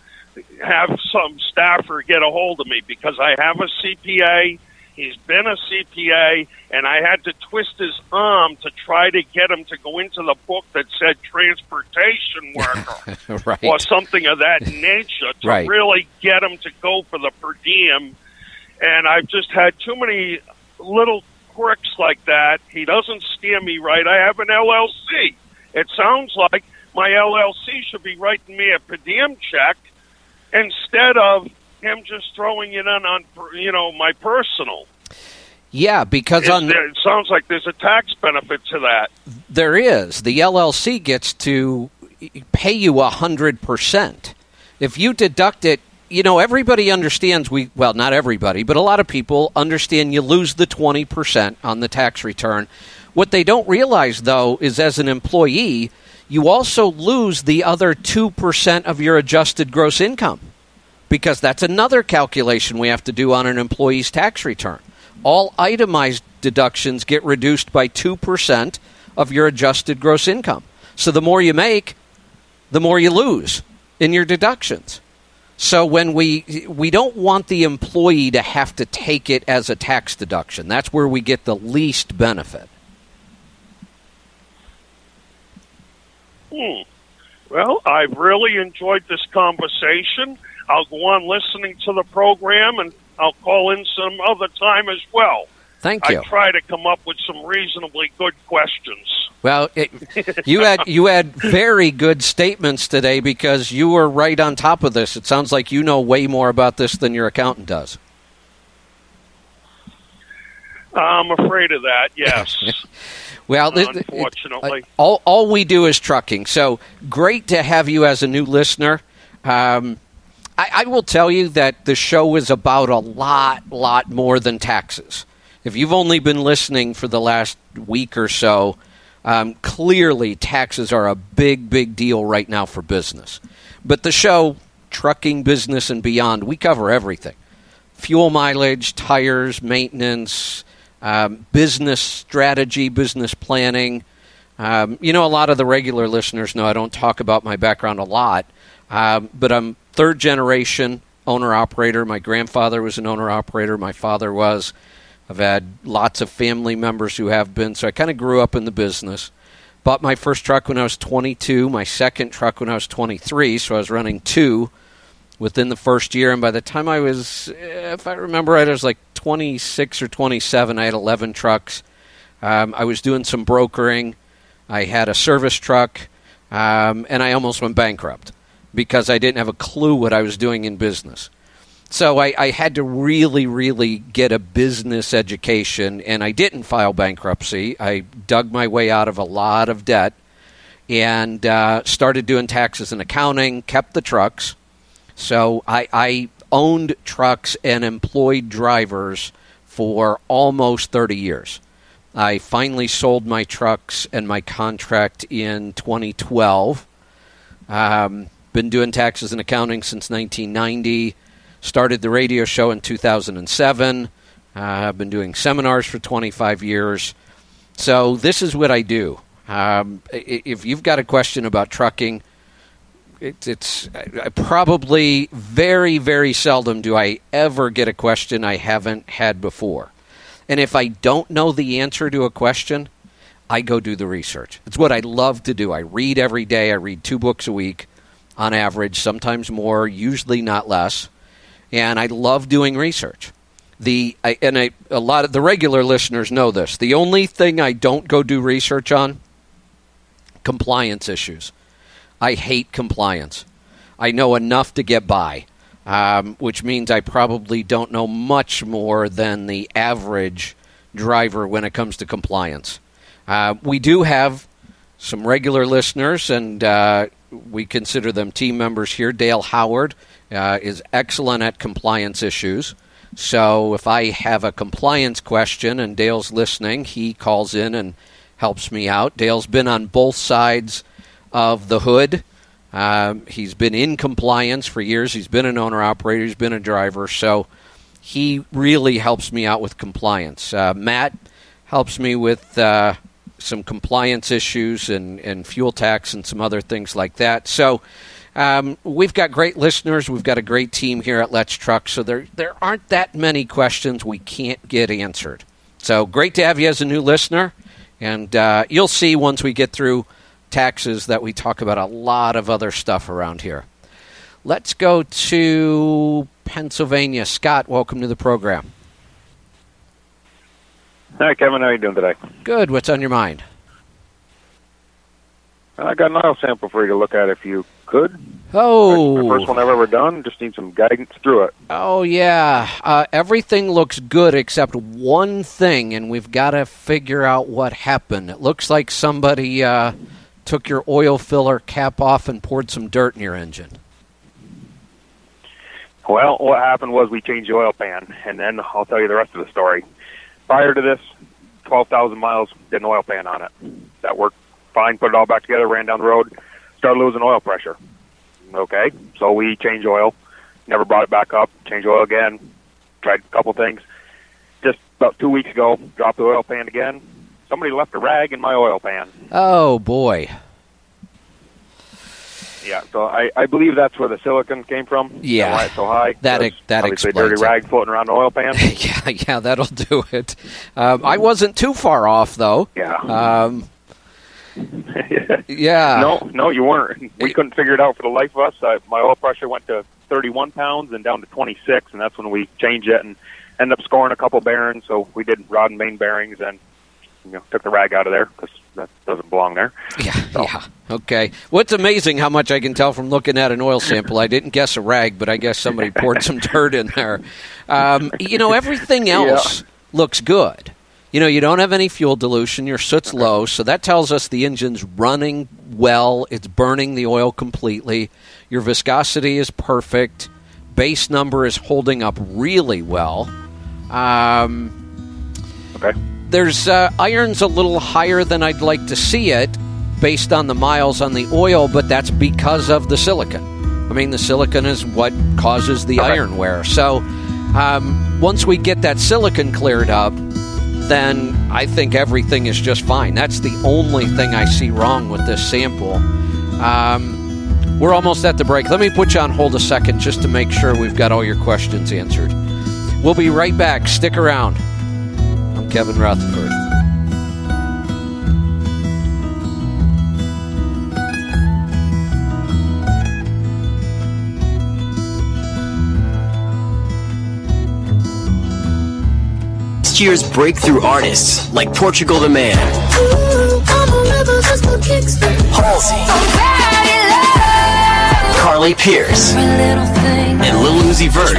have some staffer get a hold of me because I have a CPA. He's been a CPA, and I had to twist his arm to try to get him to go into the book that said transportation worker right. or something of that nature to right. really get him to go for the per diem. And I've just had too many little quirks like that. He doesn't steer me right. I have an LLC. It sounds like my LLC should be writing me a per diem check instead of him just throwing it on my personal. Yeah, because it sounds like there's a tax benefit to that. There is. The LLC gets to pay you 100%. If you deduct it, everybody understands not everybody, but a lot of people understand you lose the 20% on the tax return. What they don't realize, though, is as an employee, you also lose the other 2% of your adjusted gross income because that's another calculation we have to do on an employee's tax return. All itemized deductions get reduced by 2% of your adjusted gross income. So the more you make, the more you lose in your deductions. So when we don't want the employee to have to take it as a tax deduction. That's where we get the least benefit. Well, I've really enjoyed this conversation. I'll go on listening to the program and I'll call in some other time as well. Thank you. I try to come up with some reasonably good questions. Well, you had very good statements today because you were right on top of this. It sounds like you know way more about this than your accountant does. I'm afraid of that, yes. Well, unfortunately. All we do is trucking. So great to have you as a new listener. I will tell you that the show is about a lot more than taxes. If you've only been listening for the last week or so, clearly taxes are a big deal right now for business. But the show, Trucking Business and Beyond, we cover everything. Fuel mileage, tires, maintenance, business strategy, business planning. A lot of the regular listeners know I don't talk about my background a lot, but I'm third generation owner-operator. My grandfather was an owner-operator. My father was. I've had lots of family members who have been, so I kind of grew up in the business. Bought my first truck when I was 22, my second truck when I was 23, so I was running 2 within the first year. And by the time I was, if I remember right, I was like 26 or 27. I had 11 trucks. I was doing some brokering. I had a service truck, and I almost went bankrupt because I didn't have a clue what I was doing in business. So I had to really get a business education, and I didn't file bankruptcy. I dug my way out of a lot of debt and started doing taxes and accounting, kept the trucks. So I owned trucks and employed drivers for almost 30 years. I finally sold my trucks and my contract in 2012. Been doing taxes and accounting since 1990. Started the radio show in 2007. I've been doing seminars for 25 years. So this is what I do. If you've got a question about trucking, it's probably very seldom do I ever get a question I haven't had before. And if I don't know the answer to a question, I go do the research. It's what I love to do. I read every day. I read 2 books a week on average, sometimes more, usually not less. And I love doing research. A lot of the regular listeners know this. The only thing I don't go do research on, compliance issues. I hate compliance. I know enough to get by, which means I probably don't know much more than the average driver when it comes to compliance. We do have some regular listeners, and we consider them team members here. Dale Howard is excellent at compliance issues. So if I have a compliance question and Dale's listening, he calls in and helps me out. Dale's been on both sides of the hood. He's been in compliance for years. He's been an owner-operator. He's been a driver. So he really helps me out with compliance. Matt helps me with some compliance issues and fuel tax and some other things like that. So we've got great listeners. We've got a great team here at Let's Truck. So there aren't that many questions we can't get answered. So great to have you as a new listener. And you'll see once we get through taxes that we talk about a lot of other stuff around here. Let's go to Pennsylvania. Scott, welcome to the program. Hi, Kevin. How are you doing today? Good. What's on your mind? I got an oil sample for you to look at if you could. Oh. My first one I've ever done. Just need some guidance through it. Oh, yeah. Everything looks good except one thing, and we've got to figure out what happened. It looks like somebody took your oil filler cap off and poured some dirt in your engine. Well, what happened was we changed the oil pan, and then I'll tell you the rest of the story. Prior to this, 12,000 miles, did an oil pan on it. That worked fine, put it all back together, ran down the road, started losing oil pressure. Okay, so we changed oil, never brought it back up, changed oil again, tried a couple things. Just about 2 weeks ago, dropped the oil pan again. Somebody left a rag in my oil pan. Oh, boy. Yeah, so I believe that's where the silicon came from. Yeah. Why it's so high. That obviously explains a dirty it. rag floating around the oil pan. Yeah, that'll do it. I wasn't too far off, though. Yeah. Yeah. No, you weren't. We couldn't figure it out for the life of us. My oil pressure went to 31 pounds and down to 26, and that's when we changed it and ended up scoring a couple bearings. So we did rod and main bearings and took the rag out of there because that doesn't belong there. Yeah. Okay. What's amazing how much I can tell from looking at an oil sample. I didn't guess a rag, but I guess somebody poured some dirt in there. Everything else looks good. You don't have any fuel dilution. Your soot's low, so that tells us the engine's running well. It's burning the oil completely. Your viscosity is perfect. Base number is holding up really well. Okay. There's iron's a little higher than I'd like to see it based on the miles on the oil, but that's because of the silicon. I mean, the silicon is what causes the iron wear. So once we get that silicon cleared up, then I think everything is just fine. That's the only thing I see wrong with this sample. We're almost at the break. Let me put you on hold a second just to make sure we've got all your questions answered. We'll be right back. Stick around. I'm Kevin Rutherford. Last year's breakthrough artists like Portugal the Man, Halsey, Carly Pierce, and Lil Uzi Vert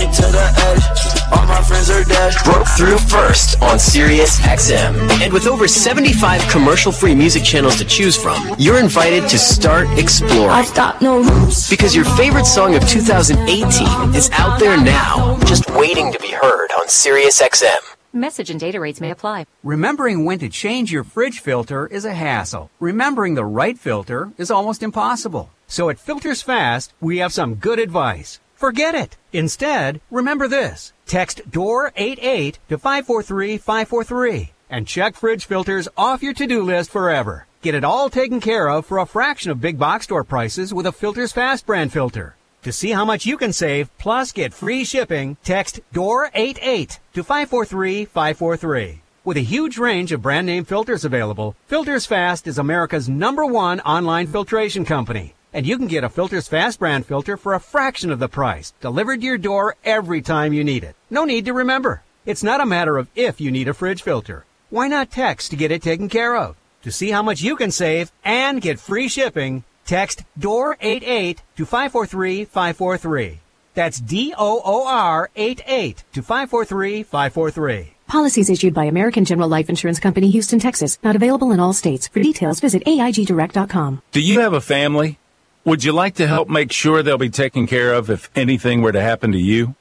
broke through first on Sirius XM. And with over 75 commercial-free music channels to choose from, you're invited to start exploring. I've got no rules. Because your favorite song of 2018 is out there now, just waiting to be heard on Sirius XM. Message and data rates may apply. Remembering when to change your fridge filter is a hassle. Remembering the right filter is almost impossible. So at Filters Fast, we have some good advice. Forget it. Instead, remember this. Text DOOR88 to 543-543 and check fridge filters off your to-do list forever. Get it all taken care of for a fraction of big box store prices with a Filters Fast brand filter. To see how much you can save, plus get free shipping, text DOOR88 to 543-543. With a huge range of brand name filters available, Filters Fast is America's #1 online filtration company. And you can get a Filters Fast brand filter for a fraction of the price, delivered to your door every time you need it. No need to remember. It's not a matter of if you need a fridge filter. Why not text to get it taken care of? To see how much you can save and get free shipping, text DOOR88 to 543-543. That's DOOR88 to 543-543. Policies issued by American General Life Insurance Company, Houston, Texas. Not available in all states. For details, visit AIGdirect.com. Do you have a family? Would you like to help make sure they'll be taken care of if anything were to happen to you?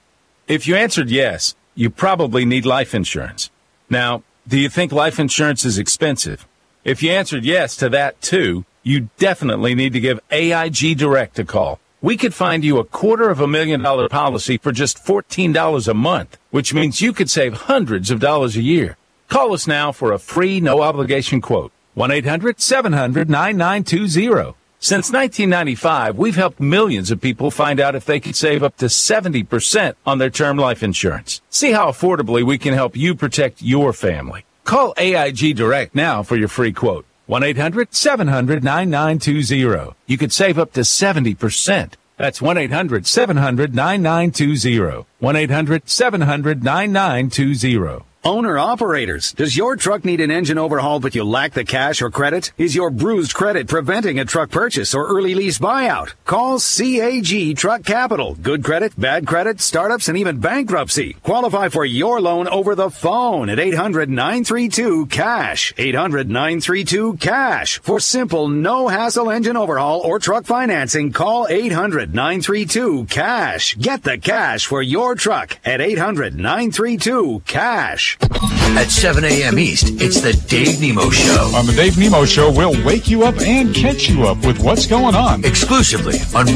If you answered yes, you probably need life insurance. Now, do you think life insurance is expensive? If you answered yes to that too, you definitely need to give AIG Direct a call. We could find you a $250,000 policy for just $14 a month, which means you could save hundreds of dollars a year. Call us now for a free, no-obligation quote. 1-800-700-9920. Since 1995, we've helped millions of people find out if they could save up to 70% on their term life insurance. See how affordably we can help you protect your family. Call AIG Direct now for your free quote. 1-800-700-9920. You could save up to 70%. That's 1-800-700-9920. 1-800-700-9920. Owner-operators, does your truck need an engine overhaul but you lack the cash or credit? Is your bruised credit preventing a truck purchase or early lease buyout? Call CAG Truck Capital. Good credit, bad credit, startups, and even bankruptcy. Qualify for your loan over the phone at 800-932-CASH. 800-932-CASH. For simple, no-hassle engine overhaul or truck financing, call 800-932-CASH. Get the cash for your truck at 800-932-CASH. At 7 a.m. East, it's the Dave Nemo Show. On the Dave Nemo Show, we'll wake you up and catch you up with what's going on. Exclusively on...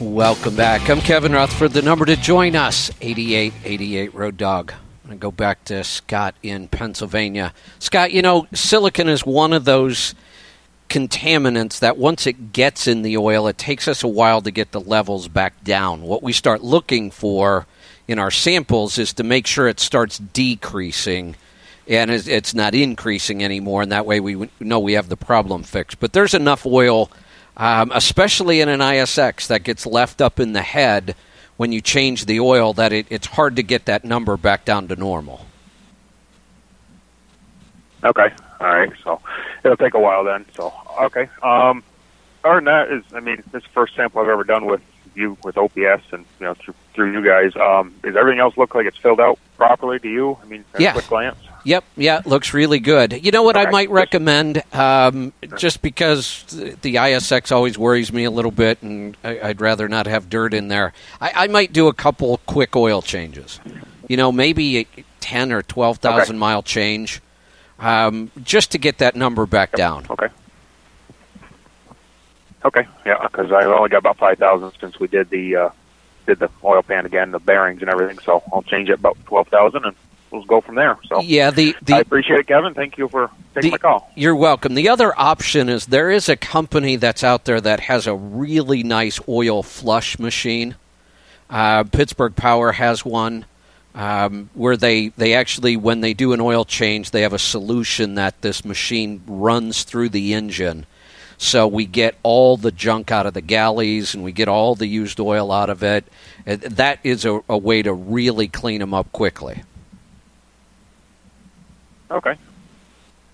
Welcome back. I'm Kevin Rutherford. The number to join us, 8888 Road Dog. I'm going to go back to Scott in Pennsylvania. Scott, you know, silicon is one of those contaminants that once it gets in the oil, it takes us a while to get the levels back down. What we start looking for in our samples is to make sure it starts decreasing and it's not increasing anymore, and that way we know we have the problem fixed. But there's enough oil, especially in an ISX, that gets left up in the head when you change the oil, that it's hard to get that number back down to normal. Okay. All right. So it'll take a while then. So, okay. Other than that is, I mean, this is the first sample I've ever done with you, with OPS and, you know, through you guys. Does everything else look like it's filled out properly to you? I mean, at a quick glance? Yep, yeah, it looks really good. You know what I might recommend, just because the ISX always worries me a little bit, and I'd rather not have dirt in there. I might do a couple quick oil changes. You know, maybe a 10 or 12,000 mile change, just to get that number back down. Okay. Okay, yeah, because I've only got about 5,000 since we did the oil pan again, the bearings and everything. So I'll change it about 12,000 and we'll go from there. So yeah, I appreciate it, Kevin. Thank you for taking my call. You're welcome. The other option is there is a company that's out there that has a really nice oil flush machine. Pittsburgh Power has one where they actually, when they do an oil change, they have a solution that this machine runs through the engine. So we get all the junk out of the galleys and we get all the used oil out of it. That is a way to really clean them up quickly. Okay.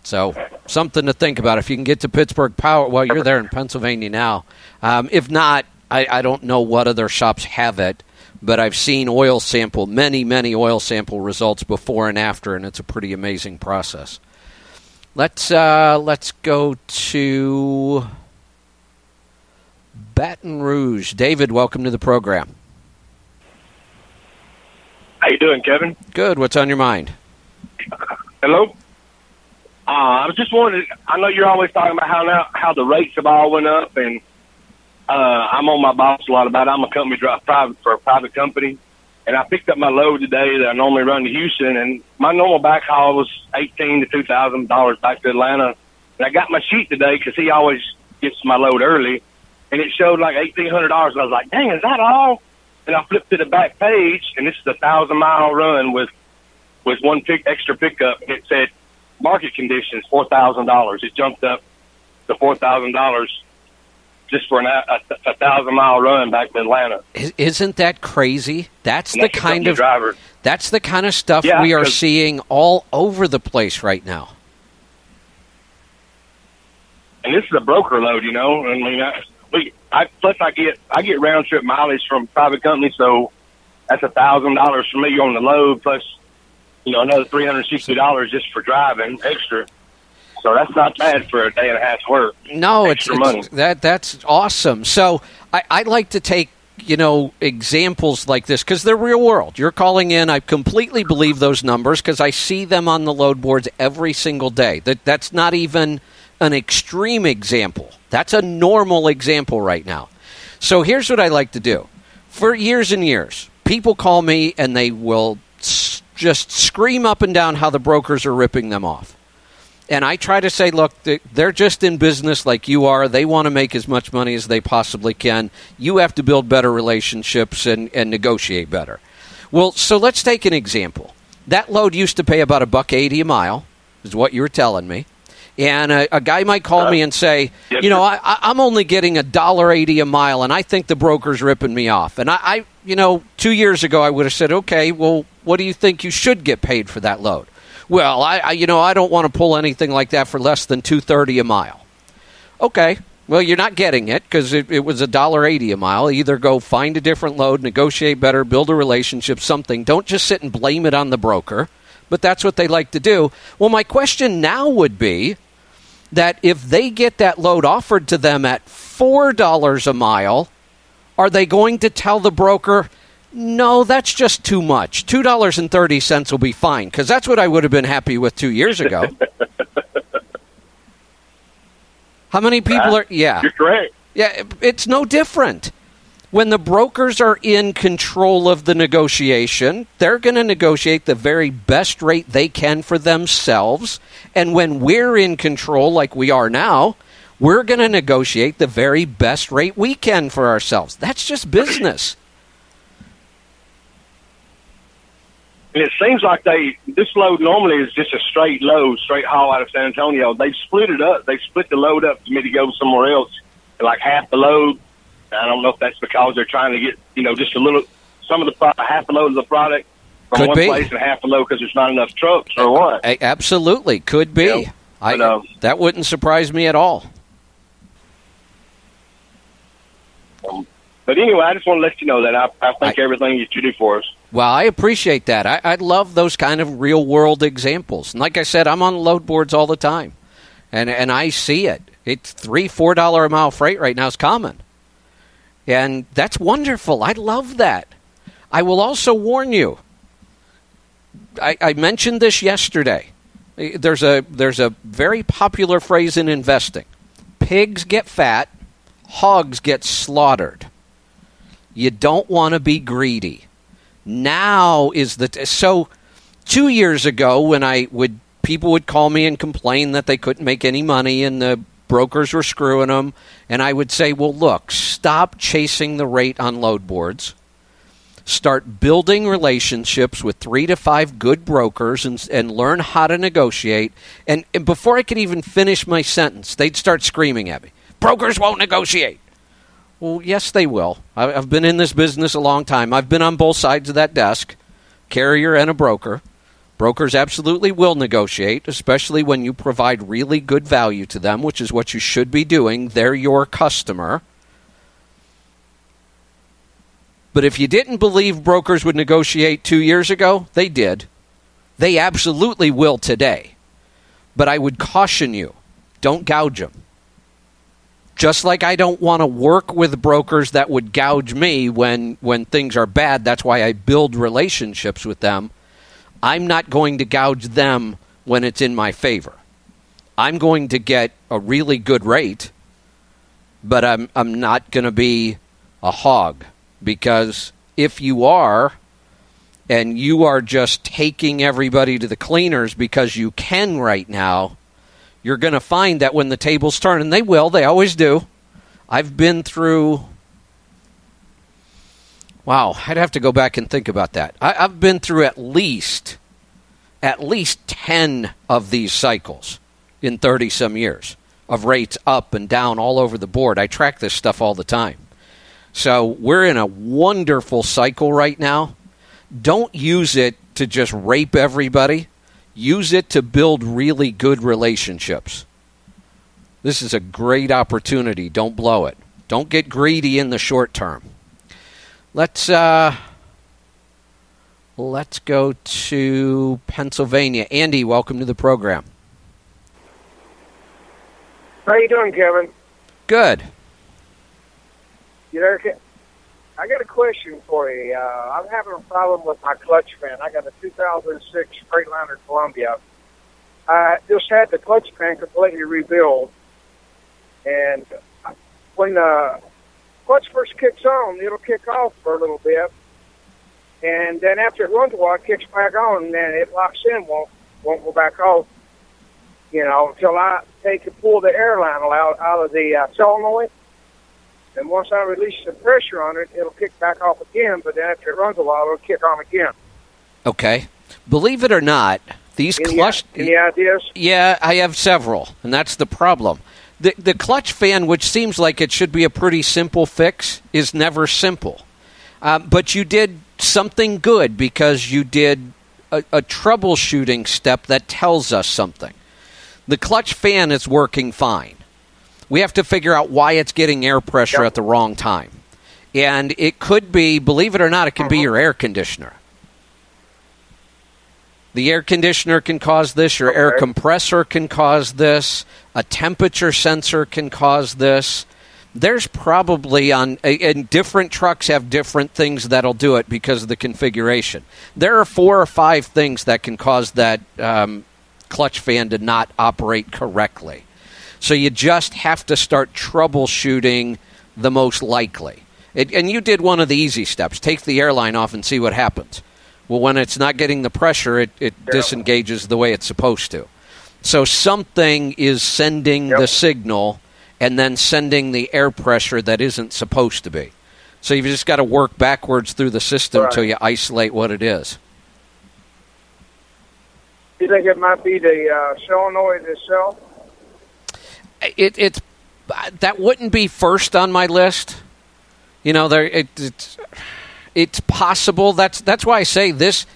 So something to think about. If you can get to Pittsburgh Power, well, you're there in Pennsylvania now. If not, I don't know what other shops have it, but I've seen many oil sample results before and after, and it's a pretty amazing process. Let's go to Baton Rouge. David, welcome to the program. How you doing, Kevin? Good. What's on your mind? Hello? I was just wondering, I know you're always talking about how the rates have all went up, and I'm on my boss a lot about it. I'm a company driver for a private company, and I picked up my load today that I normally run to Houston, and my normal backhaul was $1,800 to $2,000 back to Atlanta. And I got my sheet today because he always gets my load early, and it showed like $1,800. And I was like, dang, is that all? And I flipped to the back page, and this is a 1,000-mile run with one extra pickup. It said market conditions, $4,000. It jumped up to $4,000 just for a 1,000-mile run back to Atlanta. Isn't that crazy? That's the kind of driver. That's the kind of stuff we are seeing all over the place right now. And this is a broker load, you know. I mean, plus I get round trip mileage from private companies, so that's $1,000 for me on the load, plus another $360 just for driving extra. So that's not bad for a day and a half's work. No, extra money. That's awesome. So I like to take examples like this because they're real world. You're calling in. I completely believe those numbers because I see them on the load boards every single day. That's not even an extreme example. That's a normal example right now. So here's what I like to do. For years and years, people call me and they will just scream up and down how the brokers are ripping them off. And I try to say, look, they're just in business like you are. They want to make as much money as they possibly can. You have to build better relationships and negotiate better. Well, so let's take an example. That load used to pay about $1.80 a mile, is what you were telling me. And a guy might call me and say, I'm only getting $1.80 a mile, and I think the broker's ripping me off. And I 2 years ago, I would have said, okay, well, what do you think you should get paid for that load? Well, I don't want to pull anything like that for less than $2.30 a mile. Okay, well, you're not getting it because it was $1.80 a mile. Either go find a different load, negotiate better, build a relationship, something. Don't just sit and blame it on the broker. But that's what they like to do. Well, my question now would be that if they get that load offered to them at $4 a mile, are they going to tell the broker, no, that's just too much. $2.30 will be fine, because that's what I would have been happy with 2 years ago. How many people are... Yeah. You're correct. Yeah, it's no different. When the brokers are in control of the negotiation, they're going to negotiate the very best rate they can for themselves. And when we're in control, like we are now, we're going to negotiate the very best rate we can for ourselves. That's just business. And it seems like this load normally is just a straight load, straight haul out of San Antonio. They split it up. They split the load up for me to go somewhere else, like half the load. I don't know if that's because they're trying to get, just a little, half the load of the product from Could one be. place and half the load because there's not enough trucks or what. Absolutely. Could be. That wouldn't surprise me at all. But anyway, I just want to let you know that I think everything that you do for us. Well, I appreciate that. I love those kind of real-world examples. And like I said, I'm on load boards all the time, and I see it. It's $3-4 a mile freight right now is common. And that's wonderful. I love that. I will also warn you. I mentioned this yesterday. There's a very popular phrase in investing. Pigs get fat, hogs get slaughtered. You don't want to be greedy. Now is so 2 years ago when people would call me and complain that they couldn't make any money and the brokers were screwing them, and I would say, well, look, stop chasing the rate on load boards. Start building relationships with 3 to 5 good brokers and learn how to negotiate. And before I could even finish my sentence, they'd start screaming at me, brokers won't negotiate. Well, yes, they will. I've been in this business a long time. I've been on both sides of that desk, carrier and a broker. Brokers absolutely will negotiate, especially when you provide really good value to them, which is what you should be doing. They're your customer. But if you didn't believe brokers would negotiate 2 years ago, they did. They absolutely will today. But I would caution you, don't gouge them. Just like I don't want to work with brokers that would gouge me when things are bad. That's why I build relationships with them. I'm not going to gouge them when it's in my favor. I'm going to get a really good rate, but I'm not going to be a hog. Because if you are, and you are just taking everybody to the cleaners because you can right now, you're going to find that when the tables turn, and they will, they always do. I've been through, I'd have to go back and think about that. I've been through at least 10 of these cycles in 30-some years of rates up and down all over the board. I track this stuff all the time. So we're in a wonderful cycle right now. Don't use it to just rape everybody. Use it to build really good relationships. This is a great opportunity. Don't blow it. Don't get greedy in the short term. Let's go to Pennsylvania. Andy, welcome to the program. How you doing, Kevin? Good. I got a question for you. I'm having a problem with my clutch fan. I got a 2006 Freightliner Columbia. I just had the clutch fan completely rebuilt. And when the clutch first kicks on, it'll kick off for a little bit. And then after it runs a while, it kicks back on, and then it locks in, won't go back off, until I pull the air line out of the solenoid. And once I release the pressure on it, it'll kick back off again, but then after it runs a while, it'll kick on again. Okay. Believe it or not, these clutch... Any ideas? Yeah, I have several, and that's the problem. The clutch fan, which seems like it should be a pretty simple fix, is never simple. But you did something good because you did a troubleshooting step that tells us something. The clutch fan is working fine. We have to figure out why it's getting air pressure at the wrong time. And it could be, believe it or not, it can be your air conditioner. The air conditioner can cause this. Your air compressor can cause this. A temperature sensor can cause this. There's probably and different trucks have different things that'll do it because of the configuration. There are 4 or 5 things that can cause that clutch fan to not operate correctly. So you just have to start troubleshooting the most likely. And you did one of the easy steps. Take the airline off and see what happens. Well, when it's not getting the pressure, it disengages the way it's supposed to. So something is sending the signal and then sending the air pressure that isn't supposed to be. So you've just got to work backwards through the system until you isolate what it is. You think it might be the solenoid itself? That wouldn't be first on my list. You know, it's possible. That's why I say this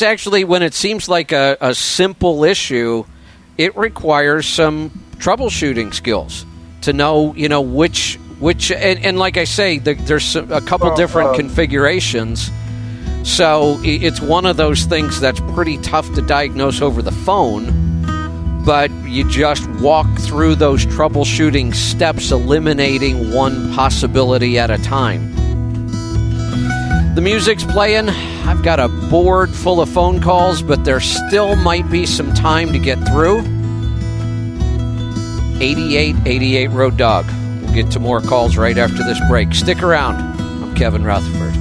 actually, when it seems like a simple issue, it requires some troubleshooting skills to know, which and like I say, there's a couple different configurations. So it's one of those things that's pretty tough to diagnose over the phone, but you just walk through those troubleshooting steps, eliminating one possibility at a time. The music's playing. I've got a board full of phone calls, but there still might be some time to get through. 8888 Road Dog. We'll get to more calls right after this break. Stick around. I'm Kevin Rutherford.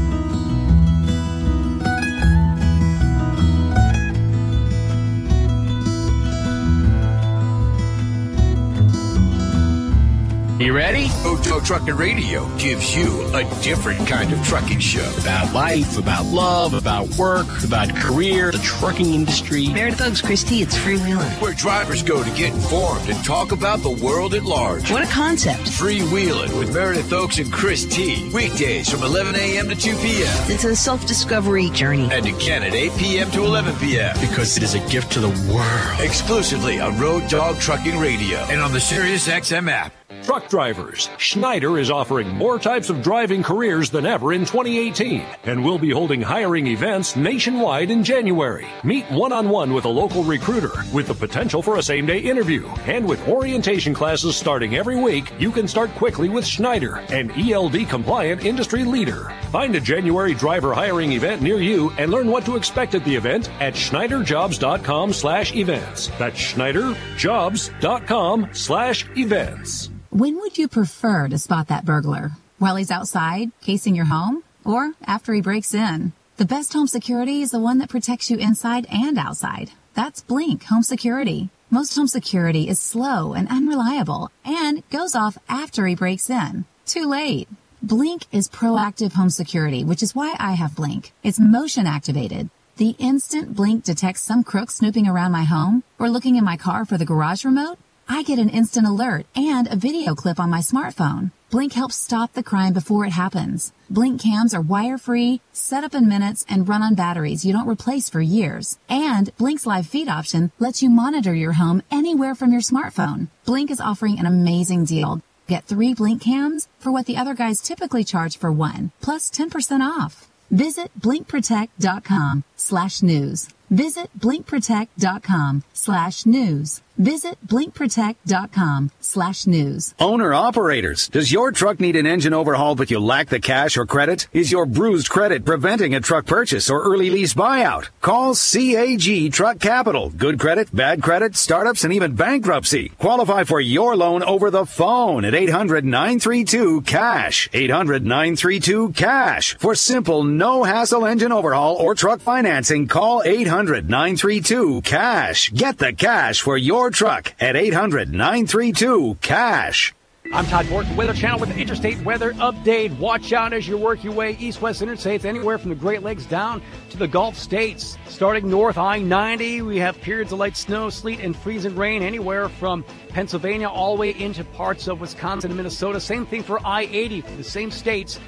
You ready? Road Dog Trucking Radio gives you a different kind of trucking show. About life, about love, about work, about career, the trucking industry. Meredith Oaks, Christy, it's freewheeling. Where drivers go to get informed and talk about the world at large. What a concept. Freewheeling with Meredith Oaks and Chris T. Weekdays from 11 a.m. to 2 p.m. It's a self-discovery journey. And again at 8 p.m. to 11 p.m. Because it is a gift to the world. Exclusively on Road Dog Trucking Radio and on the SiriusXM app. Truck drivers, Schneider is offering more types of driving careers than ever in 2018 and will be holding hiring events nationwide in January. Meet one-on-one with a local recruiter with the potential for a same-day interview. And with orientation classes starting every week, you can start quickly with Schneider, an ELD-compliant industry leader. Find a January driver hiring event near you and learn what to expect at the event at schneiderjobs.com/events. That's schneiderjobs.com/events. When would you prefer to spot that burglar? While he's outside, casing your home? Or after he breaks in? The best home security is the one that protects you inside and outside. That's Blink Home Security. Most home security is slow and unreliable and goes off after he breaks in. Too late. Blink is proactive home security, which is why I have Blink. It's motion activated. The instant Blink detects some crook snooping around my home or looking in my car for the garage remote, I get an instant alert and a video clip on my smartphone. Blink helps stop the crime before it happens. Blink cams are wire-free, set up in minutes, and run on batteries you don't replace for years. And Blink's live feed option lets you monitor your home anywhere from your smartphone. Blink is offering an amazing deal. Get 3 Blink cams for what the other guys typically charge for 1, plus 10% off. Visit blinkprotect.com/news. Visit blinkprotect.com/news. Visit blinkprotect.com/news. Owner-operators, does your truck need an engine overhaul but you lack the cash or credit? Is your bruised credit preventing a truck purchase or early lease buyout? Call CAG Truck Capital. Good credit, bad credit, startups, and even bankruptcy. Qualify for your loan over the phone at 800-932-CASH. 800-932-CASH. For simple, no-hassle engine overhaul or truck financing, call 800-932-CASH. Get the cash for your truck at 800-932-CASH. I'm Todd Bork, the Weather Channel with the Interstate Weather Update. Watch out as you work your way east-west interstates, anywhere from the Great Lakes down to the Gulf States. Starting north I-90, we have periods of light snow, sleet, and freezing rain anywhere from Pennsylvania all the way into parts of Wisconsin and Minnesota. Same thing for I-80 for the same states,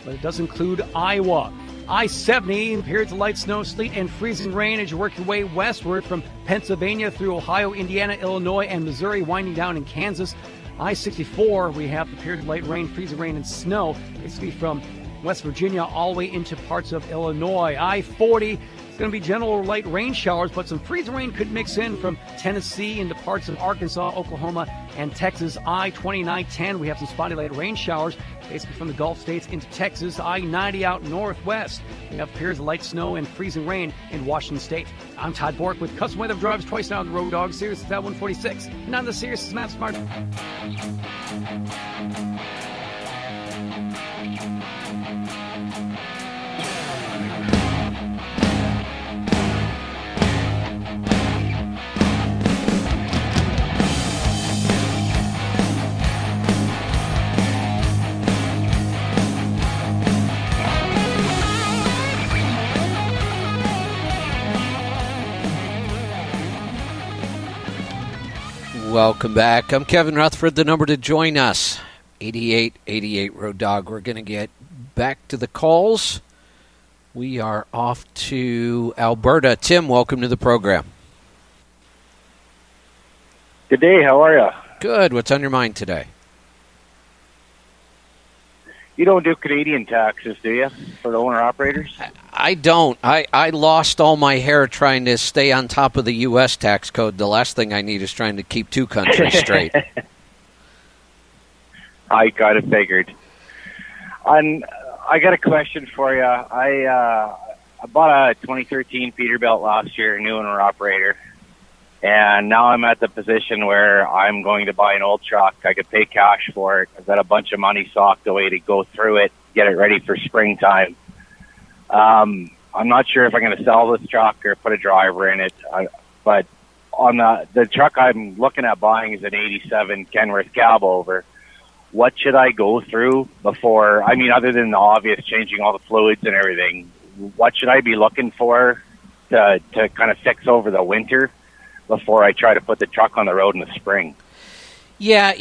but it does include Iowa. I-70, periods of light snow, sleet, and freezing rain as you work your way westward from Pennsylvania through Ohio, Indiana, Illinois, and Missouri, winding down in Kansas. I-64, we have the period of light rain, freezing rain, and snow. It's going to be from West Virginia all the way into parts of Illinois. I-40, it's going to be general light rain showers, but some freezing rain could mix in from Tennessee into parts of Arkansas, Oklahoma, and Texas. I-29-10, we have some spotty light rain showers, basically from the Gulf States into Texas. I-90 out northwest, we have periods of light snow and freezing rain in Washington State. I'm Todd Bork with Custom Weather Drives twice now on the Road Dog. Sirius is at 146, and on the Sirius Smart Smart. Welcome back. I'm Kevin Rutherford. The number to join us, 8888 Road Dog. We're going to get back to the calls. We are off to Alberta. Tim, welcome to the program. Good day. How are you? Good. What's on your mind today? You don't do Canadian taxes, do you, for the owner-operators? I don't. I lost all my hair trying to stay on top of the U.S. tax code. The last thing I need is trying to keep two countries straight. I kind of figured. And I got a question for you. I bought a 2013 Peterbilt last year, new owner-operator. And now I'm at the position where I'm going to buy an old truck. I could pay cash for it. I've got a bunch of money socked away to go through it, get it ready for springtime. I'm not sure if I'm going to sell this truck or put a driver in it. But on the truck I'm looking at buying is an 87 Kenworth cab over. What should I go through before, I mean, other than the obvious changing all the fluids and everything, what should I be looking for to kind of fix over the winter before I try to put the truck on the road in the spring? Yeah,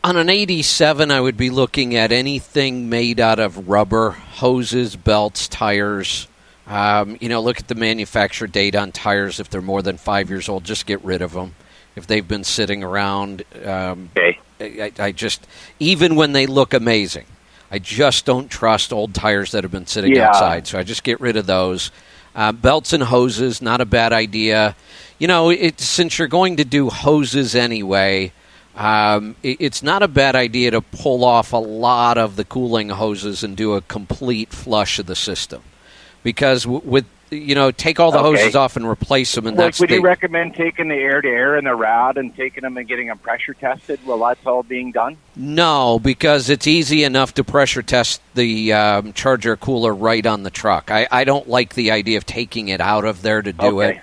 on an 87, I would be looking at anything made out of rubber, hoses, belts, tires. Look at the manufacturer date on tires. If they're more than 5 years old, just get rid of them. If they've been sitting around, I just, even when they look amazing, I just don't trust old tires that have been sitting outside. So I just get rid of those. Belts and hoses, not a bad idea. Since you're going to do hoses anyway, it's not a bad idea to pull off a lot of the cooling hoses and do a complete flush of the system. Because take all the hoses off and replace them. And would you recommend taking the air-to-air and the rad and taking them and getting them pressure tested while that's all being done? No, because it's easy enough to pressure test the charger cooler right on the truck. I don't like the idea of taking it out of there to do it.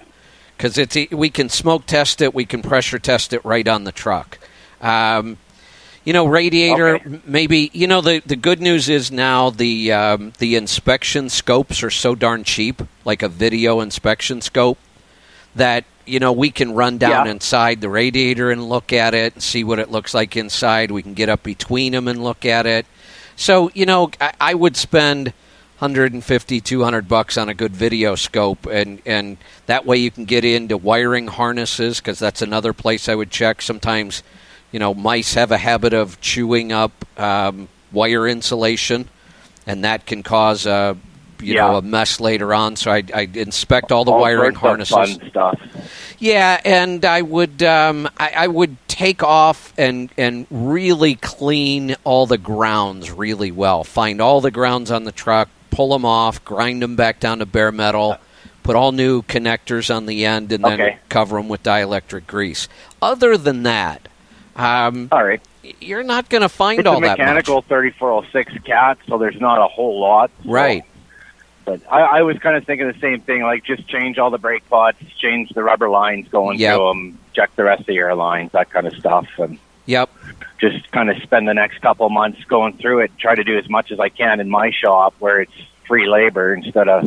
Because we can smoke test it, we can pressure test it right on the truck. Radiator, maybe, the good news is now the inspection scopes are so darn cheap, like a video inspection scope, that, we can run down inside the radiator and look at it and see what it looks like inside. We can get up between them and look at it. So, I would spend $150, $200 on a good video scope, and that way you can get into wiring harnesses, because that's another place I would check. Sometimes, mice have a habit of chewing up wire insulation, and that can cause a mess later on. So I inspect all the wiring harnesses. Fun stuff. Yeah, and I would take off and really clean all the grounds really well. Find all the grounds on the truck, pull them off, grind them back down to bare metal, put all new connectors on the end, and then cover them with dielectric grease. Other than that, all right, you're not going to find all that much. It's a mechanical 3406 cat, so there's not a whole lot. Right. But I was kind of thinking the same thing, like just change all the brake pods, change the rubber lines going through them, check the rest of the air lines, that kind of stuff. And just kind of spend the next couple months going through it, try to do as much as I can in my shop where it's free labor instead of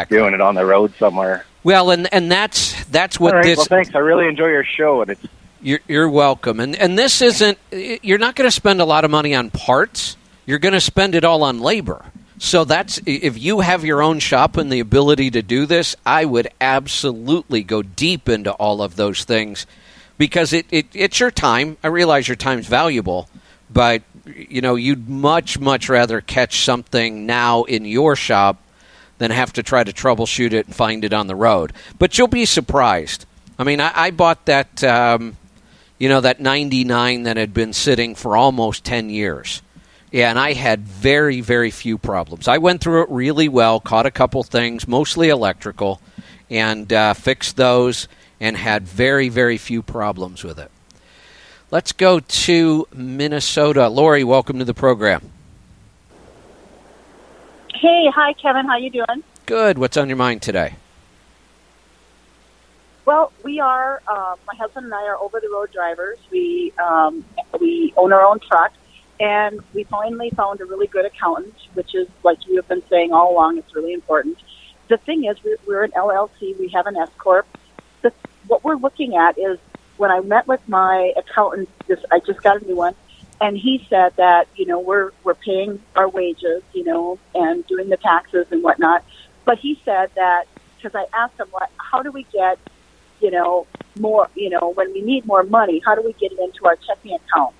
doing it on the road somewhere. Well, and that's what this... Well, thanks. I really enjoy your show, and it's... You're welcome. And this isn't... You're not going to spend a lot of money on parts. You're going to spend it all on labor. So that's... If you have your own shop and the ability to do this, I would absolutely go deep into all of those things, because it's your time. I realize your time's valuable, but you'd much rather catch something now in your shop than have to try to troubleshoot it and find it on the road. But you'll be surprised. I mean, I bought that that 99 that had been sitting for almost 10 years. Yeah, and I had very, very few problems. I went through it really well, caught a couple things, mostly electrical, and fixed those, and had very, very few problems with it. Let's go to Minnesota. Lori, welcome to the program. Hey, hi, Kevin. How you doing? Good. What's on your mind today? Well, we are, my husband and I are over-the-road drivers. We own our own truck, and we finally found a really good accountant, which is, like you have been saying all along, it's really important. The thing is, we're an LLC. We have an S-Corp. What we're looking at is when I met with my accountant, I just got a new one, and he said that, we're paying our wages, and doing the taxes and whatnot. But he said that, because I asked him, how do we get, more, when we need more money, how do we get it into our checking account?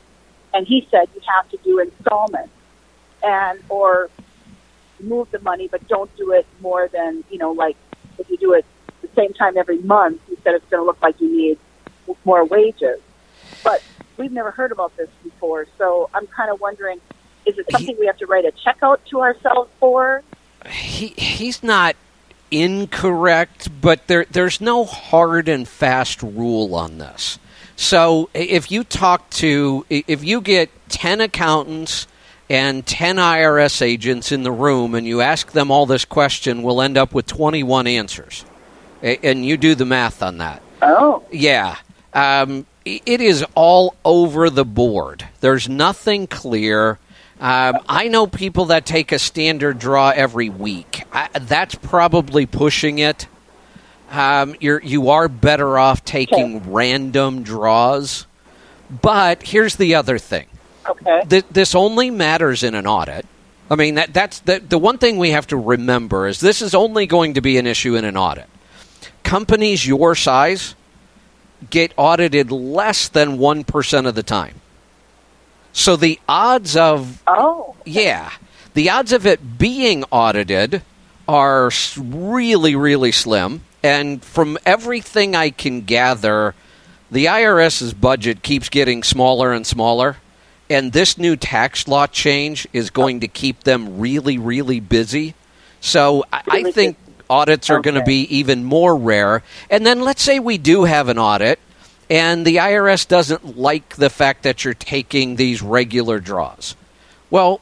And he said you have to do installments or move the money, but don't do it more than, like if you do it the same time every month, he said it's going to look like you need more wages. But we've never heard about this before, so I'm kind of wondering, is it something we have to write a check out to ourselves for? He's not incorrect, but there's no hard and fast rule on this. So if you get 10 accountants and 10 IRS agents in the room and you ask them all this question, we'll end up with 21 answers. And you do the math on that. Oh. Yeah. It is all over the board. There's nothing clear. I know people that take a standard draw every week. That's probably pushing it. You are better off taking random draws. But here's the other thing. Okay. This only matters in an audit. I mean, that's the one thing we have to remember is this is only going to be an issue in an audit. Companies your size get audited less than 1% of the time. So the odds of the odds of it being audited are really, really slim. And from everything I can gather, the IRS's budget keeps getting smaller and smaller. And this new tax law change is going to keep them really, really busy. So I think audits are going to be even more rare. And then let's say we do have an audit, and the IRS doesn't like the fact that you're taking these regular draws. Well,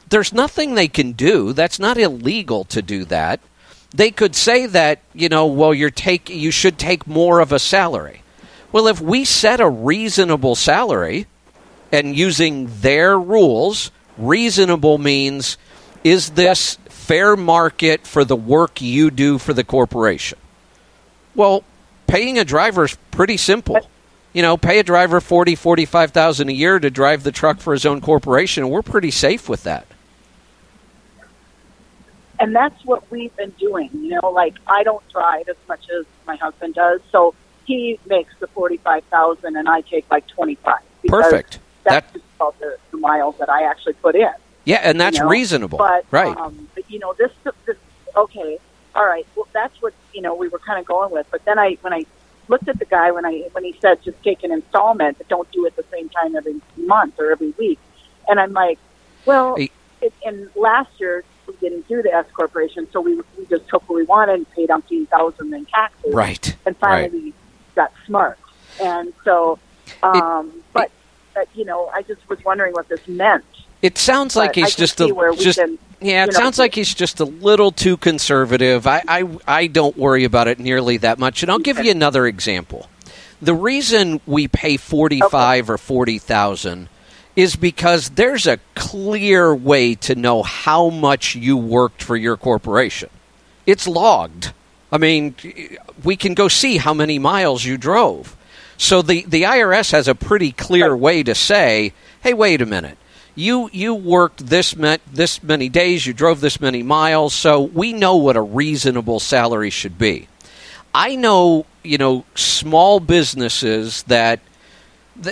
there's nothing they can do. That's not illegal to do that. They could say that, you should take more of a salary. Well, if we set a reasonable salary, and using their rules, reasonable means, is this fair market for the work you do for the corporation? Well, paying a driver is pretty simple. Pay a driver $40,000-$45,000 a year to drive the truck for his own corporation, and we're pretty safe with that. And that's what we've been doing. I don't drive as much as my husband does, so he makes the $45,000, and I take like $25,000. Perfect. That's just about the miles that I actually put in. Yeah, and that's reasonable. But, right. This, okay, all right. Well, that's what, we were kind of going with. But then when I looked at the guy, when he said just take an installment, but don't do it the same time every month or every week. And I'm like, well, and last year we didn't do the S Corporation, so we just took what we wanted and paid $15,000 in taxes. Right. And finally we got smart. And so, but I just was wondering what this meant. It sounds like he's just sounds like he's just a little too conservative. I don't worry about it nearly that much. And I'll give you another example. The reason we pay $45,000 or $40,000 is because there's a clear way to know how much you worked for your corporation. It's logged. I mean, we can go see how many miles you drove. So the IRS has a pretty clear way to say, hey, wait a minute. You worked this many days, you drove this many miles, so we know what a reasonable salary should be. I know, small businesses that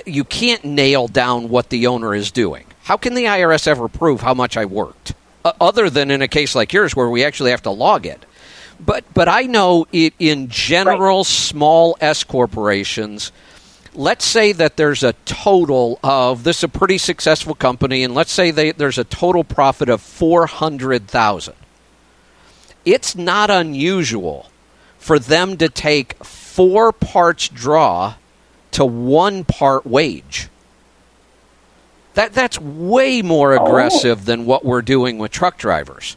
you can't nail down what the owner is doing. How can the IRS ever prove how much I worked? Other than in a case like yours where we actually have to log it. But I know it in general, small S corporations, let's say that there's a total of, this is a pretty successful company, and let's say there's a total profit of $400,000. It's not unusual for them to take 4 parts draw to 1 part wage. That's way more aggressive than what we're doing with truck drivers.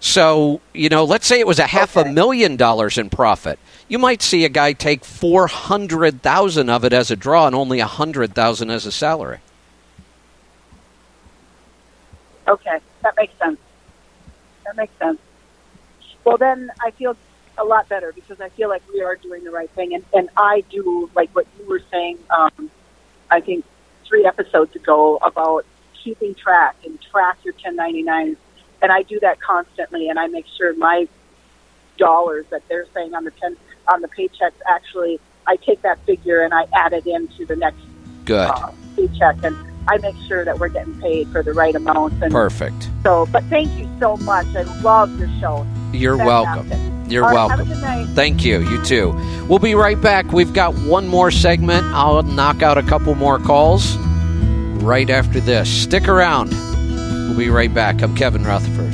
So, let's say it was $500,000 in profit. You might see a guy take $400,000 of it as a draw and only $100,000 as a salary. Okay, that makes sense. Well, then I feel a lot better because I feel like we are doing the right thing. And I do, like what you were saying, I think 3 episodes ago about keeping track and track your 1099s. And I do that constantly, and I make sure my dollars that they're saying on the paychecks, actually, I take that figure and I add it into the next paycheck. And I make sure that we're getting paid for the right amount. And perfect. So, but thank you so much. I love your show. You're Fantastic. welcome. You're All right, welcome. have a good night. Thank you. You too. We'll be right back. We've got one more segment. I'll knock out a couple more calls right after this. Stick around. We'll be right back. I'm Kevin Rutherford.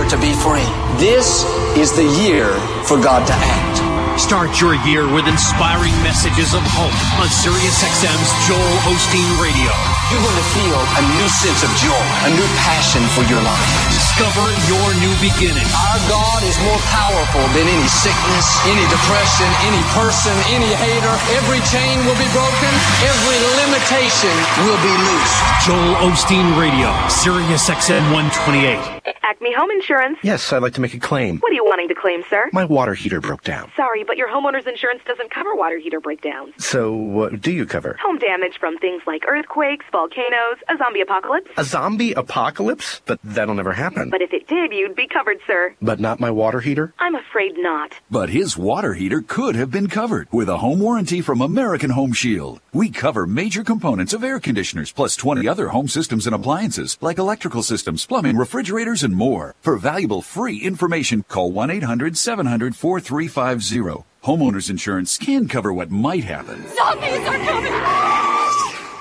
To be free. This is the year for God to act. Start your year with inspiring messages of hope on SiriusXM's Joel Osteen Radio. You're going to feel a new sense of joy, a new passion for your life. Discover your new beginning. Our God is more powerful than any sickness, any depression, any person, any hater. Every chain will be broken. Every limitation will be loosed. Joel Osteen Radio, SiriusXM 128. Acme Home Insurance. Yes, I'd like to make a claim. What are you wanting to claim, sir? My water heater broke down. Sorry, but your homeowner's insurance doesn't cover water heater breakdowns. So what do you cover? Home damage from things like earthquakes, volcanoes, a zombie apocalypse. A zombie apocalypse? But that'll never happen. But if it did, you'd be covered, sir. But not my water heater? I'm afraid not. But his water heater could have been covered with a home warranty from American Home Shield. We cover major components of air conditioners, plus 20 other home systems and appliances, like electrical systems, plumbing, refrigerators, and more. For valuable free information, call 1-800-700-4350. Homeowners insurance can cover what might happen. Zombies are coming!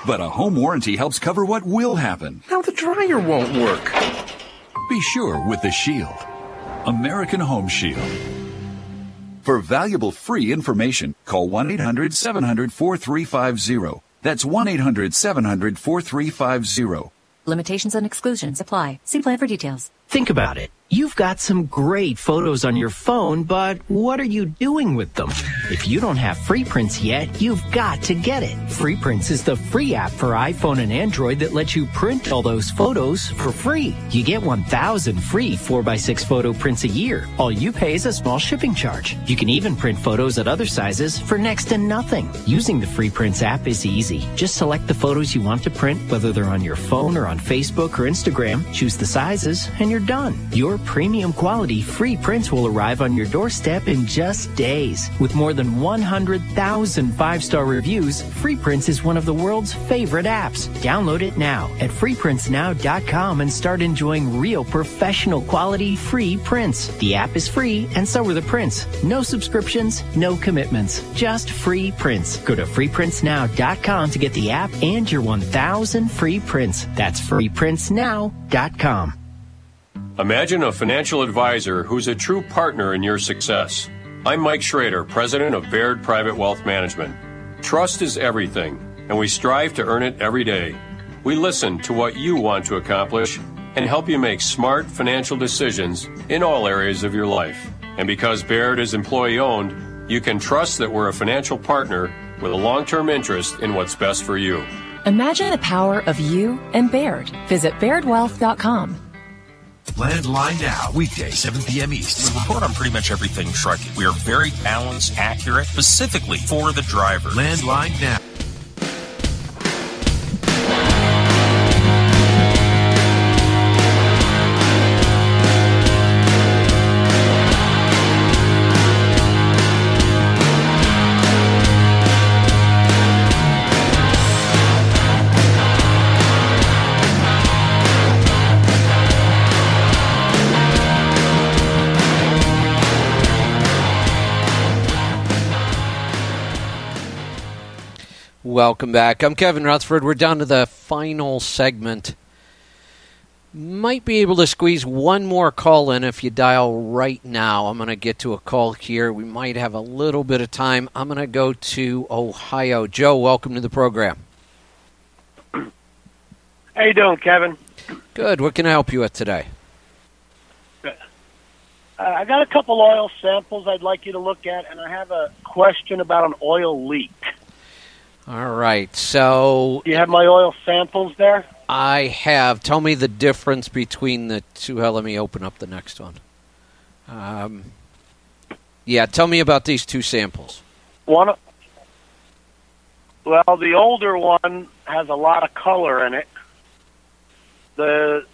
But a home warranty helps cover what will happen. Now the dryer won't work. Be sure with the Shield. American Home Shield. For valuable free information, call 1-800-700-4350. That's 1-800-700-4350. Limitations and exclusions apply. See plan for details. Think about it. You've got some great photos on your phone, but what are you doing with them? If you don't have FreePrints yet, you've got to get it. FreePrints is the free app for iPhone and Android that lets you print all those photos for free. You get 1,000 free 4x6 photo prints a year. All you pay is a small shipping charge. You can even print photos at other sizes for next to nothing. Using the FreePrints app is easy. Just select the photos you want to print, whether they're on your phone or on Facebook or Instagram, choose the sizes, and you're done. Your premium quality free prints will arrive on your doorstep in just days. With more than 100,000 5-star reviews, FreePrints is one of the world's favorite apps. Download it now at freeprintsnow.com and start enjoying real professional quality free prints. The app is free and so are the prints. No subscriptions, no commitments, just free prints. Go to freeprintsnow.com to get the app and your 1,000 free prints. That's freeprintsnow.com. Imagine a financial advisor who's a true partner in your success. I'm Mike Schrader, president of Baird Private Wealth Management. Trust is everything, and we strive to earn it every day. We listen to what you want to accomplish and help you make smart financial decisions in all areas of your life. And because Baird is employee-owned, you can trust that we're a financial partner with a long-term interest in what's best for you. Imagine the power of you and Baird. Visit bairdwealth.com. Landline Now, weekday, 7 p.m. East. We report on pretty much everything trucking. We are very balanced, accurate, specifically for the driver. Landline Now. Welcome back. I'm Kevin Rutherford. We're down to the final segment Might be able to squeeze one more call in if you dial right now. I'm going to get to a call here. We might have a little bit of time. I'm going to go to Ohio. Joe, welcome to the program. How you doing, Kevin? Good. What can I help you with today? Good. I got a couple oil samples I'd like you to look at, and I have a question about an oil leak. All right. So, do you have my oil samples there? I have. Tell me the difference between the two. Let me open up the next one. Yeah, tell me about these two samples. Well, the older one has a lot of color in it. The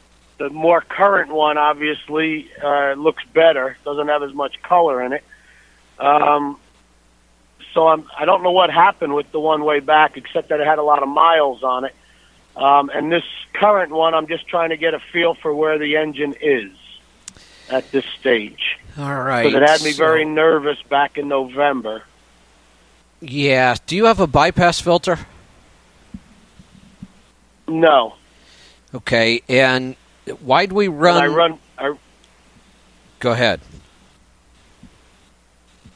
more current one, obviously, looks better. Doesn't have as much color in it. So I don't know what happened with the one way back, except that it had a lot of miles on it. And this current one, I'm just trying to get a feel for where the engine is at this stage. All right. Because it had me very nervous back in November. Yeah. Do you have a bypass filter? No. Okay. And why'd we run? Go ahead.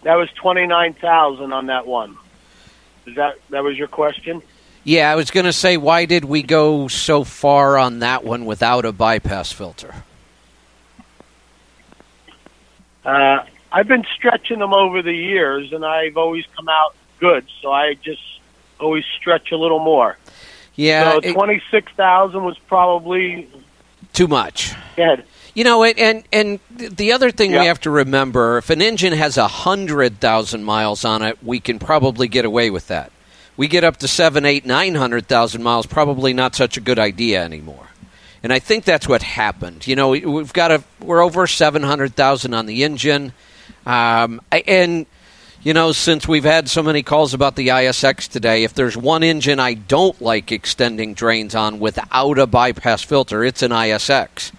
That was 29,000 on that one. That was your question? Yeah, I was going to say, why did we go so far on that one without a bypass filter? I've been stretching them over the years, and I've always come out good, so I just always stretch a little more. Yeah. So 26,000 was probably too much. Go ahead. You know, and the other thing we have to remember, if an engine has 100,000 miles on it, we can probably get away with that. We get up to 700,000, 800,000, 900,000 miles, probably not such a good idea anymore. And I think that's what happened. You know, we're over 700,000 on the engine. And, you know, since we've had so many calls about the ISX today, if there's one engine I don't like extending drains on without a bypass filter, it's an ISX.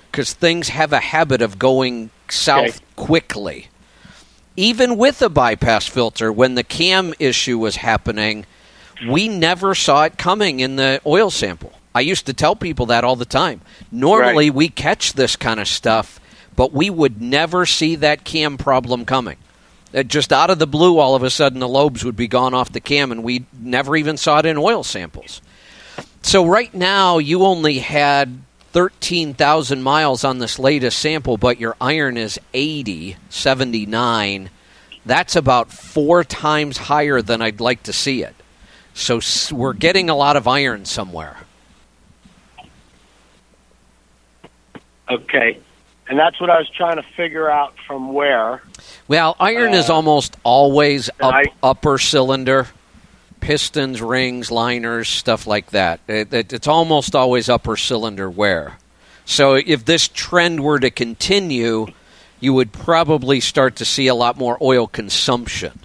Because things have a habit of going south quickly. Even with a bypass filter, when the cam issue was happening, we never saw it coming in the oil sample. I used to tell people that all the time. Normally, we catch this kind of stuff, but we would never see that cam problem coming. Just out of the blue, all of a sudden, the lobes would be gone off the cam, and we never even saw it in oil samples. So right now, you only had 13,000 miles on this latest sample, but your iron is 79. That's about 4 times higher than I'd like to see it. So we're getting a lot of iron somewhere. Okay. And that's what I was trying to figure out from where. Well, iron is almost always upper cylinder. Pistons, rings, liners, stuff like that. It's almost always upper cylinder wear. So if this trend were to continue, you would probably start to see a lot more oil consumption.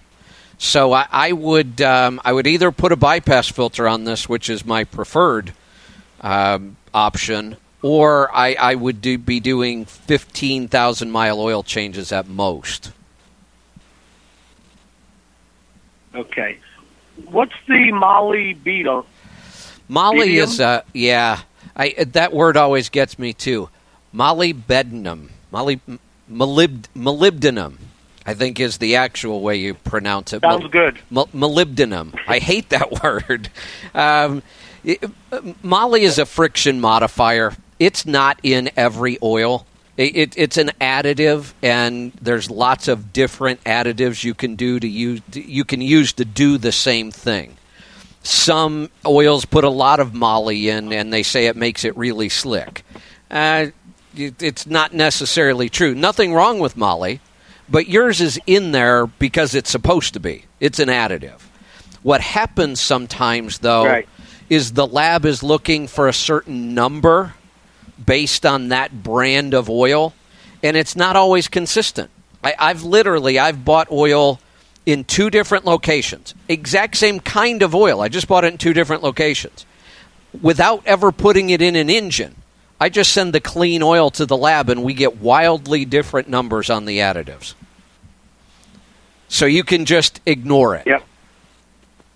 So I would either put a bypass filter on this, which is my preferred option, or I would be doing 15,000-mile oil changes at most. Okay. What's the molly beetle? Molly is, that word always gets me too. Molybdenum. Molybdenum, I think is the actual way you pronounce it. Sounds good. Molybdenum. I hate that word. Moly is a friction modifier. It's not in every oil. It's an additive, and there's lots of different additives you can use to do the same thing. Some oils put a lot of moly in, and they say it makes it really slick. It's not necessarily true. Nothing wrong with moly, but yours is in there because it's supposed to be. It's an additive. What happens sometimes, though, is the lab is looking for a certain number based on that brand of oil, and it's not always consistent. I've bought oil in 2 different locations. Exact same kind of oil. I just bought it in 2 different locations. Without ever putting it in an engine, I just send the clean oil to the lab, and we get wildly different numbers on the additives. So you can just ignore it. Yep.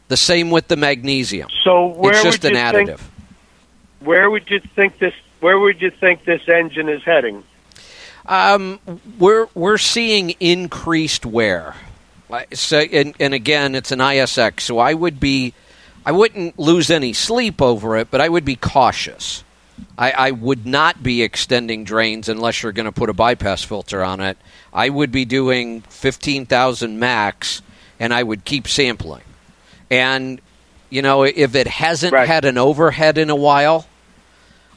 The same with the magnesium. So where it's just would an you additive. Where would you think this where would you think this engine is heading? We're seeing increased wear. So, and again, it's an ISX, so I wouldn't lose any sleep over it, but I would be cautious. I would not be extending drains unless you're going to put a bypass filter on it. I would be doing 15,000 max, and I would keep sampling. And, if it hasn't had an overhead in a while,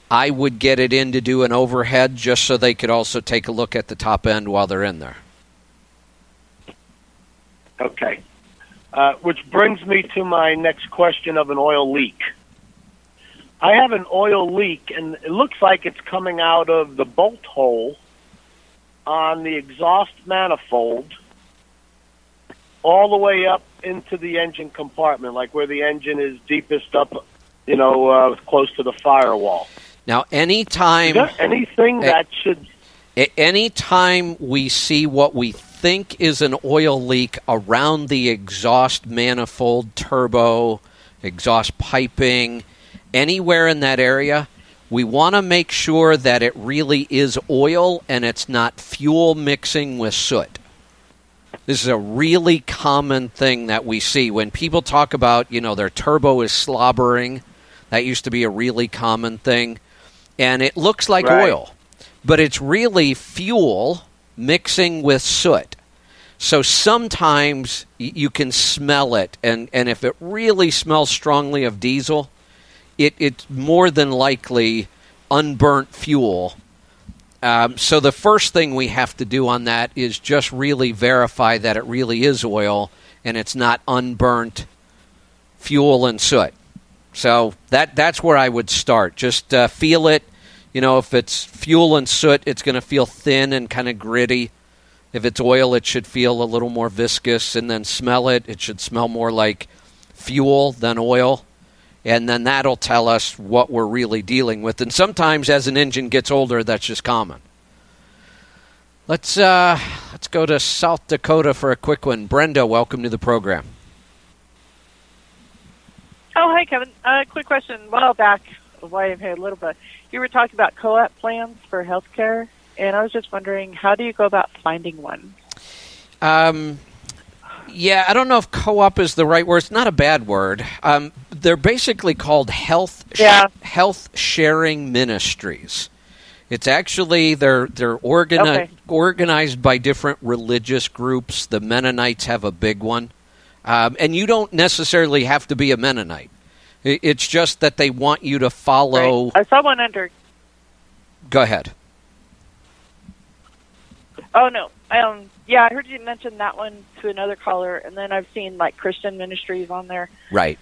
I would get it in to do an overhead just so they could also take a look at the top end while they're in there. Okay. Which brings me to my next question of an oil leak. I have an oil leak, and it looks like it's coming out of the bolt hole on the exhaust manifold all the way up into the engine compartment, like where the engine is deepest up, close to the firewall. Now, anytime... Is there anything that should... Anytime we see what we think is an oil leak around the exhaust manifold, turbo, exhaust piping, anywhere in that area, we want to make sure that it really is oil and it's not fuel mixing with soot. This is a really common thing that we see. When people talk about, their turbo is slobbering, that used to be a really common thing, and it looks like oil, but it's really fuel mixing with soot. So sometimes you can smell it, and if it really smells strongly of diesel, it's more than likely unburnt fuel. So the first thing we have to do on that is just really verify that it really is oil and it's not unburnt fuel and soot. So that's where I would start. Just feel it. If it's fuel and soot, it's going to feel thin and kind of gritty. If it's oil, it should feel a little more viscous. And then smell it. It should smell more like fuel than oil. And then that'll tell us what we're really dealing with. And sometimes as an engine gets older, that's just common. Let's go to South Dakota for a quick one. Brenda, welcome to the program. Oh, hi, Kevin. Quick question. A while back, I've had a little bit. You were talking about co-op plans for healthcare, and I was just wondering, how do you go about finding one? Yeah, I don't know if co-op is the right word. It's not a bad word. They're basically called health sharing ministries. It's actually they're organized by different religious groups. The Mennonites have a big one, and you don't necessarily have to be a Mennonite. It's just that they want you to follow. Right. I saw one under. Go ahead. Oh no. Yeah, I heard you mention that one to another caller, and then I've seen Christian ministries on there. Right.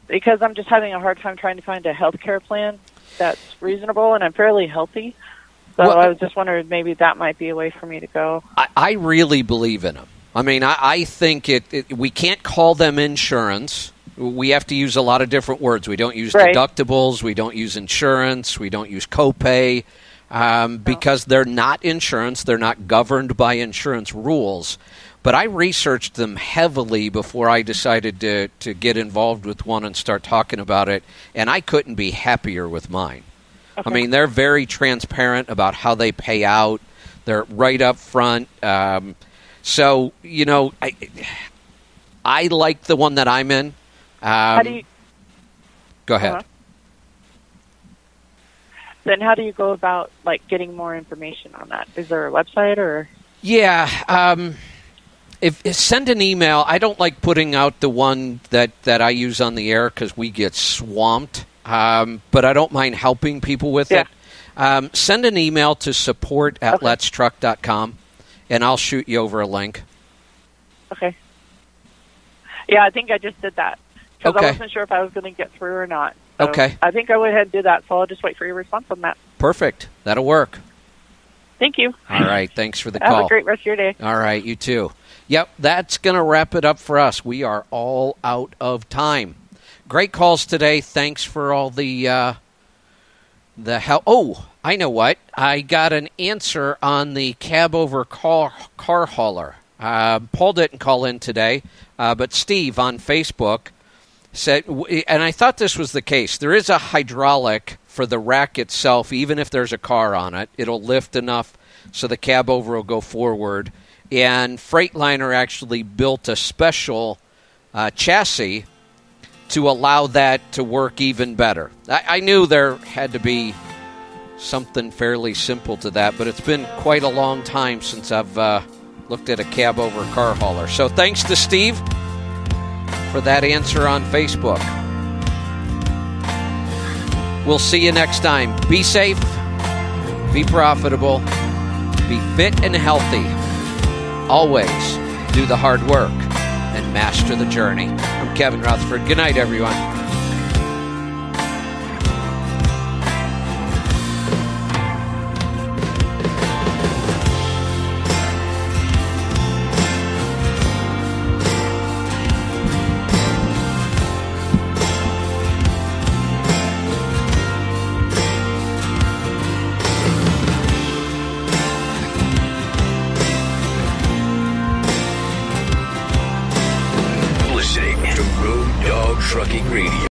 Because I'm just having a hard time trying to find a healthcare plan that's reasonable, and I'm fairly healthy. So I was just wondering maybe that might be a way for me to go. I really believe in them. I mean, I think we can't call them insurance. We have to use a lot of different words. We don't use deductibles. We don't use insurance. We don't use copay. Because they're not insurance. They're not governed by insurance rules. But I researched them heavily before I decided to get involved with one and start talking about it, and I couldn't be happier with mine. Okay. I mean, they're very transparent about how they pay out. They're right up front. So, I like the one that I'm in. How do you... Go ahead. Then how do you go about getting more information on that? Is there a website or? Yeah, if send an email. I don't like putting out the one that I use on the air because we get swamped. But I don't mind helping people with it. Send an email to support@letstruck.com, and I'll shoot you over a link. Okay. Yeah, I think I just did that because I wasn't sure if I was going to get through or not. So okay. I think I went ahead and do that, so I'll just wait for your response on that. Perfect. That'll work. Thank you. All right. Thanks for the call. Have a great rest of your day. All right. You too. Yep. That's going to wrap it up for us. We are all out of time. Great calls today. Thanks for all the help. Oh, I know what. I got an answer on the cab over car hauler. Paul didn't call in today, but Steve on Facebook said, and I thought this was the case, there is a hydraulic for the rack itself, even if there's a car on it. It'll lift enough so the cab over will go forward. And Freightliner actually built a special chassis to allow that to work even better. I knew there had to be something fairly simple to that, but it's been quite a long time since I've looked at a cab over car hauler. So thanks to Steve for that answer on Facebook. We'll see you next time. Be safe, be profitable, be fit and healthy. Always do the hard work and master the journey. I'm Kevin Rutherford. Good night, everyone. Trucking Radio.